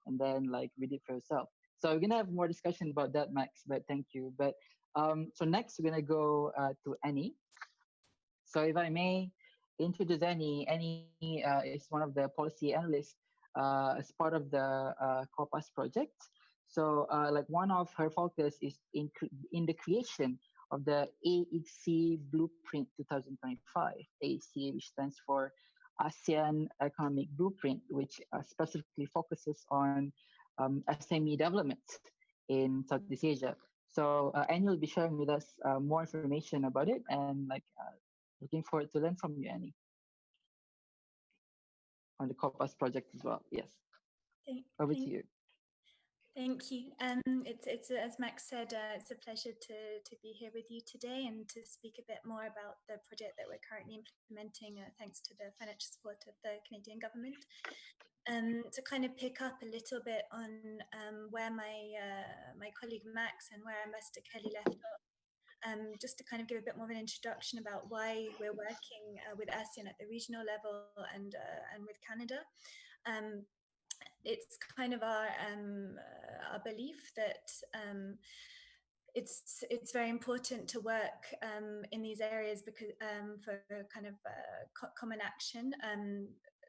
and then like read it for yourself. So we're gonna have more discussion about that, Max. But thank you. But so next we're gonna go to Annie. So if I may introduce Annie, Annie is one of the policy analysts as part of the COPAS project. So like one of her focus is in the creation of the AEC Blueprint 2025, AEC, which stands for ASEAN Economic Blueprint, which specifically focuses on SME development in Southeast Asia. So Annie will be sharing with us more information about it, and like looking forward to learn from you, Annie, on the COPAS project as well. Yes, over to you. Thank you. It's as Max said, it's a pleasure to be here with you today and to speak a bit more about the project that we're currently implementing, thanks to the financial support of the Canadian government. To kind of pick up a little bit on where my colleague Max and where Ambassador Kelly left off. Just to kind of give a bit more of an introduction about why we're working with ASEAN at the regional level and with Canada. It's kind of our belief that it's very important to work in these areas because for kind of common action.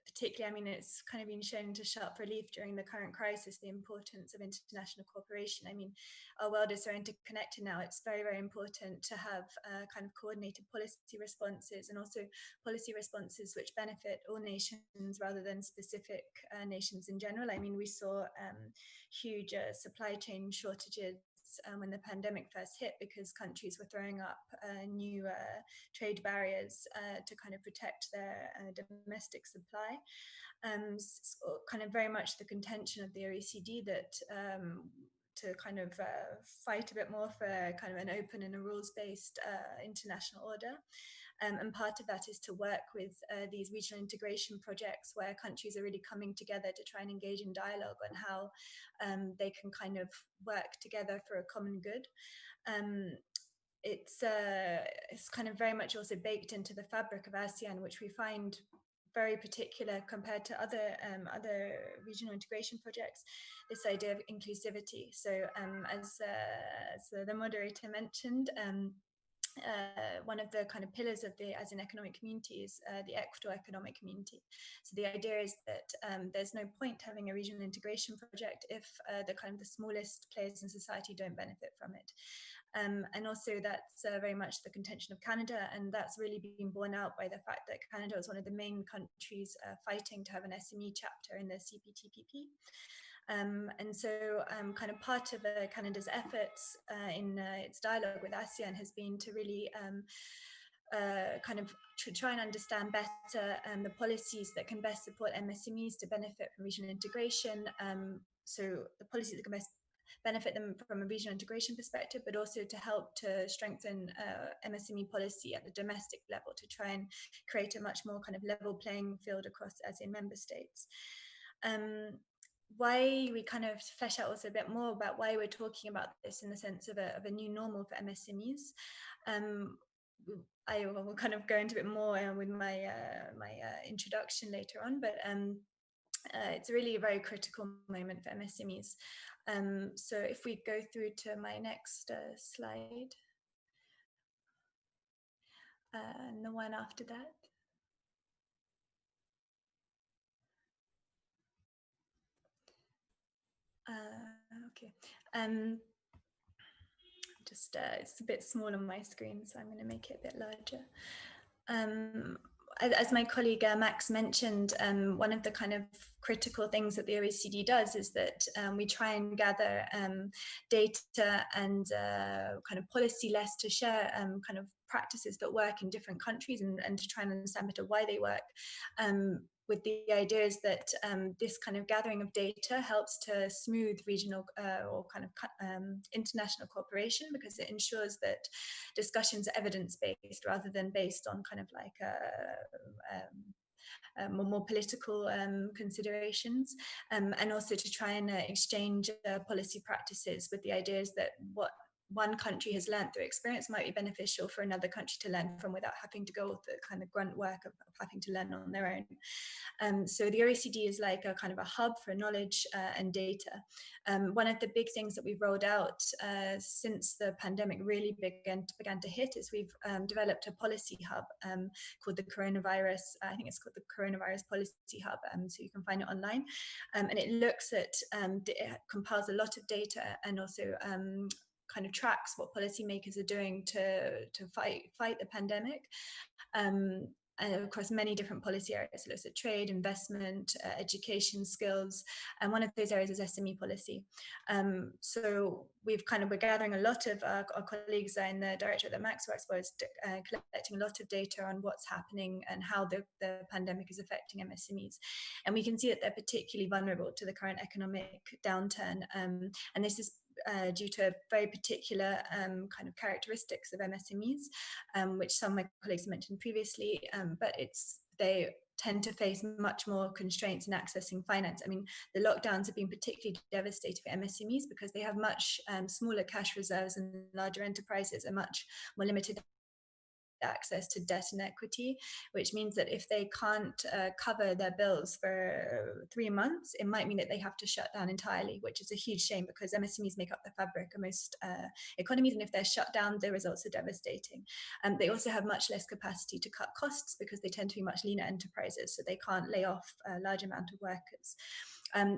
Particularly, I mean, it's kind of been shown to sharp relief during the current crisis, the importance of international cooperation. I mean, our world is so interconnected now. It's very, very important to have kind of coordinated policy responses and also policy responses which benefit all nations rather than specific nations in general. I mean, we saw huge supply chain shortages when the pandemic first hit because countries were throwing up new trade barriers to kind of protect their domestic supply. So kind of very much the contention of the OECD that to kind of fight a bit more for kind of an open and a rules-based international order. And part of that is to work with these regional integration projects where countries are really coming together to try and engage in dialogue on how they can kind of work together for a common good. It's kind of very much also baked into the fabric of ASEAN, which we find very particular compared to other regional integration projects, this idea of inclusivity. So as the moderator mentioned, one of the kind of pillars of the ASEAN economic community is the equitable economic community. So the idea is that there's no point having a regional integration project if the kind of the smallest players in society don't benefit from it. And also that's very much the contention of Canada, and that's really been borne out by the fact that Canada was one of the main countries fighting to have an SME chapter in the CPTPP. And so kind of part of Canada's efforts in its dialogue with ASEAN has been to really kind of try and understand better the policies that can best support MSMEs to benefit from regional integration. So the policies that can best benefit them from a regional integration perspective, but also to help to strengthen MSME policy at the domestic level to try and create a much more kind of level playing field across ASEAN member states. Why we kind of flesh out also a bit more about why we're talking about this in the sense of a new normal for MSMEs. I will kind of go into a bit more with my introduction later on, but it's really a very critical moment for MSMEs. So if we go through to my next slide, and the one after that. Okay. Just it's a bit small on my screen, so I'm going to make it a bit larger. As my colleague Max mentioned, one of the kind of critical things that the OECD does is that we try and gather data and kind of policy less to share kind of practices that work in different countries and to try and understand better why they work. With the idea is that this kind of gathering of data helps to smooth regional or kind of international cooperation, because it ensures that discussions are evidence-based rather than based on kind of like more political considerations, and also to try and exchange policy practices with the ideas that what one country has learned through experience might be beneficial for another country to learn from without having to go with the kind of grunt work of having to learn on their own. So the OECD is like a kind of a hub for knowledge and data. One of the big things that we've rolled out since the pandemic really began to hit is we've developed a policy hub called the coronavirus, I think it's called the Coronavirus Policy Hub, so you can find it online. And it looks at, it compiles a lot of data and also kind of tracks what policymakers are doing to fight the pandemic. Across many different policy areas. So looks at trade, investment, education, skills, and one of those areas is SME policy. So we're gathering a lot of our colleagues in the directorate that Max works for, is collecting a lot of data on what's happening and how the pandemic is affecting MSMEs. And we can see that they're particularly vulnerable to the current economic downturn. And this is due to very particular kind of characteristics of MSMEs, which some of my colleagues mentioned previously, but they tend to face much more constraints in accessing finance. I mean, the lockdowns have been particularly devastating for MSMEs because they have much smaller cash reserves, and larger enterprises are much more limited access to debt and equity, which means that if they can't cover their bills for 3 months, it might mean that they have to shut down entirely, which is a huge shame because MSMEs make up the fabric of most economies, and if they're shut down, the results are devastating. They also have much less capacity to cut costs because they tend to be much leaner enterprises, so they can't lay off a large amount of workers.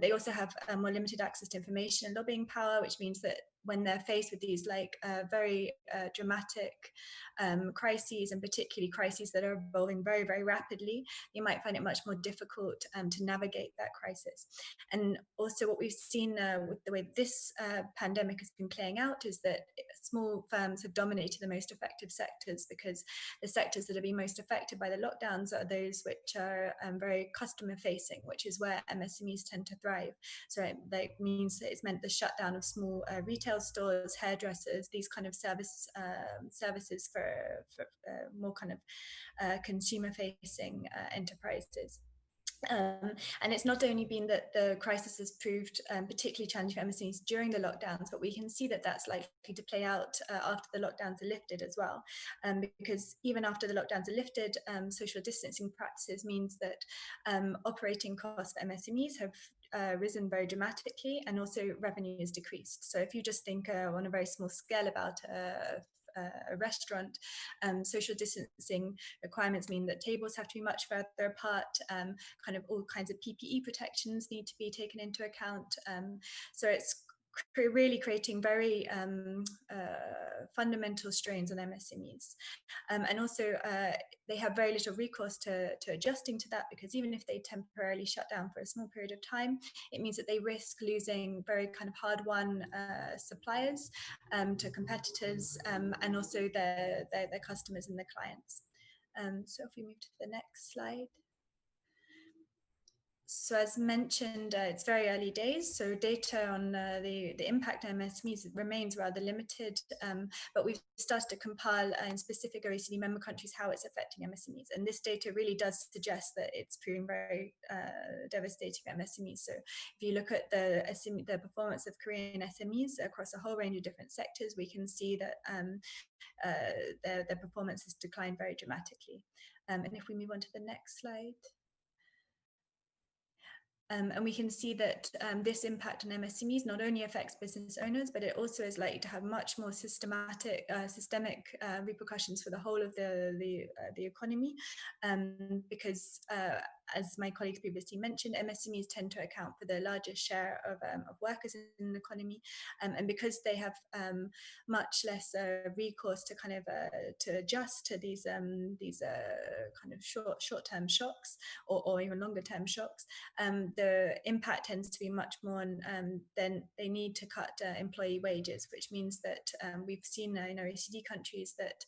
They also have more limited access to information and lobbying power, which means that when they're faced with these very dramatic crises, and particularly crises that are evolving very, very rapidly, you might find it much more difficult to navigate that crisis. And also what we've seen with the way this pandemic has been playing out is that small firms have dominated the most effective sectors, because the sectors that have been most affected by the lockdowns are those which are very customer facing, which is where MSMEs tend to thrive. So that means that it's meant the shutdown of small retail stores, hairdressers, these kind of services for more kind of consumer-facing enterprises. And it's not only been that the crisis has proved particularly challenging for MSMEs during the lockdowns, but we can see that that's likely to play out after the lockdowns are lifted as well. Because even after the lockdowns are lifted, social distancing practices means that operating costs for MSMEs have risen very dramatically, and also revenue has decreased. So if you just think on a very small scale about a restaurant, social distancing requirements mean that tables have to be much further apart, kind of all kinds of PPE protections need to be taken into account. So it's really creating very fundamental strains on MSMEs. And also they have very little recourse to adjusting to that, because even if they temporarily shut down for a small period of time, it means that they risk losing very kind of hard-won suppliers to competitors, and also their customers and their clients. So if we move to the next slide. So as mentioned, it's very early days, so data on the impact on MSMEs remains rather limited, but we've started to compile in specific OECD member countries how it's affecting MSMEs, and this data really does suggest that it's proving very devastating for MSMEs. So if you look at the performance of Korean SMEs across a whole range of different sectors, we can see that their performance has declined very dramatically. And if we move on to the next slide. And we can see that this impact on MSMEs not only affects business owners, but it also is likely to have much more systemic repercussions for the whole of the economy, because as my colleagues previously mentioned, MSMEs tend to account for the largest share of workers in the economy, and because they have much less recourse to kind of to adjust to these kind of short-term shocks or even longer-term shocks, the impact tends to be much more on then they need to cut employee wages, which means that we've seen in OECD countries that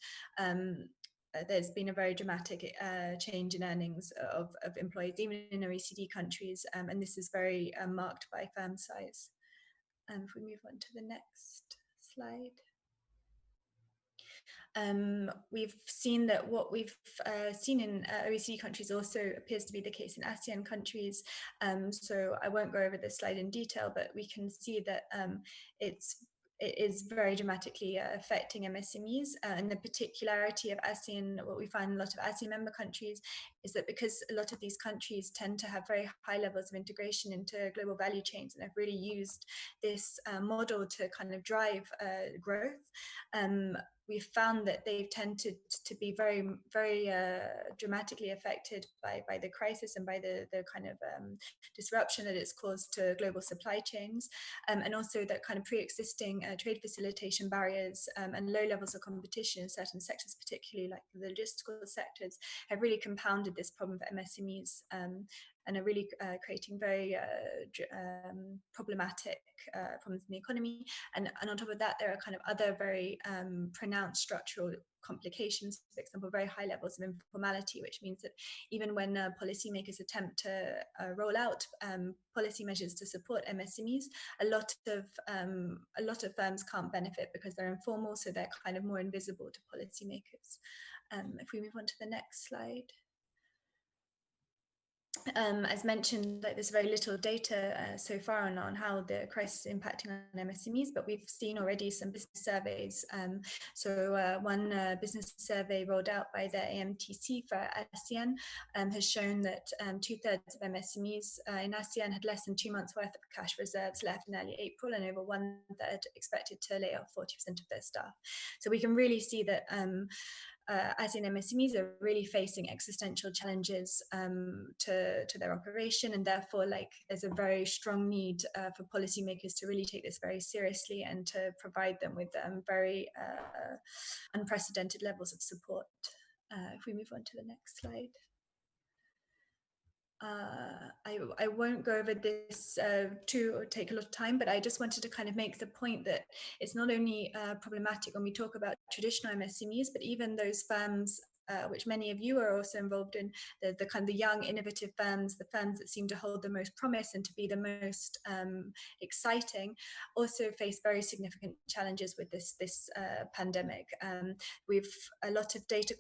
there's been a very dramatic change in earnings of employees, even in OECD countries, and this is very marked by firm size. If we move on to the next slide. We've seen that what we've seen in OECD countries also appears to be the case in ASEAN countries. So I won't go over this slide in detail, but we can see that it's it is very dramatically affecting MSMEs. And the particularity of ASEAN, what we find in a lot of ASEAN member countries, is that because a lot of these countries tend to have very high levels of integration into global value chains and have really used this model to kind of drive growth, we've found that they've tended to be very, very dramatically affected by the crisis and by the kind of disruption that it's caused to global supply chains, and also that kind of pre-existing trade facilitation barriers and low levels of competition in certain sectors, particularly like the logistical sectors, have really compounded this problem for MSMEs, and are really creating very problematic problems in the economy. And on top of that, there are kind of other very pronounced structural complications, for example, very high levels of informality, which means that even when policymakers attempt to roll out policy measures to support MSMEs, a lot of firms can't benefit because they're informal, so they're kind of more invisible to policymakers. If we move on to the next slide. As mentioned, like there's very little data so far on how the crisis is impacting on MSMEs, but we've seen already some business surveys. One business survey rolled out by the AMTC for ASEAN has shown that 2/3 of MSMEs in ASEAN had less than 2 months worth of cash reserves left in early April, and over 1/3 expected to lay off 40% of their staff. So we can really see that ASEAN MSMEs are really facing existential challenges to their operation, and therefore, like, there's a very strong need for policymakers to really take this very seriously and to provide them with very unprecedented levels of support. If we move on to the next slide. I won't go over this or take a lot of time, but I just wanted to kind of make the point that it's not only problematic when we talk about traditional MSMEs, but even those firms which many of you are also involved in, the kind of the young, innovative firms, the firms that seem to hold the most promise and to be the most exciting, also face very significant challenges with this pandemic. We've a lot of data,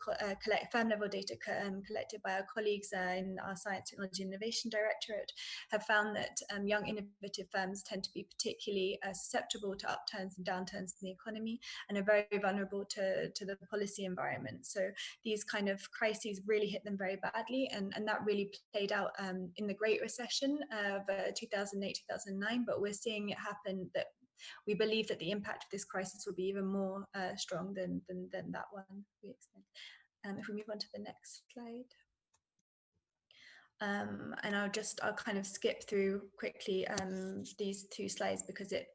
firm level data collected by our colleagues in our Science, Technology and Innovation Directorate have found that young, innovative firms tend to be particularly susceptible to upturns and downturns in the economy and are very vulnerable to the policy environment. So these kind of crises really hit them very badly, and that really played out in the Great Recession of 2008-2009, but we're seeing it happen that we believe that the impact of this crisis will be even more strong than that one we expect. If we move on to the next slide. And I'll kind of skip through quickly these two slides because it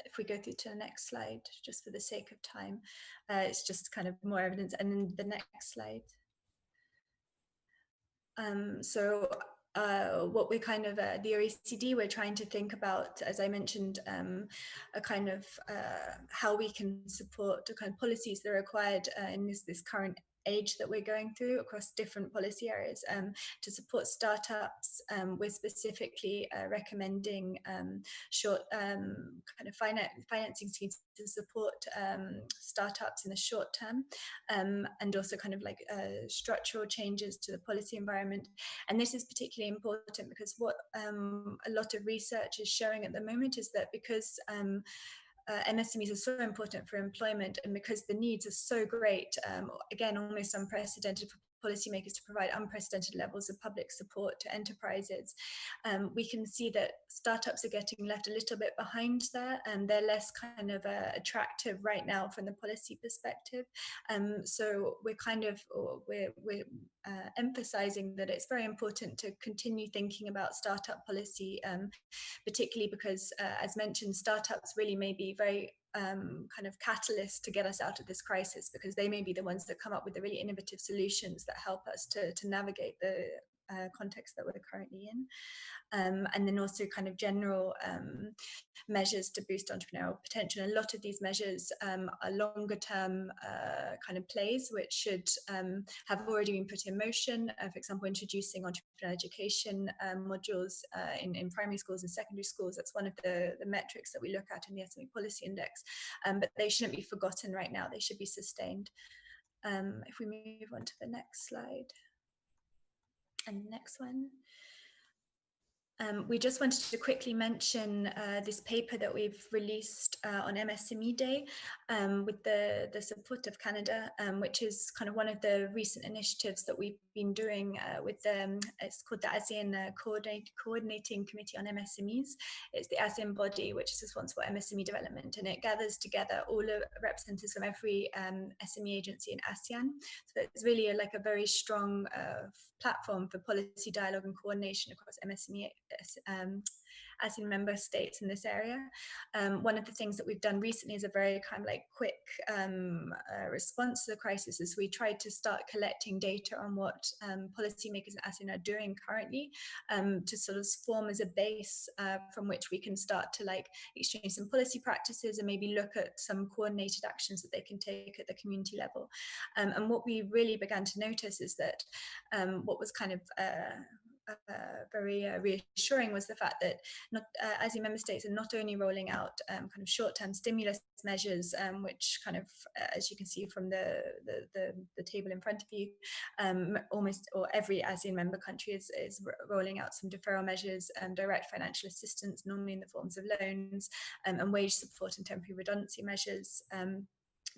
if we go through to the next slide, just for the sake of time, it's just kind of more evidence. And then the next slide. What we're kind of, the OECD, we're trying to think about, as I mentioned, a kind of how we can support the kind of policies that are required in this current age that we're going through across different policy areas to support startups. We're specifically recommending short kind of financing schemes to support startups in the short term, and also kind of like structural changes to the policy environment. And this is particularly important because what a lot of research is showing at the moment is that because MSMEs are so important for employment, and because the needs are so great, again, almost unprecedented for policymakers to provide unprecedented levels of public support to enterprises, we can see that startups are getting left a little bit behind there, and they're less kind of attractive right now from the policy perspective. So we're kind of we're emphasizing that it's very important to continue thinking about startup policy, particularly because, as mentioned, startups really may be very kind of catalyst to get us out of this crisis, because they may be the ones that come up with the really innovative solutions that help us to navigate the context that we're currently in. And then also kind of general measures to boost entrepreneurial potential. A lot of these measures are longer term kind of plays, which should have already been put in motion. For example, introducing entrepreneurial education modules in primary schools and secondary schools. That's one of the metrics that we look at in the SME Policy Index. But they shouldn't be forgotten right now. They should be sustained. If we move on to the next slide. And the next one. We just wanted to quickly mention this paper that we've released on MSME Day with the support of Canada, which is kind of one of the recent initiatives that we've been doing with it's called the ASEAN Coordinating Committee on MSMEs. It's the ASEAN body which is responsible for MSME development, and it gathers together all the representatives from every SME agency in ASEAN. So it's really like a very strong platform for policy dialogue and coordination across MSME ASEAN member states in this area. One of the things that we've done recently is a very kind of like quick response to the crisis is we tried to start collecting data on what policymakers in ASEAN are doing currently to sort of form as a base from which we can start to like exchange some policy practices and maybe look at some coordinated actions that they can take at the community level. And what we really began to notice is that what was kind of very reassuring was the fact that ASEAN member states are not only rolling out kind of short-term stimulus measures, which kind of, as you can see from the table in front of you, almost or every ASEAN member country is rolling out some deferral measures, direct financial assistance, normally in the forms of loans, and wage support and temporary redundancy measures.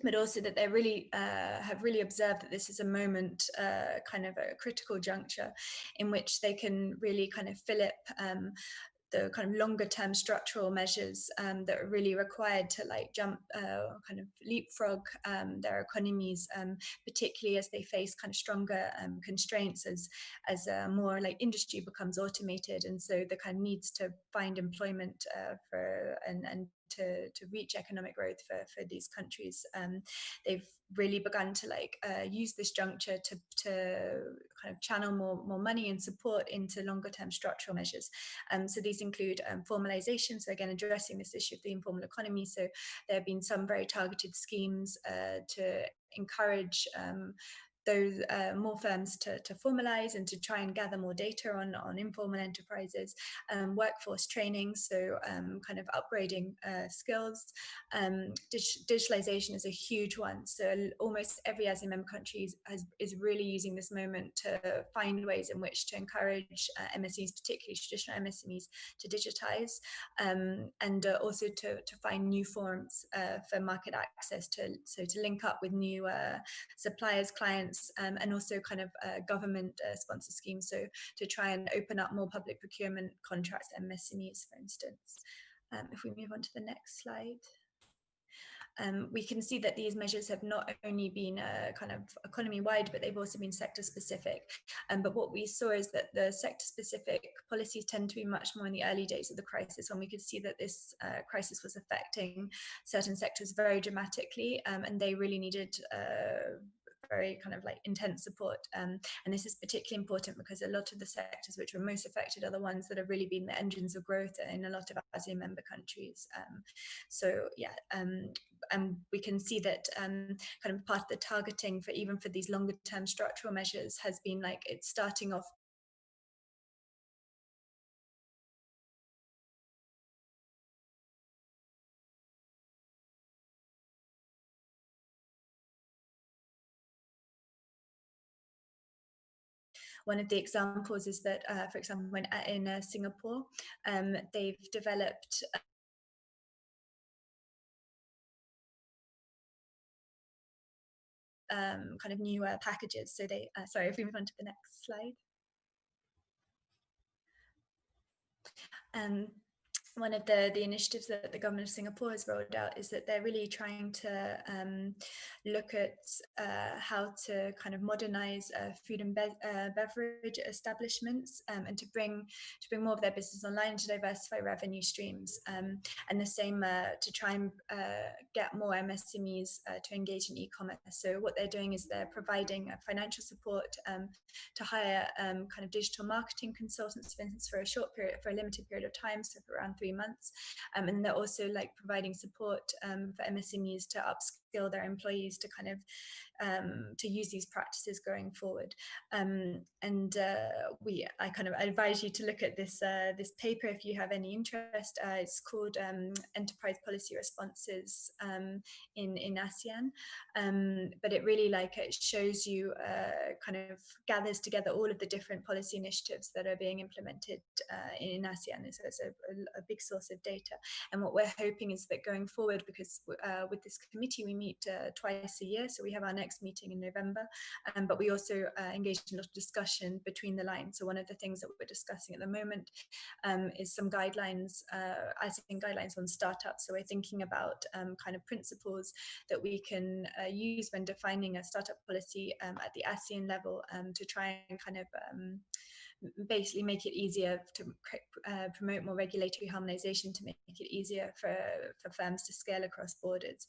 But also that they really have really observed that this is a moment, kind of a critical juncture in which they can really kind of fill up the kind of longer term structural measures that are really required to like kind of leapfrog their economies, particularly as they face kind of stronger constraints as more like industry becomes automated, and so the kind of needs to find employment for and to reach economic growth for these countries. They've really begun to like use this juncture to kind of channel more money and support into longer term structural measures. So these include formalization, so again addressing this issue of the informal economy. So there have been some very targeted schemes to encourage those more firms to formalize and to try and gather more data on informal enterprises, workforce training, so kind of upgrading skills. Digitalization is a huge one, so almost every ASEAN member country is really using this moment to find ways in which to encourage MSMEs, particularly traditional MSMEs, to digitize, and also to find new forms for market access, to link up with new suppliers, clients, and also kind of government sponsor schemes, so to try and open up more public procurement contracts to MSMEs, for instance. If we move on to the next slide. We can see that these measures have not only been kind of economy-wide, but they've also been sector-specific. But what we saw is that the sector-specific policies tend to be much more in the early days of the crisis, when we could see that this crisis was affecting certain sectors very dramatically, and they really needed very kind of like intense support. And this is particularly important because a lot of the sectors which were most affected are the ones that have really been the engines of growth in a lot of ASEAN member countries. So yeah, and we can see that kind of part of the targeting for even for these longer term structural measures has been like it's starting off One of the examples is that, for example, in Singapore, they've developed kind of new packages. So they, sorry, if we move on to the next slide. One of the initiatives that the government of Singapore has rolled out is that they're really trying to look at how to kind of modernize food and beverage establishments, and to bring more of their business online, to diversify revenue streams, and the same to try and get more MSMEs to engage in e-commerce. So what they're doing is they're providing financial support to hire kind of digital marketing consultants, for instance, for a limited period of time, so for around 3 months, and they're also like providing support for MSMEs to upskill upskill their employees to kind of to use these practices going forward. I kind of advise you to look at this this paper if you have any interest. It's called Enterprise Policy Responses in ASEAN, but it really it shows you kind of gathers together all of the different policy initiatives that are being implemented in ASEAN. So it's a big source of data. And what we're hoping is that going forward, because with this committee we meet twice a year, so we have our next meeting in November, but we also engage in a lot of discussion between the lines. So one of the things that we're discussing at the moment is some guidelines, ASEAN guidelines on startups. So we're thinking about kind of principles that we can use when defining a startup policy at the ASEAN level to try and kind of basically make it easier to promote more regulatory harmonization, to make it easier for firms to scale across borders.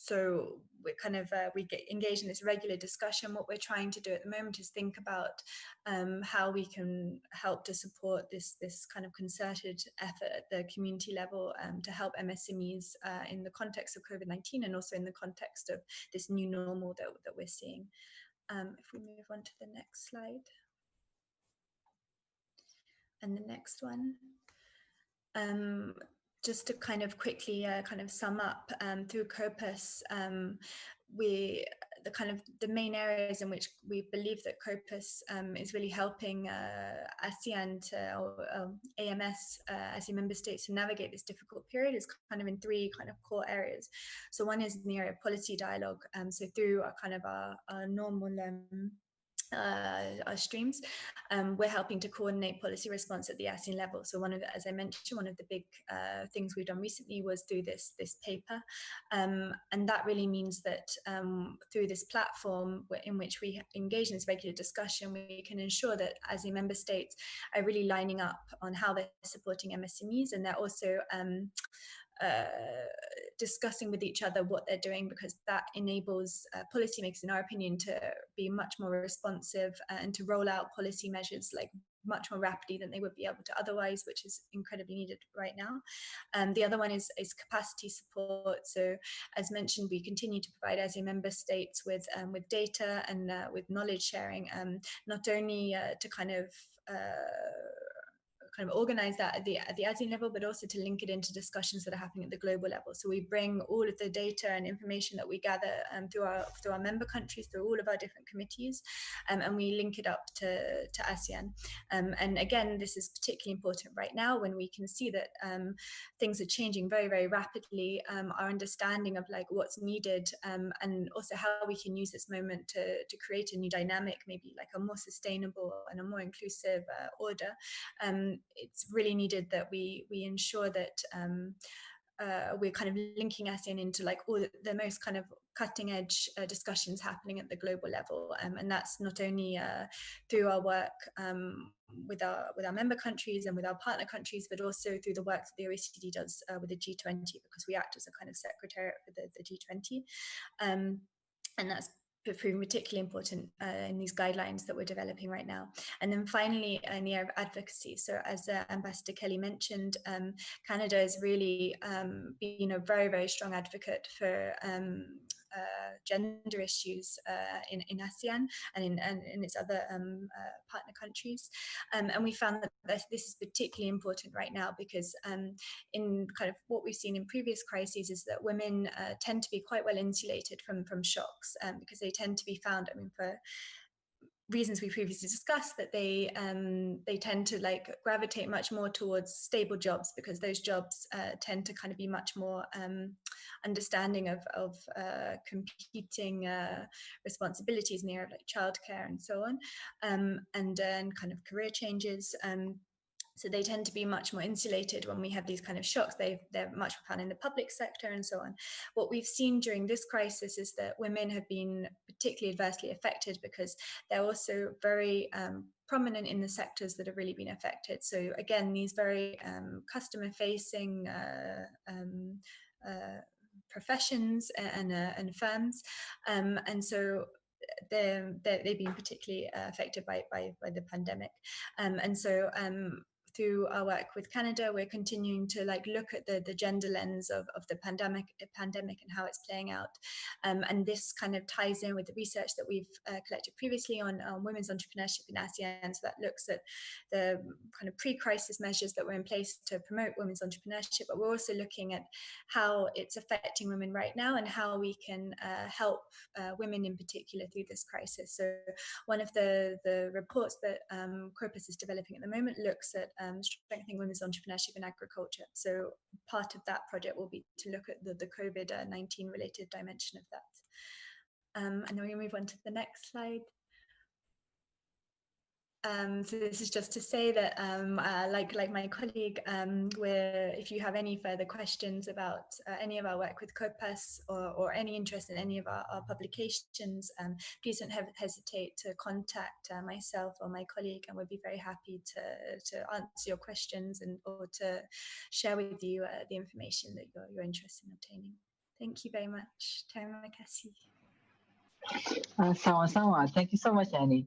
So we're kind of we get engaged in this regular discussion. What we're trying to do at the moment is think about how we can help to support this kind of concerted effort at the community level to help MSMEs in the context of COVID-19 and also in the context of this new normal that we're seeing. If we move on to the next slide. And the next one. Just to kind of quickly kind of sum up, through COPUS, the main areas in which we believe that COPUS is really helping ASEAN or AMS, ASEAN member states, to navigate this difficult period is kind of in three kind of core areas. So one is in the area of policy dialogue. So through our normal our streams, we're helping to coordinate policy response at the ASEAN level. So as I mentioned, one of the big things we've done recently was through this paper, and that really means that through this platform in which we engage in this regular discussion, we can ensure that ASEAN member states are really lining up on how they're supporting MSMEs, and they're also discussing with each other what they're doing, because that enables policymakers, in our opinion, to be much more responsive and to roll out policy measures much more rapidly than they would be able to otherwise, which is incredibly needed right now. The other one is capacity support. So as mentioned, we continue to provide ASEAN member states with data and with knowledge sharing, not only to kind of organize that at the ASEAN level, but also to link it into discussions that are happening at the global level. So we bring all of the data and information that we gather through our member countries, through all of our different committees, and we link it up to ASEAN. And again, this is particularly important right now when we can see that things are changing very, very rapidly. Our understanding of what's needed, and also how we can use this moment to create a new dynamic, maybe a more sustainable and a more inclusive order. It's really needed that we ensure that we're kind of linking ASEAN into all the most kind of cutting edge discussions happening at the global level, and that's not only through our work with our member countries and with our partner countries, but also through the work that the OECD does with the G20, because we act as a kind of secretariat for the G20, and that's proving particularly important in these guidelines that we're developing right now. And then finally, in the area of advocacy. So as Ambassador Kelly mentioned, Canada has really been a very, very strong advocate for gender issues in ASEAN and in its other partner countries. And we found that this is particularly important right now because in kind of what we've seen in previous crises is that women tend to be quite well insulated from shocks because they tend to be found, for reasons we previously discussed, that they tend to gravitate much more towards stable jobs because those jobs tend to kind of be much more understanding of competing responsibilities in the area of childcare and so on, and then kind of career changes. So they tend to be much more insulated when we have these kind of shocks. They're much more found in the public sector and so on. What we've seen during this crisis is that women have been particularly adversely affected because they're also very prominent in the sectors that have really been affected. So again, these very customer-facing professions and firms, and so they've been particularly affected by the pandemic, and so through our work with Canada, we're continuing to like look at the gender lens of the pandemic and how it's playing out. And this kind of ties in with the research that we've collected previously on women's entrepreneurship in ASEAN. So that looks at the kind of pre-crisis measures that were in place to promote women's entrepreneurship, but we're also looking at how it's affecting women right now and how we can help women in particular through this crisis. So one of the reports that Corpus is developing at the moment looks at strengthening women's entrepreneurship in agriculture. So part of that project will be to look at the COVID-19 related dimension of that. And then we move on to the next slide. So this is just to say that, like my colleague, where if you have any further questions about any of our work with COPAS or any interest in any of our publications, please don't hesitate to contact myself or my colleague, and we'll be very happy to answer your questions and or to share with you the information that you're interested in obtaining. Thank you very much. Terima kasih. Sama-sama. Thank you so much, Annie.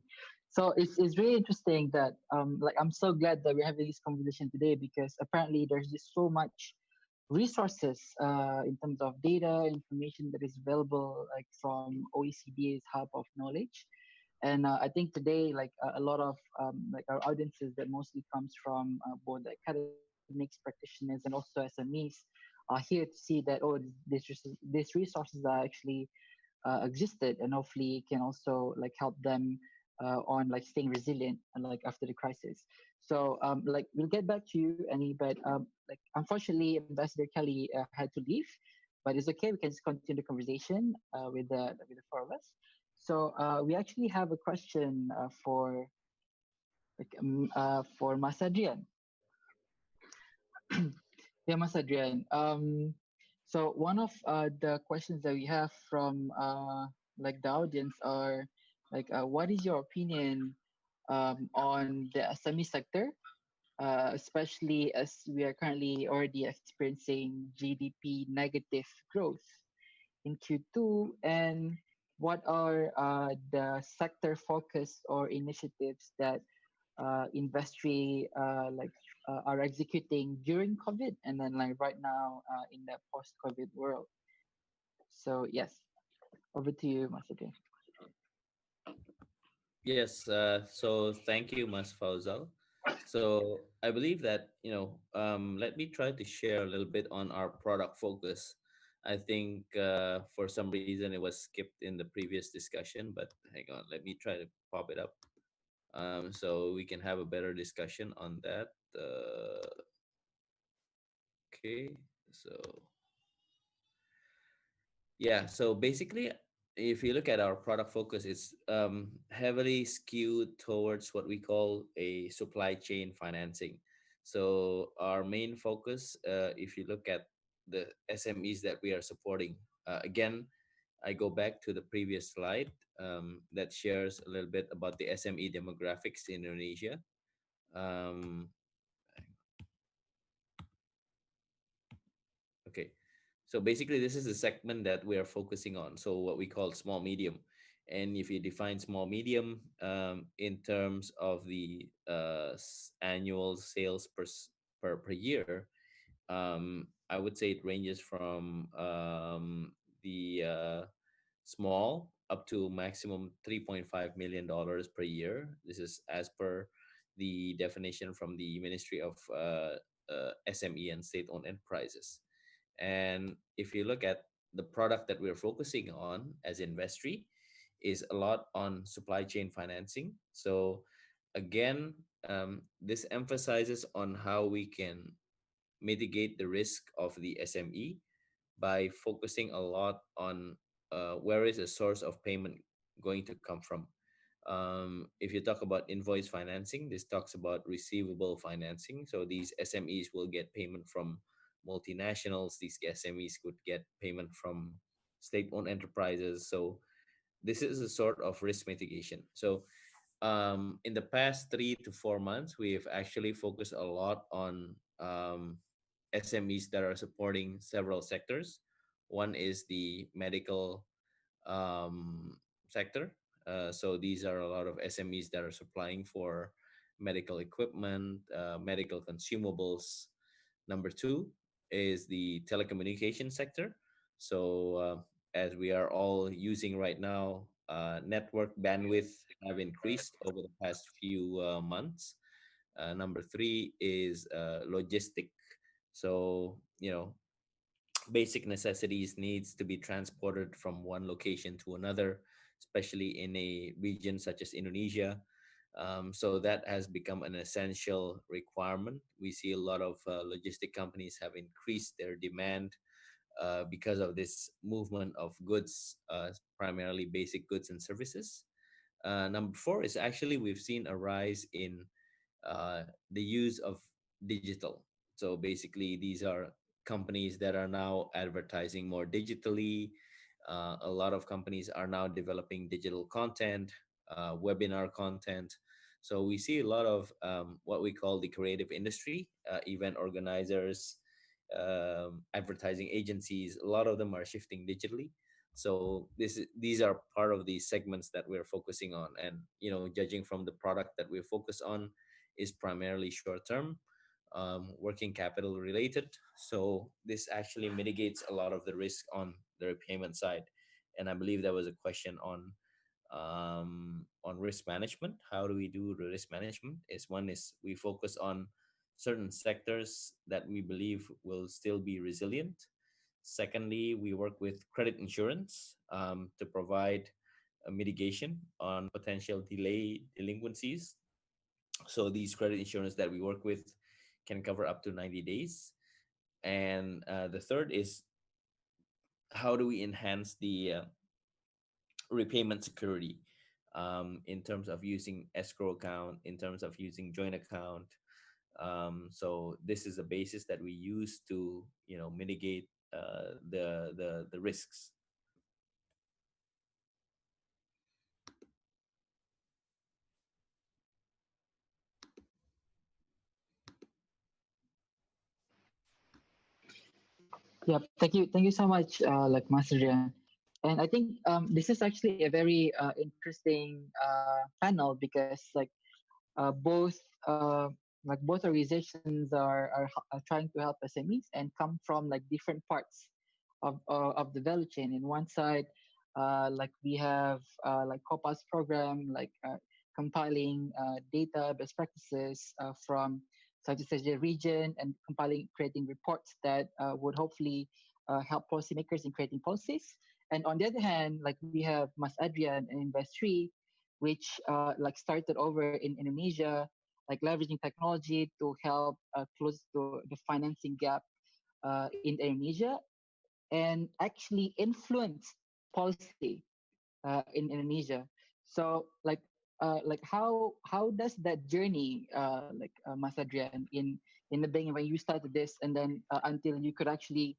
So it's really interesting that like I'm so glad that we're having this conversation today, because apparently there's just so much resources in terms of data information that is available, like from OECD's hub of knowledge. And I think today, like a lot of like our audiences that mostly comes from both the academics, practitioners, and also SMEs are here to see that, oh, these resources are actually existed, and hopefully can also like help them on like staying resilient and like after the crisis. So like we'll get back to you, Annie, but like unfortunately Ambassador Kelly had to leave, but it's okay. We can just continue the conversation with the four of us. So we actually have a question for Mas Adrian. Yeah, Mas Adrian. So one of the questions that we have from like the audience are like, what is your opinion on the SME sector, especially as we are currently already experiencing GDP negative growth in Q2, and what are the sector focus or initiatives that industry are executing during COVID, and then like right now in the post-COVID world. So yes, over to you, Masudin. Yes, so thank you, Mas Fauzal. So I believe that, let me try to share a little bit on our product focus. I think for some reason it was skipped in the previous discussion, but hang on, let me try to pop it up so we can have a better discussion on that. Okay, so yeah, so basically, if you look at our product focus, it's heavily skewed towards what we call a supply chain financing. So our main focus, if you look at the SMEs that we are supporting, again, I go back to the previous slide that shares a little bit about the SME demographics in Indonesia. Um, Okay. So basically, this is the segment that we are focusing on. So what we call small medium. And if you define small medium in terms of the annual sales per year, I would say it ranges from the small up to maximum $3.5 million per year. This is as per the definition from the Ministry of SME and state-owned enterprises. And if you look at the product that we're focusing on as Investry, is a lot on supply chain financing. So again, this emphasizes on how we can mitigate the risk of the SME by focusing a lot on where is the source of payment going to come from. If you talk about invoice financing, this talks about receivable financing. So these SMEs will get payment from multinationals. These SMEs could get payment from state-owned enterprises. So this is a sort of risk mitigation. So in the past 3 to 4 months, we've actually focused a lot on SMEs that are supporting several sectors. One is the medical sector. So these are a lot of SMEs that are supplying for medical equipment, medical consumables. Number two is the telecommunication sector. So, as we are all using right now, network bandwidth have increased over the past few months. Number three is logistic. So, basic necessities needs to be transported from one location to another, especially in a region such as Indonesia. So that has become an essential requirement. We see a lot of logistic companies have increased their demand because of this movement of goods, primarily basic goods and services. Number four is actually we've seen a rise in uh, the use of digital. So basically, these are companies that are now advertising more digitally. A lot of companies are now developing digital content, webinar content. So we see a lot of what we call the creative industry, event organizers, advertising agencies. A lot of them are shifting digitally. So these are part of the segments that we're focusing on, and judging from the product that we're focused on is primarily short term, working capital related. So this actually mitigates a lot of the risk on the repayment side. And I believe there was a question on risk management. How do we do the risk management? Is one is we focus on certain sectors that we believe will still be resilient. Secondly, we work with credit insurance to provide a mitigation on potential delay delinquencies. So these credit insurance that we work with can cover up to 90 days. And the third is how do we enhance the repayment security in terms of using escrow account, in terms of using joint account. So this is a basis that we use to mitigate the risks. Yeah, thank you so much, like Master Jan. And I think this is actually a very interesting panel because both both organizations are trying to help SMEs and come from like different parts of the value chain. In one side, we have like COPA's program, compiling data best practices from Southeast Asia region and compiling creating reports that would hopefully help policymakers in creating policies. And on the other hand, like we have Mas Adrian and Invest3, which started over in Indonesia, like leveraging technology to help close the financing gap in Indonesia and actually influence policy in Indonesia. So how does that journey Mas Adrian in the beginning when you started this and then until you could actually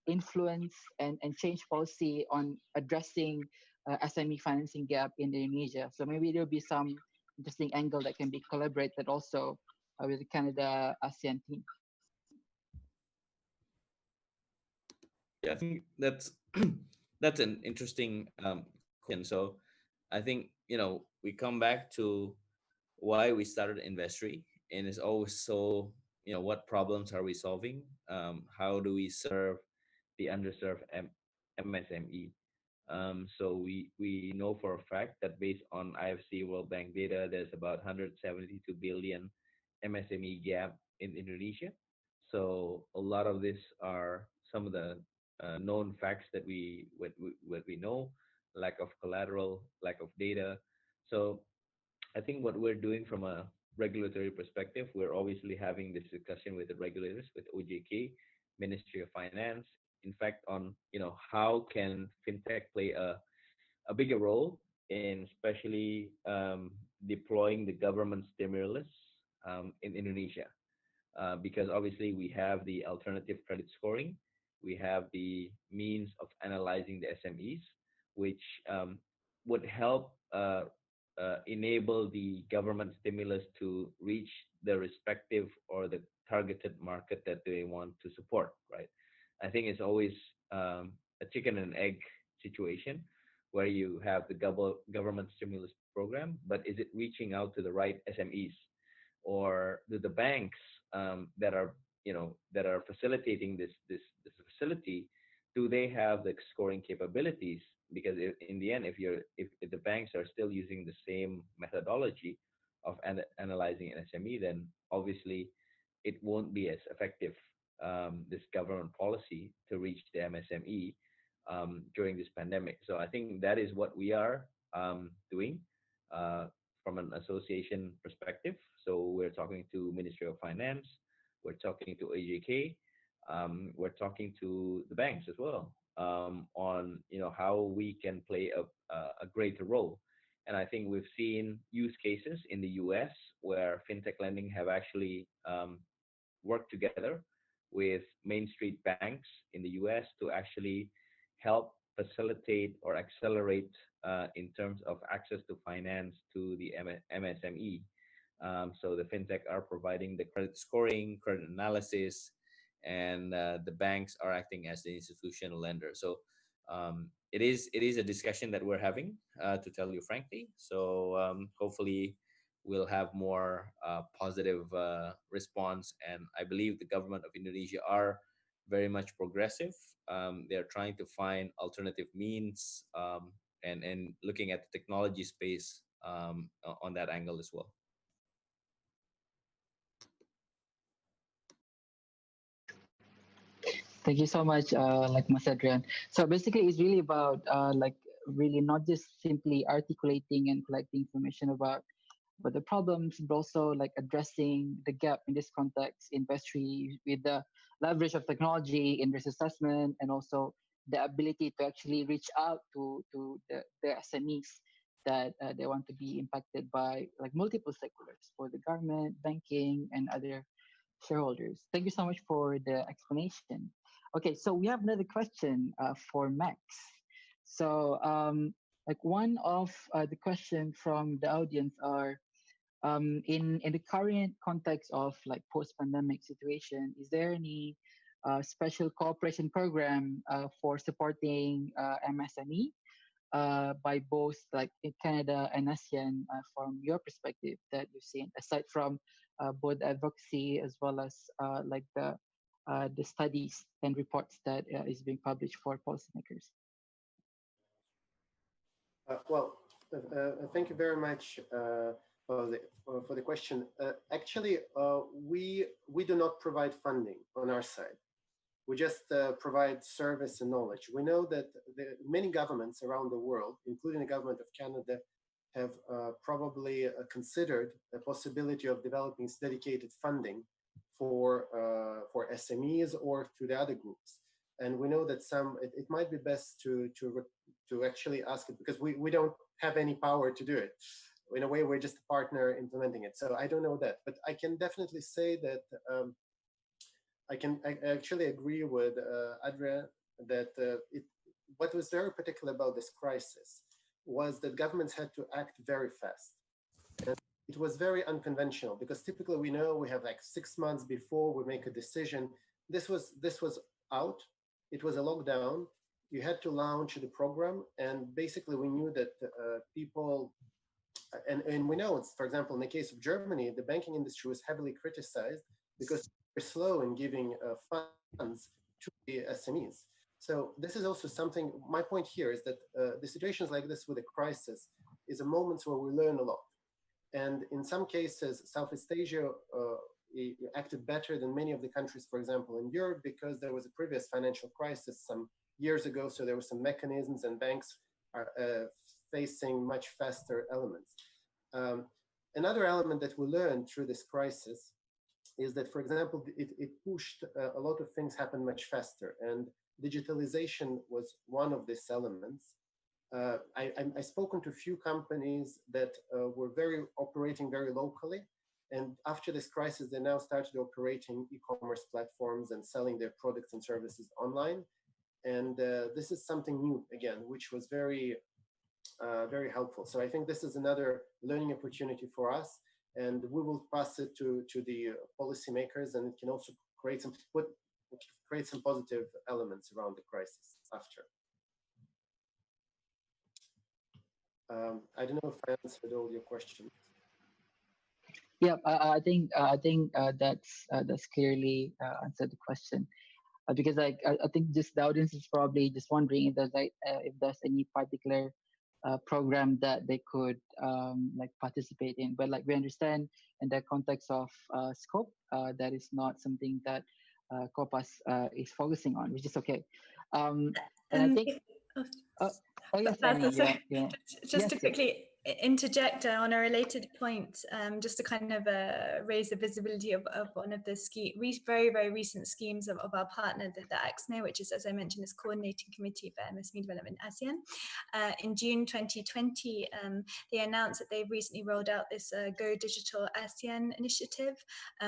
influence and change policy on addressing SME financing gap in Indonesia. So maybe there'll be some interesting angle that can be collaborated also with the Canada ASEAN team. Yeah, I think that's that's an interesting question. So I think we come back to why we started Investry, and it's always so what problems are we solving? How do we serve the underserved MSME? So we know for a fact that based on IFC World Bank data, there's about 172 billion MSME gap in Indonesia. So a lot of this are some of the known facts that what we know: lack of collateral, lack of data. So I think what we're doing from a regulatory perspective, we're obviously having this discussion with the regulators, with OJK, Ministry of Finance, in fact, on how can fintech play a bigger role in especially deploying the government stimulus in Indonesia, because obviously we have the alternative credit scoring, we have the means of analyzing the SMEs, which would help enable the government stimulus to reach the respective or the targeted market that they want to support, right? I think it's always a chicken and egg situation where you have the government stimulus program, but is it reaching out to the right SMEs, or do the banks that are that are facilitating this facility, do they have the scoring capabilities? Because in the end, if the banks are still using the same methodology of analyzing an SME, then obviously it won't be as effective, this government policy to reach the MSME during this pandemic. So I think that is what we are doing from an association perspective. So we're talking to Ministry of Finance, we're talking to AJK, we're talking to the banks as well, on how we can play a greater role. And I think we've seen use cases in the US where fintech lending have actually worked together with Main Street banks in the US to actually help facilitate or accelerate in terms of access to finance to the MSME. So the fintech are providing the credit scoring, credit analysis, and the banks are acting as the institutional lender. So it is a discussion that we're having, to tell you frankly. So hopefully we'll have more positive response. And I believe the government of Indonesia are very much progressive. They're trying to find alternative means, and looking at the technology space on that angle as well. Thank you so much, Mas Adrian. So basically, it's really about really not just simply articulating and collecting information about the problems, but also like addressing the gap in this context in pastry with the leverage of technology in risk assessment, and also the ability to actually reach out to the SMEs that they want to be impacted by like multiple stakeholders for the government, banking, and other shareholders. Thank you so much for the explanation. Okay, so we have another question for Max. So, like one of the question from the audience are, in the current context of like post-pandemic situation, is there any special cooperation program for supporting MSME by both like in Canada and ASEAN, from your perspective that you've seen, aside from both advocacy as well as like the studies and reports that is being published for policymakers? Well, thank you very much for the question. Actually, we do not provide funding on our side. We just provide service and knowledge. We know that many governments around the world, including the government of Canada, have probably considered the possibility of developing dedicated funding for SMEs or to the other groups. And we know that it might be best to actually ask it, because we don't have any power to do it. In a way, we're just a partner implementing it. So I don't know that, but I can definitely say that I actually agree with Adrian that what was very particular about this crisis was that governments had to act very fast. And it was very unconventional, because typically we know we have like 6 months before we make a decision. This was out. It was a lockdown. You had to launch the program, and basically we knew that people, and we know it's, for example, in the case of Germany, the banking industry was heavily criticized because they're slow in giving funds to the SMEs. So this is also something, my point here is that the situations like this with a crisis is a moment where we learn a lot. And in some cases, Southeast Asia acted better than many of the countries, for example, in Europe, because there was a previous financial crisis some years ago. So there were some mechanisms, and banks are facing much faster elements. Another element that we learned through this crisis is that, for example, it pushed a lot of things happen much faster, and digitalization was one of these elements. I've spoken to a few companies that were operating very locally, and after this crisis, they now started operating e-commerce platforms and selling their products and services online. And this is something new again, which was very helpful. So I think this is another learning opportunity for us, and we will pass it to the policymakers, and it can also create some positive elements around the crisis after. I don't know if I answered all your questions. Yeah, I think that's clearly answered the question. Because I think just the audience is probably just wondering if there's any particular program that they could like participate in. But like we understand in the context of scope, that is not something that COPAS is focusing on, which is okay. And I think If, oh, uh, oh yes, Annie, so just yes, to yes. quickly interject on a related point, just to kind of raise the visibility of one of the very, very recent schemes of our partner, the AXME, which is, as I mentioned, is Coordinating Committee for MSME Development ASEAN. In June 2020, they announced that they've recently rolled out this Go Digital ASEAN initiative,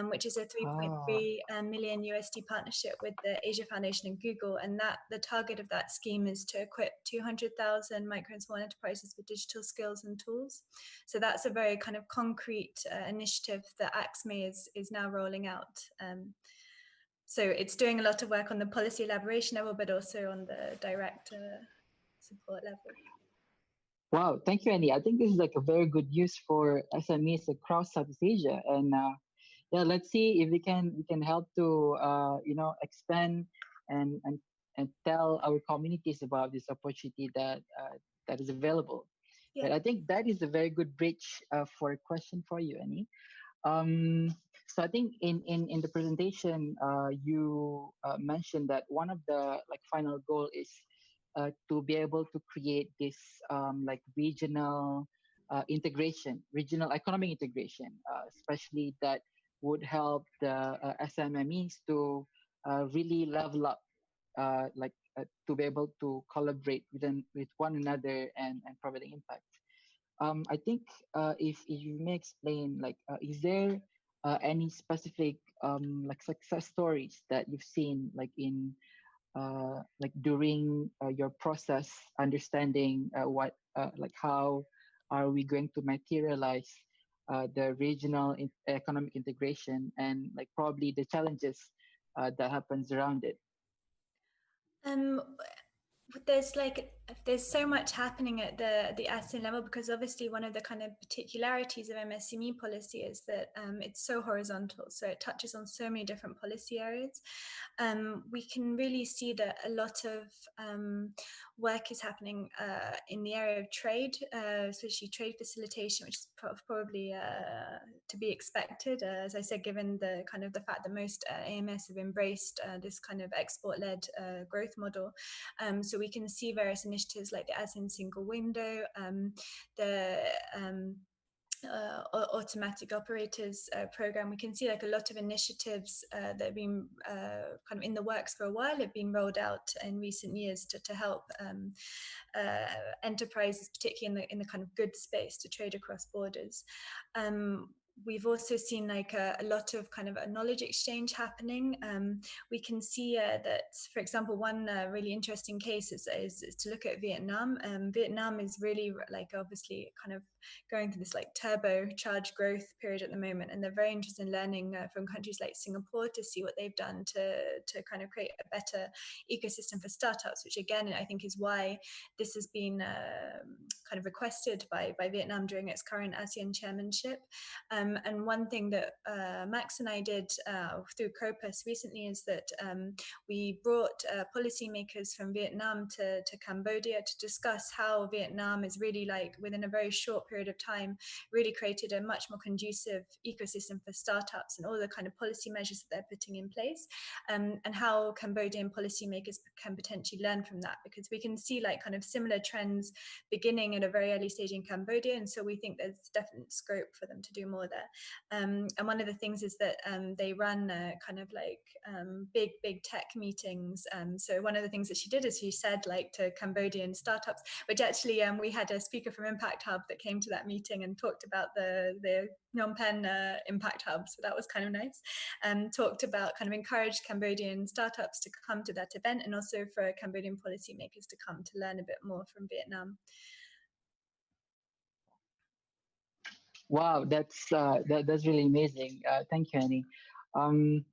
which is a 3.3 million USD partnership with the Asia Foundation and Google. And that the target of that scheme is to equip 200,000 micro and small enterprises with digital skills and tools. So that's a very kind of concrete initiative that AXME is now rolling out. So it's doing a lot of work on the policy elaboration level, but also on the direct support level. Wow, thank you, Andy. I think this is like a very good news for SMEs across Southeast Asia, and yeah, let's see if we can help to expand and and and tell our communities about this opportunity that is available. Yeah. But I think that is a very good bridge for a question for you, Annie. So I think in the presentation, you mentioned that one of the like final goal is to be able to create this like regional economic integration, especially that would help the SMMEs to really level up, to be able to collaborate with one another and providing impact. I think if you may explain, like, is there any specific like success stories that you've seen, like in like during your process, understanding like how are we going to materialize the regional economic integration and like probably the challenges that happens around it. Um, there's so much happening at the ASEAN level, because obviously one of the kind of particularities of MSME policy is that it's so horizontal, so it touches on so many different policy areas. We can really see that a lot of work is happening in the area of trade, especially trade facilitation, which is probably to be expected, as I said, given the kind of the fact that most AMS have embraced this kind of export-led growth model. So we can see various initiatives like the ASEAN Single Window, the automatic operators program. We can see like a lot of initiatives that have been kind of in the works for a while, have been rolled out in recent years to help enterprises, particularly in the kind of goods space, to trade across borders. We've also seen like a lot of kind of a knowledge exchange happening. We can see that, for example, one really interesting case is to look at Vietnam. Vietnam is really like obviously kind of going through this like turbocharged growth period at the moment, and they're very interested in learning from countries like Singapore to see what they've done to kind of create a better ecosystem for startups, which again I think is why this has been kind of requested by Vietnam during its current ASEAN chairmanship. And one thing that Max and I did through COPAS recently is that we brought policymakers from Vietnam to Cambodia to discuss how Vietnam is really, like, within a very short period of time, really created a much more conducive ecosystem for startups and all the kind of policy measures that they're putting in place, and how Cambodian policymakers can potentially learn from that, because we can see like kind of similar trends beginning at a very early stage in Cambodia, and so we think there's definite scope for them to do more there. And one of the things is that they run kind of like big tech meetings. So one of the things that she did is she said like to Cambodian startups, which actually we had a speaker from Impact Hub that came to that meeting and talked about the Phnom Penh Impact Hub. So that was kind of nice. Talked about kind of encouraged Cambodian startups to come to that event, and also for Cambodian policymakers to come to learn a bit more from Vietnam. Wow, that's really amazing. Thank you, Annie.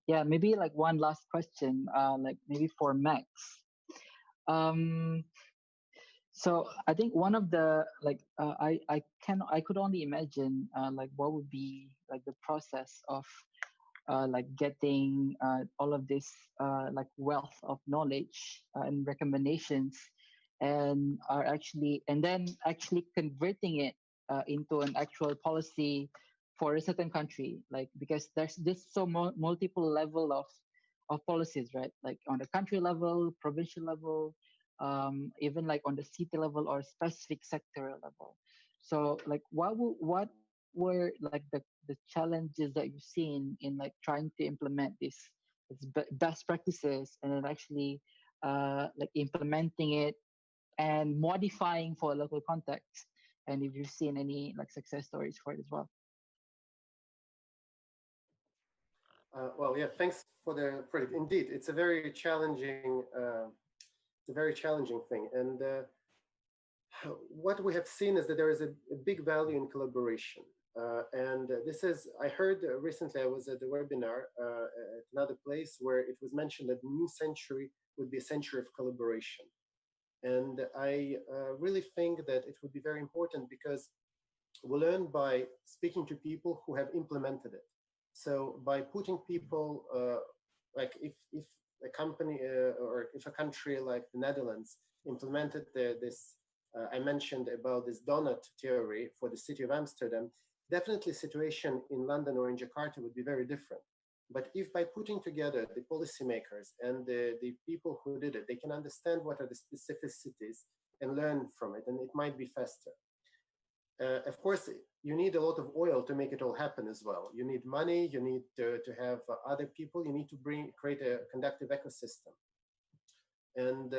Yeah, maybe like one last question, like maybe for Max. Um, So I think one of the I could only imagine like what would be like the process of like getting all of this like wealth of knowledge and recommendations, and are actually and then actually converting it into an actual policy for a certain country, like because there's this so multiple level of policies, right? Like on the country level, provincial level, even like on the city level or specific sector level. So like what were like the challenges that you've seen in like trying to implement this best practices, and then actually like implementing it and modifying for a local context, and if you've seen any like success stories for it as well? Well, yeah, thanks for the credit. Indeed, it's a very challenging thing. And what we have seen is that there is a big value in collaboration. And this is, I heard recently, I was at a webinar at another place where it was mentioned that the new century would be a century of collaboration. And I really think that it would be very important because we learn by speaking to people who have implemented it. So by putting people, like if a company or if a country like the Netherlands implemented this, I mentioned about this donut theory for the city of Amsterdam, definitely situation in London or in Jakarta would be very different. But if by putting together the policymakers and the people who did it, they can understand what are the specificities and learn from it, and it might be faster. Of course, you need a lot of oil to make it all happen as well. You need money, you need to have other people, you need to create a conductive ecosystem. And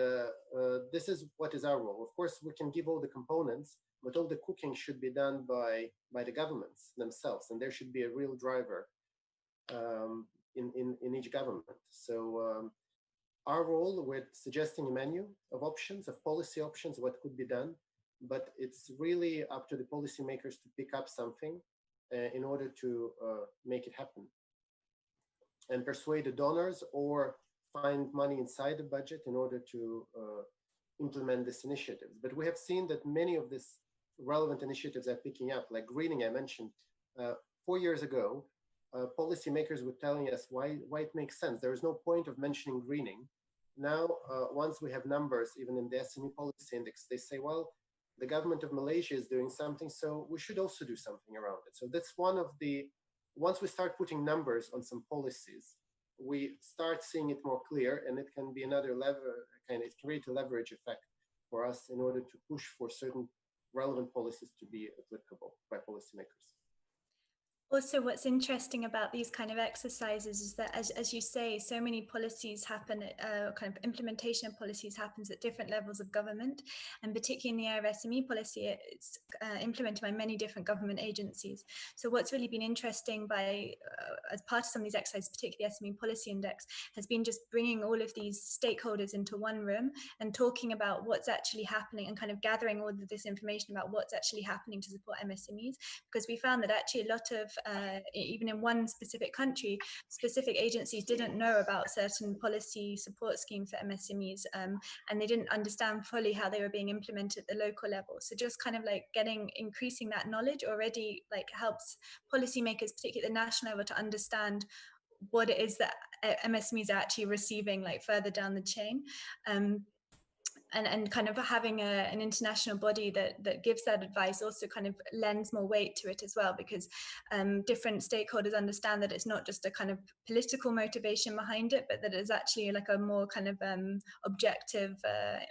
this is what is our role. Of course, we can give all the components, but all the cooking should be done by the governments themselves, and there should be a real driver in each government. So our role, we're suggesting a menu of options, of policy options, what could be done, but it's really up to the policymakers to pick up something in order to make it happen and persuade the donors or find money inside the budget in order to implement these initiatives. But we have seen that many of these relevant initiatives are picking up, like greening I mentioned. 4 years ago, policymakers were telling us why it makes sense. There is no point of mentioning greening. Now, once we have numbers, even in the SME policy index, they say, well, the government of Malaysia is doing something, so we should also do something around it. So that's one of the, once we start putting numbers on some policies, we start seeing it more clear, and it can be another lever, kind of create a leverage effect for us in order to push for certain relevant policies to be applicable by policymakers. Also, what's interesting about these kind of exercises is that, as you say, so many policies happen, kind of implementation of policies happens at different levels of government, and particularly in the area of SME policy, it's implemented by many different government agencies. So what's really been interesting by, as part of some of these exercises, particularly the SME Policy Index, has been just bringing all of these stakeholders into one room and talking about what's actually happening and kind of gathering all of this information about what's actually happening to support MSMEs, because we found that actually a lot of even in one specific country, specific agencies didn't know about certain policy support schemes for MSMEs, and they didn't understand fully how they were being implemented at the local level. So just kind of like increasing that knowledge already like helps policymakers, particularly at the national level, to understand what it is that MSMEs are actually receiving like further down the chain. And kind of having an international body that gives that advice also kind of lends more weight to it as well, because different stakeholders understand that it's not just a kind of political motivation behind it, but that it's actually like a more kind of objective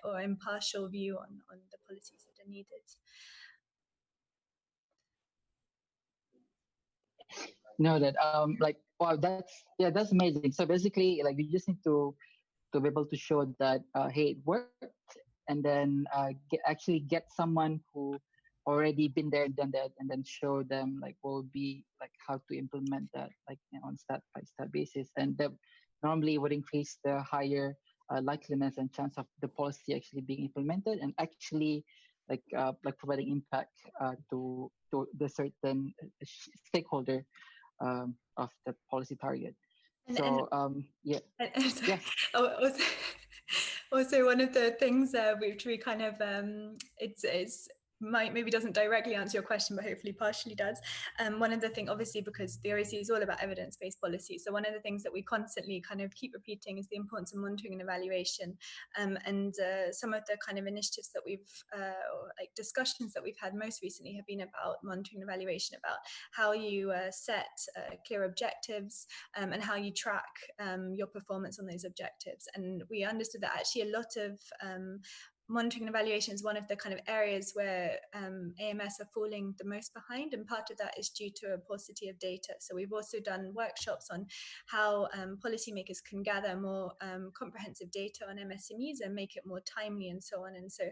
or impartial view on the policies that are needed. No, that like wow, that's amazing. So basically, like you just need to be able to show that hey, it worked, and then actually get someone who already been there and done that, and then show them like what would be like how to implement that, like on step by step basis, and that normally would increase the higher likeliness and chance of the policy actually being implemented and actually like providing impact to the certain stakeholder of the policy target. So yeah. Yes. Also, one of the things which we kind of it's might maybe doesn't directly answer your question, but hopefully partially does. One of the things, obviously, because the OAC is all about evidence-based policy, so one of the things that we constantly kind of keep repeating is the importance of monitoring and evaluation. And some of the kind of initiatives that we've, like discussions that we've had most recently, have been about monitoring and evaluation, about how you set clear objectives and how you track your performance on those objectives. And we understood that actually a lot of monitoring and evaluation is one of the kind of areas where AMS are falling the most behind, and part of that is due to a paucity of data. So we've also done workshops on how policymakers can gather more comprehensive data on MSMEs and make it more timely and so on. And so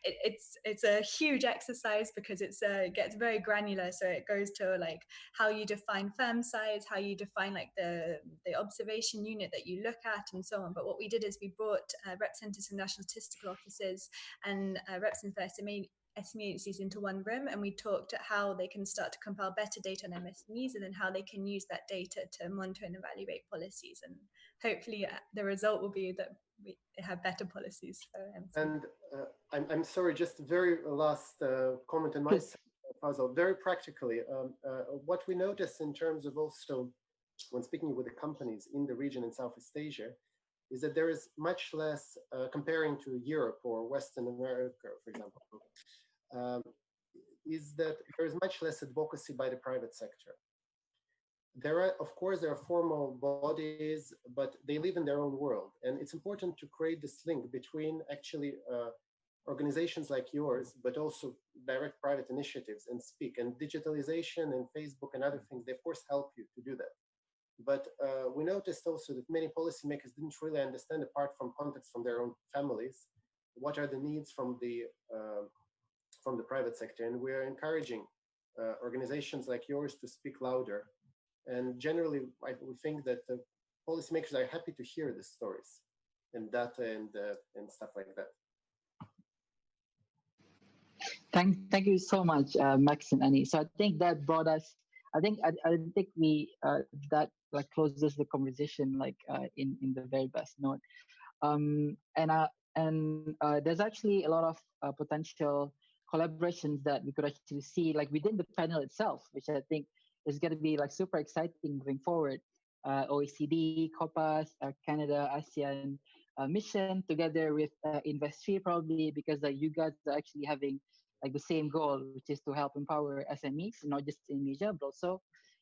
it's a huge exercise because it gets very granular. So it goes to like how you define firm size, how you define like the observation unit that you look at, and so on. But what we did is we brought representatives from national statistical offices and representatives for SME agencies into one room, and we talked at how they can start to compile better data on MSMEs, and then how they can use that data to monitor and evaluate policies. And hopefully the result will be that we have better policies for MSMEs. And I'm sorry, just very last comment on my side, Fazal. Very practically, what we notice in terms of also when speaking with the companies in the region in Southeast Asia is that there is much less, comparing to Europe or Western America, for example, is that there is much less advocacy by the private sector. There are, of course, there are formal bodies, but they live in their own world. And it's important to create this link between actually organizations like yours, but also direct private initiatives and speak. And digitalization and Facebook and other things, they of course help you to do that. But we noticed also that many policymakers didn't really understand, apart from context from their own families, what are the needs from the private sector. And we're encouraging organizations like yours to speak louder. And generally, we think that the policymakers are happy to hear the stories and data and stuff like that. Thank you so much, Max and Annie. So I think that brought us. I think we that like closes the conversation like in the very best note. And there's actually a lot of potential collaborations that we could actually see like within the panel itself, which I think is going to be like super exciting moving forward. OECD, COPAS, Canada, ASEAN mission together with Invest3 probably, because you guys are actually having like the same goal, which is to help empower SMEs, not just in Asia, but also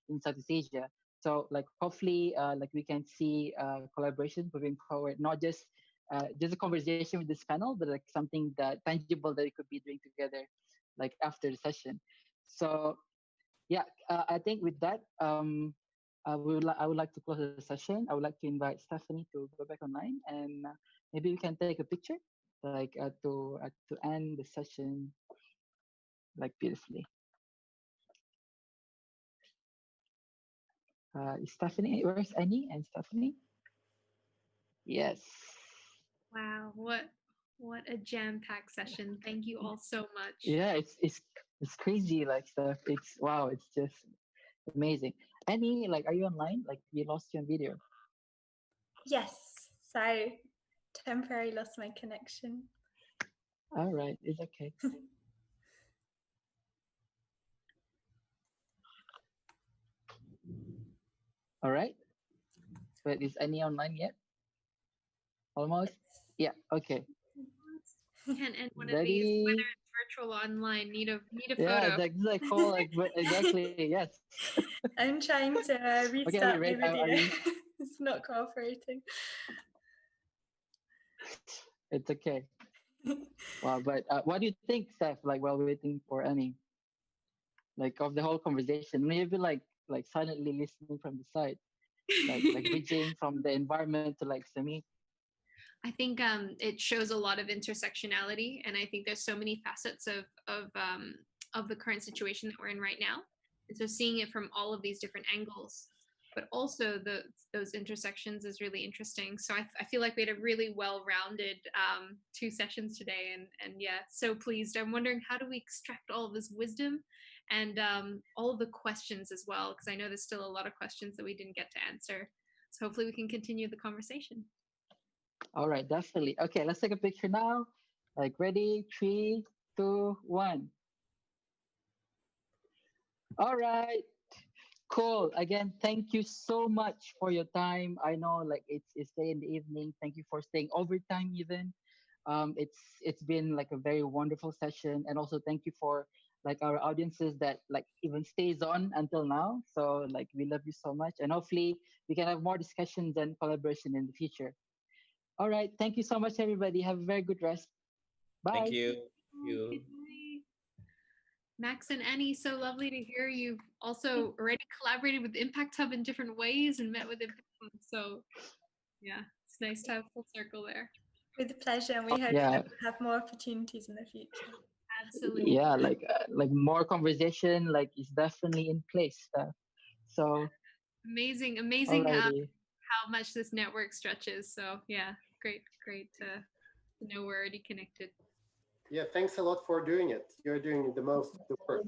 in Southeast Asia. So like hopefully like we can see collaboration moving forward, not just a conversation with this panel, but like something that tangible that we could be doing together like after the session. So yeah, I think with that, I would like to close the session. I would like to invite Stephanie to go back online, and maybe we can take a picture like to end the session like beautifully. Is Stephanie, where's Annie and Stephanie? Yes. Wow, what a jam-packed session. Thank you all so much. Yeah, it's crazy like stuff. It's wow, it's just amazing. Annie, like are you online? Like we lost you on video. Yes, sorry, temporarily lost my connection. All right, it's okay. All right. But is Annie online yet? Almost? Yeah, okay. And one of these, whether it's virtual or online, need a photo. Yeah, like whole like exactly, yes. I'm trying to restart okay, the video. It's not cooperating. It's okay. Wow, but what do you think, Steph? Like while waiting for Annie, like of the whole conversation, maybe like silently listening from the side, like bridging from the environment to like SME. I think it shows a lot of intersectionality, and I think there's so many facets of the current situation that we're in right now, and so seeing it from all of these different angles, but also those intersections is really interesting. So I feel like we had a really well-rounded 2 sessions today, and yeah, so pleased. I'm wondering, how do we extract all of this wisdom and all of the questions as well, because I know there's still a lot of questions that we didn't get to answer. So hopefully we can continue the conversation. All right, definitely. Okay, let's take a picture now. Like ready, 3, 2, 1. All right. Cool. Again, thank you so much for your time. I know like it's late in the evening. Thank you for staying overtime even. It's been like a very wonderful session, and also thank you for like our audiences that like even stays on until now. So like we love you so much, and hopefully we can have more discussions and collaboration in the future. All right. Thank you so much, everybody. Have a very good rest. Thank Bye. you. Good night. Max and Annie, so lovely to hear you've also already collaborated with Impact Hub in different ways and met with Impact Hub. So yeah, it's nice to have full circle there. With pleasure, and we hope Yeah. that we'll have more opportunities in the future. Absolutely. Yeah, like more conversation like is definitely in place. So Amazing, amazing alrighty. how much this network stretches. So yeah, great to know we're already connected. Yeah, thanks a lot for doing it. You're doing the most of the work.